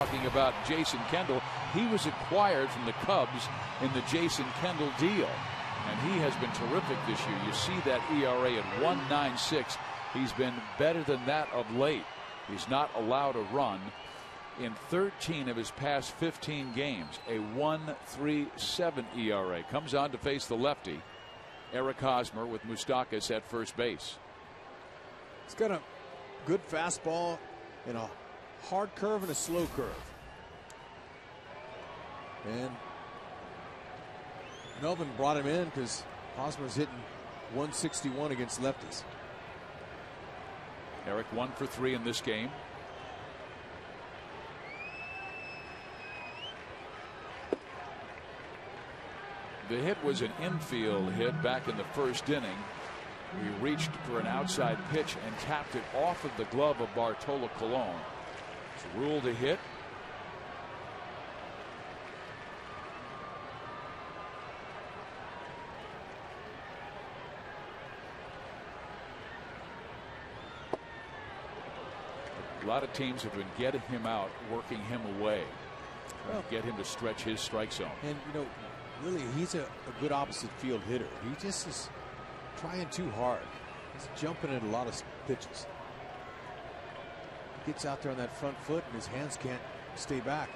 Talking about Jason Kendall, he was acquired from the Cubs in the Jason Kendall deal, and he has been terrific this year. You see that ERA at 1.96. He's been better than that of late. He's not allowed a run in 13 of his past 15 games. A 1.37 ERA. Comes on to face the lefty, Eric Hosmer, with Moustakas at first base. He's got a good fastball and a hard curve and a slow curve. And Melvin brought him in because Hosmer's hitting 161 against lefties. Eric 1 for 3 in this game. The hit was an infield hit back in the first inning. He reached for an outside pitch and tapped it off of the glove of Bartolo Colon. It's ruled a hit. A lot of teams have been getting him out, working him away, trying to get him to stretch his strike zone. And, you know, really, he's a good opposite field hitter. He just is trying too hard. He's jumping at a lot of pitches. Gets out there on that front foot, and his hands can't stay back.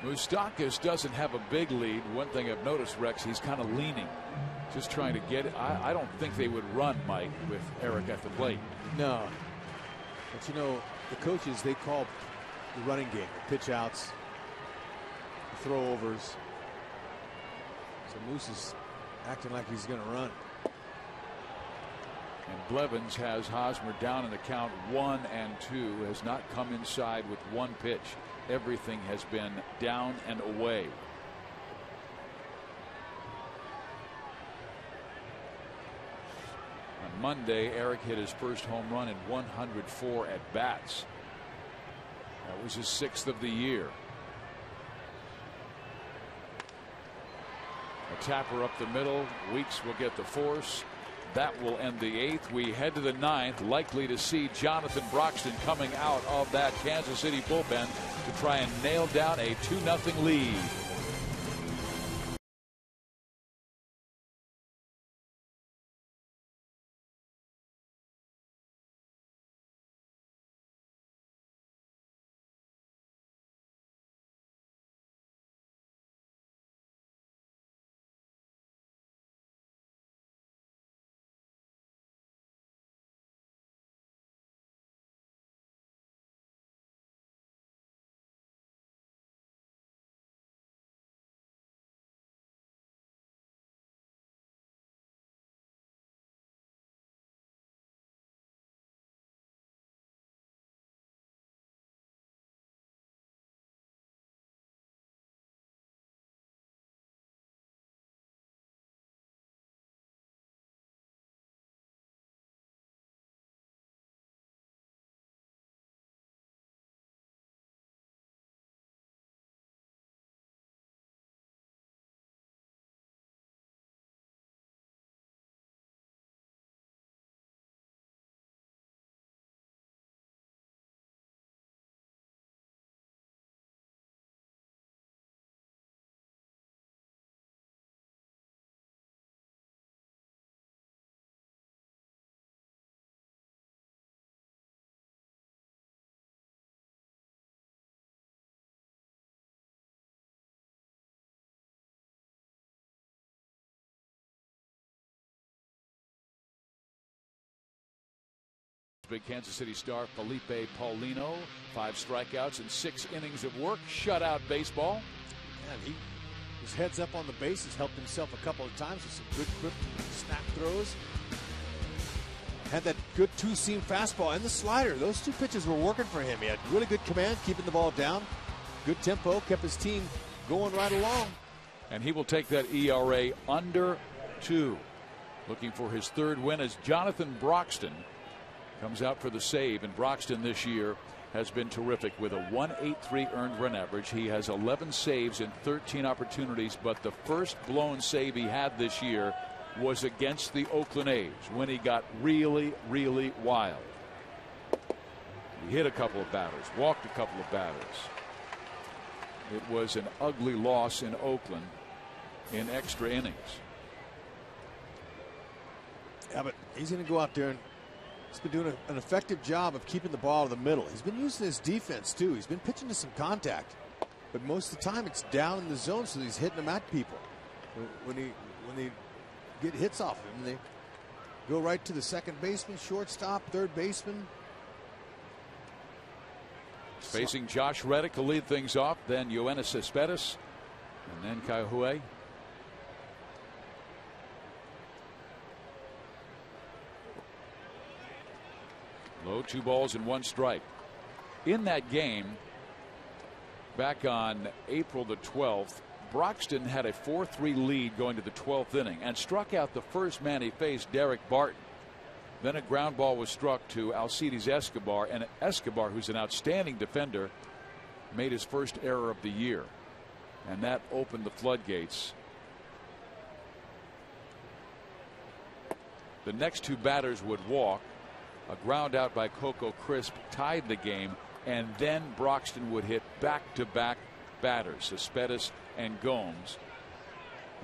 Moustakas doesn't have a big lead. One thing I've noticed, Rex, he's kind of leaning, just trying to get it. I don't think they would run, Mike, with Eric at the plate. No. But, you know, the coaches, they call the running game, the pitch outs, the throwovers. So Moose is acting like he's going to run. And Blevins has Hosmer down in the count 1-2, has not come inside with one pitch. Everything has been down and away. On Monday, Eric hit his first home run in 104 at bats. That was his 6th of the year. A tapper up the middle. Weeks will get the force. That will end the 8th. We head to the 9th, likely to see Jonathan Broxton coming out of that Kansas City bullpen to try and nail down a 2-0 lead. Big Kansas City star Felipe Paulino, 5 strikeouts and 6 innings of work. Shutout baseball. And his heads up on the bases, helped himself a couple of times with some good quick snap throws. Had that good 2-seam fastball and the slider. Those 2 pitches were working for him. He had really good command, keeping the ball down. Good tempo, kept his team going right along. And he will take that ERA under 2. Looking for his 3rd win as Jonathan Broxton comes out for the save. And Broxton this year has been terrific with a 1.83 earned run average. He has 11 saves in 13 opportunities, but the first blown save he had this year was against the Oakland A's when he got really, really wild. He hit a couple of batters, walked a couple of batters. It was an ugly loss in Oakland in extra innings. Yeah, but he's going to go out there and he's been doing an effective job of keeping the ball in the middle. He's been using his defense too. He's been pitching to some contact, but most of the time it's down in the zone, so he's hitting them at people. When they get hits off him, they go right to the second baseman, shortstop, third baseman. Facing Josh Reddick to lead things off, then Yoenis Cespedes, and then Kaihui. Low 2 balls and 1 strike. In that game, back on April the 12th, Broxton had a 4-3 lead going to the 12th inning and struck out the first man he faced, Derek Barton. Then a ground ball was struck to Alcides Escobar, and Escobar, who's an outstanding defender, made his first error of the year, and that opened the floodgates. The next 2 batters would walk. A ground out by Coco Crisp tied the game, and then Broxton would hit back-to-back batters, Cespedes and Gomes,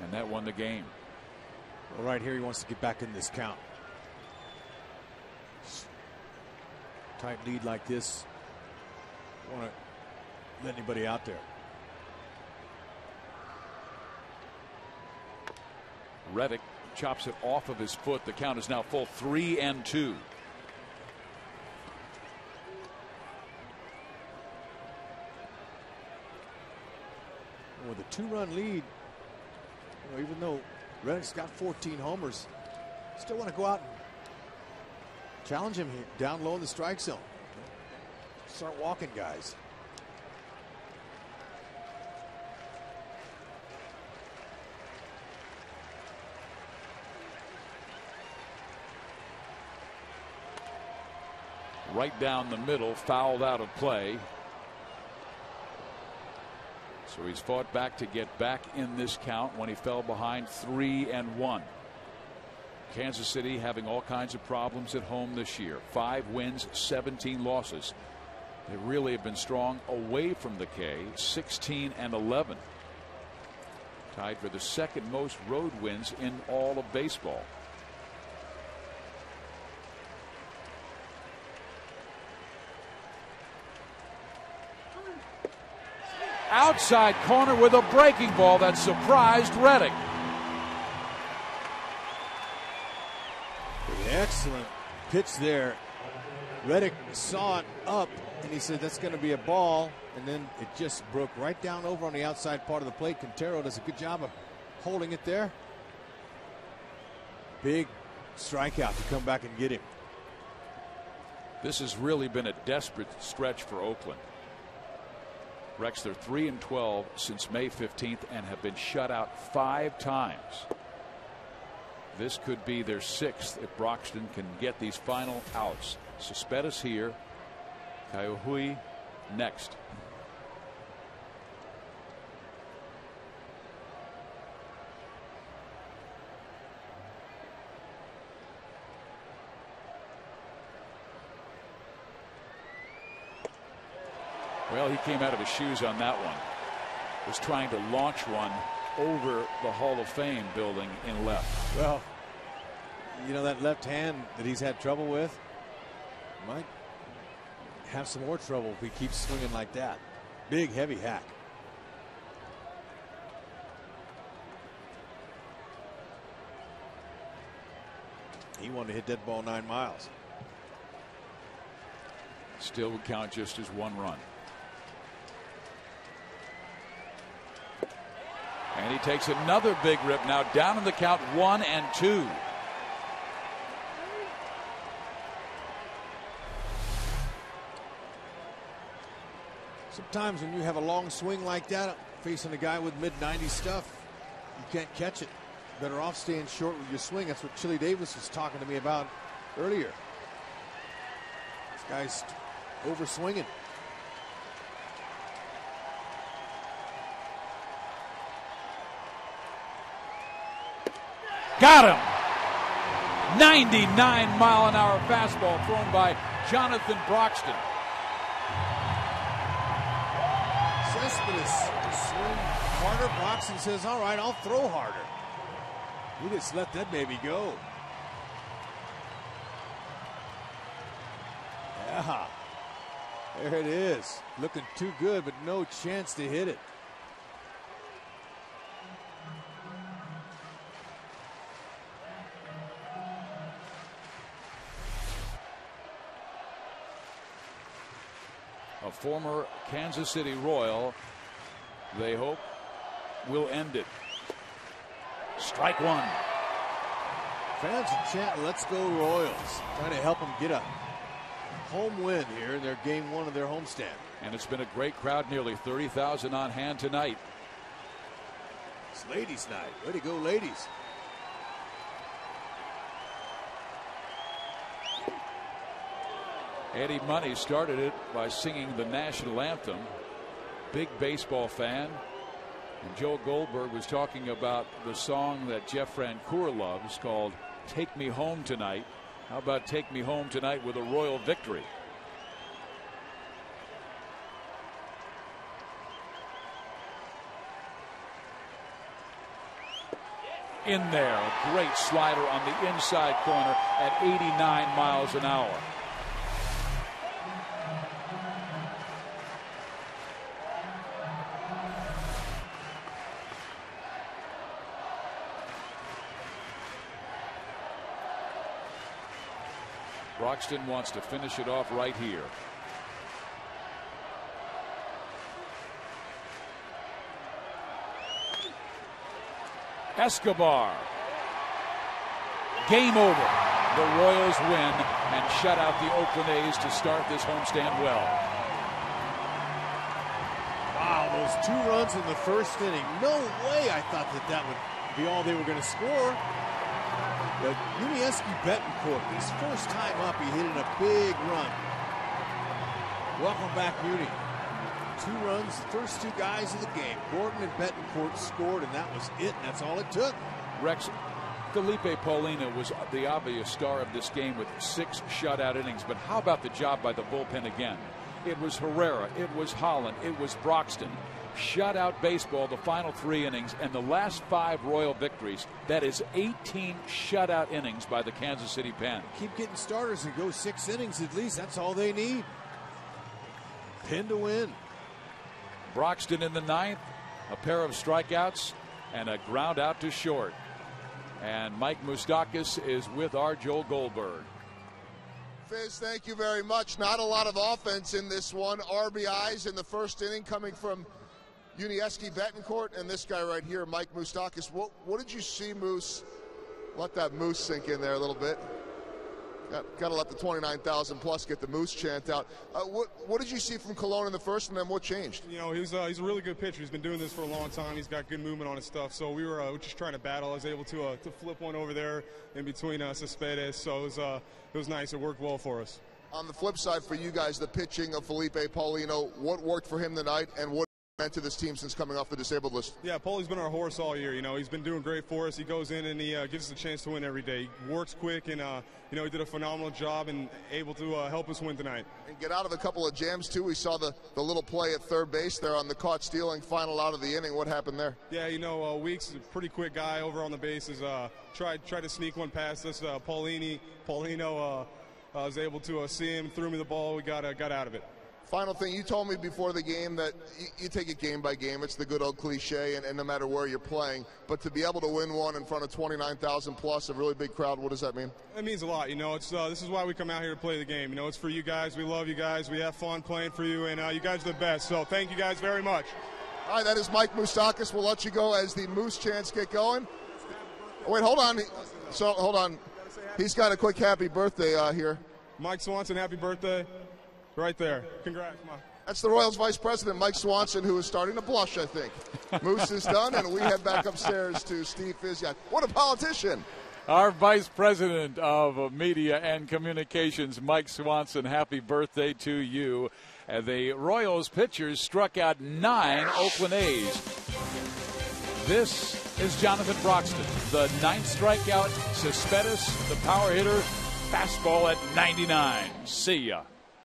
and that won the game. Well, right here he wants to get back in this count. Tight lead like this, don't want to let anybody out there. Reddick chops it off of his foot. The count is now full, 3-2. With a 2-run lead, even though Reddick's got 14 homers, still want to go out and challenge him here down low in the strike zone. Start walking guys. Right down the middle, fouled out of play. So he's fought back to get back in this count when he fell behind 3-1. Kansas City having all kinds of problems at home this year. 5 wins, 17 losses. They really have been strong away from the K, 16-11. Tied for the second most road wins in all of baseball. Outside corner with a breaking ball that surprised Reddick. Excellent pitch there. Reddick saw it up and he said that's going to be a ball, and then it just broke right down over on the outside part of the plate. Quintero does a good job of holding it there. Big strikeout to come back and get him. This has really been a desperate stretch for Oakland. Rex, they're 3-12 since May 15th and have been shut out 5 times. This could be their 6th if Broxton can get these final outs. Cespedes here, Kaihui next. Well, he came out of his shoes on that one. Was trying to launch one over the Hall of Fame building in left. Well, you know, that left hand that he's had trouble with might have some more trouble if he keeps swinging like that. Big, heavy hack. He wanted to hit that ball 9 miles. Still would count just as 1 run. And he takes another big rip now, down in the count, 1-2. Sometimes when you have a long swing like that, facing a guy with mid-90s stuff, you can't catch it. Better off staying short with your swing. That's what Chili Davis was talking to me about earlier. This guy's over swinging. Got him. 99-mile-an-hour fastball thrown by Jonathan Broxton. Cespedes swing harder. Broxton says, all right, I'll throw harder. He just let that baby go. Yeah. There it is. Looking too good, but no chance to hit it. A former Kansas City Royal, they hope, will end it. Strike one. Fans are chanting, let's go Royals. Trying to help them get a home win here in their game one of their homestand. And it's been a great crowd, nearly 30,000 on hand tonight. It's ladies' night. Way to go, ladies. Eddie Money started it by singing the national anthem. Big baseball fan. And Joe Goldberg was talking about the song that Jeff Francoeur loves called Take Me Home Tonight. How about Take Me Home Tonight with a Royal victory? In there, a great slider on the inside corner at 89 miles an hour. Broxton wants to finish it off right here. Escobar. Game over. The Royals win and shut out the Oakland A's to start this homestand well. Wow, those 2 runs in the first inning. No way I thought that would be all they were going to score. But Yuniesky Betancourt, his first time up, he hit in a big run. Welcome back, Muni. 2 runs, the first 2 guys of the game. Gordon and Betancourt scored, and that was it. That's all it took. Rex, Felipe Paulino was the obvious star of this game with 6 shutout innings. But how about the job by the bullpen again? It was Herrera, it was Holland, it was Broxton. Shutout baseball the final 3 innings, and the last 5 Royal victories. That is 18 shutout innings by the Kansas City Pen. Keep getting starters and go 6 innings at least. That's all they need. Pin to win. Broxton in the 9th, a pair of strikeouts and a ground out to short. And Mike Moustakas is with our Joel Goldberg. Fizz, thank you very much. Not a lot of offense in this one. RBIs in the first inning coming from Yuniesky Betancourt and this guy right here, Mike Moustakas. What did you see, Moose? Let that Moose sink in there a little bit. Got to let the 29,000 plus get the Moose chant out. What did you see from Colon in the first, and then what changed? You know, he's a really good pitcher. He's been doing this for a long time. He's got good movement on his stuff. So we were just trying to battle. I was able to flip one over there in between Cespedes. So it was nice. It worked well for us. On the flip side for you guys, the pitching of Felipe Paulino, what worked for him tonight, and what meant to this team since coming off the disabled list? Yeah, Paulie's been our horse all year. You know, he's been doing great for us. He goes in and he gives us a chance to win every day. He works quick, and you know, he did a phenomenal job and able to help us win tonight. And get out of a couple of jams too. We saw the little play at third base there on the caught stealing final out of the inning. What happened there? Yeah, you know, Weeks, a pretty quick guy over on the bases. Tried to sneak one past us. Paulino was able to see him, threw me the ball. We got out of it. Final thing, you told me before the game that you take it game by game. It's the good old cliche, and no matter where you're playing. But to be able to win one in front of 29,000 plus, a really big crowd, what does that mean? It means a lot. You know, it's this is why we come out here to play the game. You know, it's for you guys. We love you guys. We have fun playing for you, and you guys are the best. So thank you guys very much. All right, that is Mike Moustakas. We'll let you go as the Moose chants get going. Oh, wait, hold on. Hold on. He's got a quick happy birthday here. Mike Swanson, happy birthday. Right there. Congrats, Mike. That's the Royals Vice President, Mike Swanson, who is starting to blush, I think. Moose is done, and we head back upstairs to Steve Fizyak. What a politician. Our Vice President of Media and Communications, Mike Swanson, happy birthday to you. The Royals pitchers struck out 9 Oakland A's. This is Jonathan Broxton, the 9th strikeout. Cespedes, the power hitter, fastball at 99. See ya.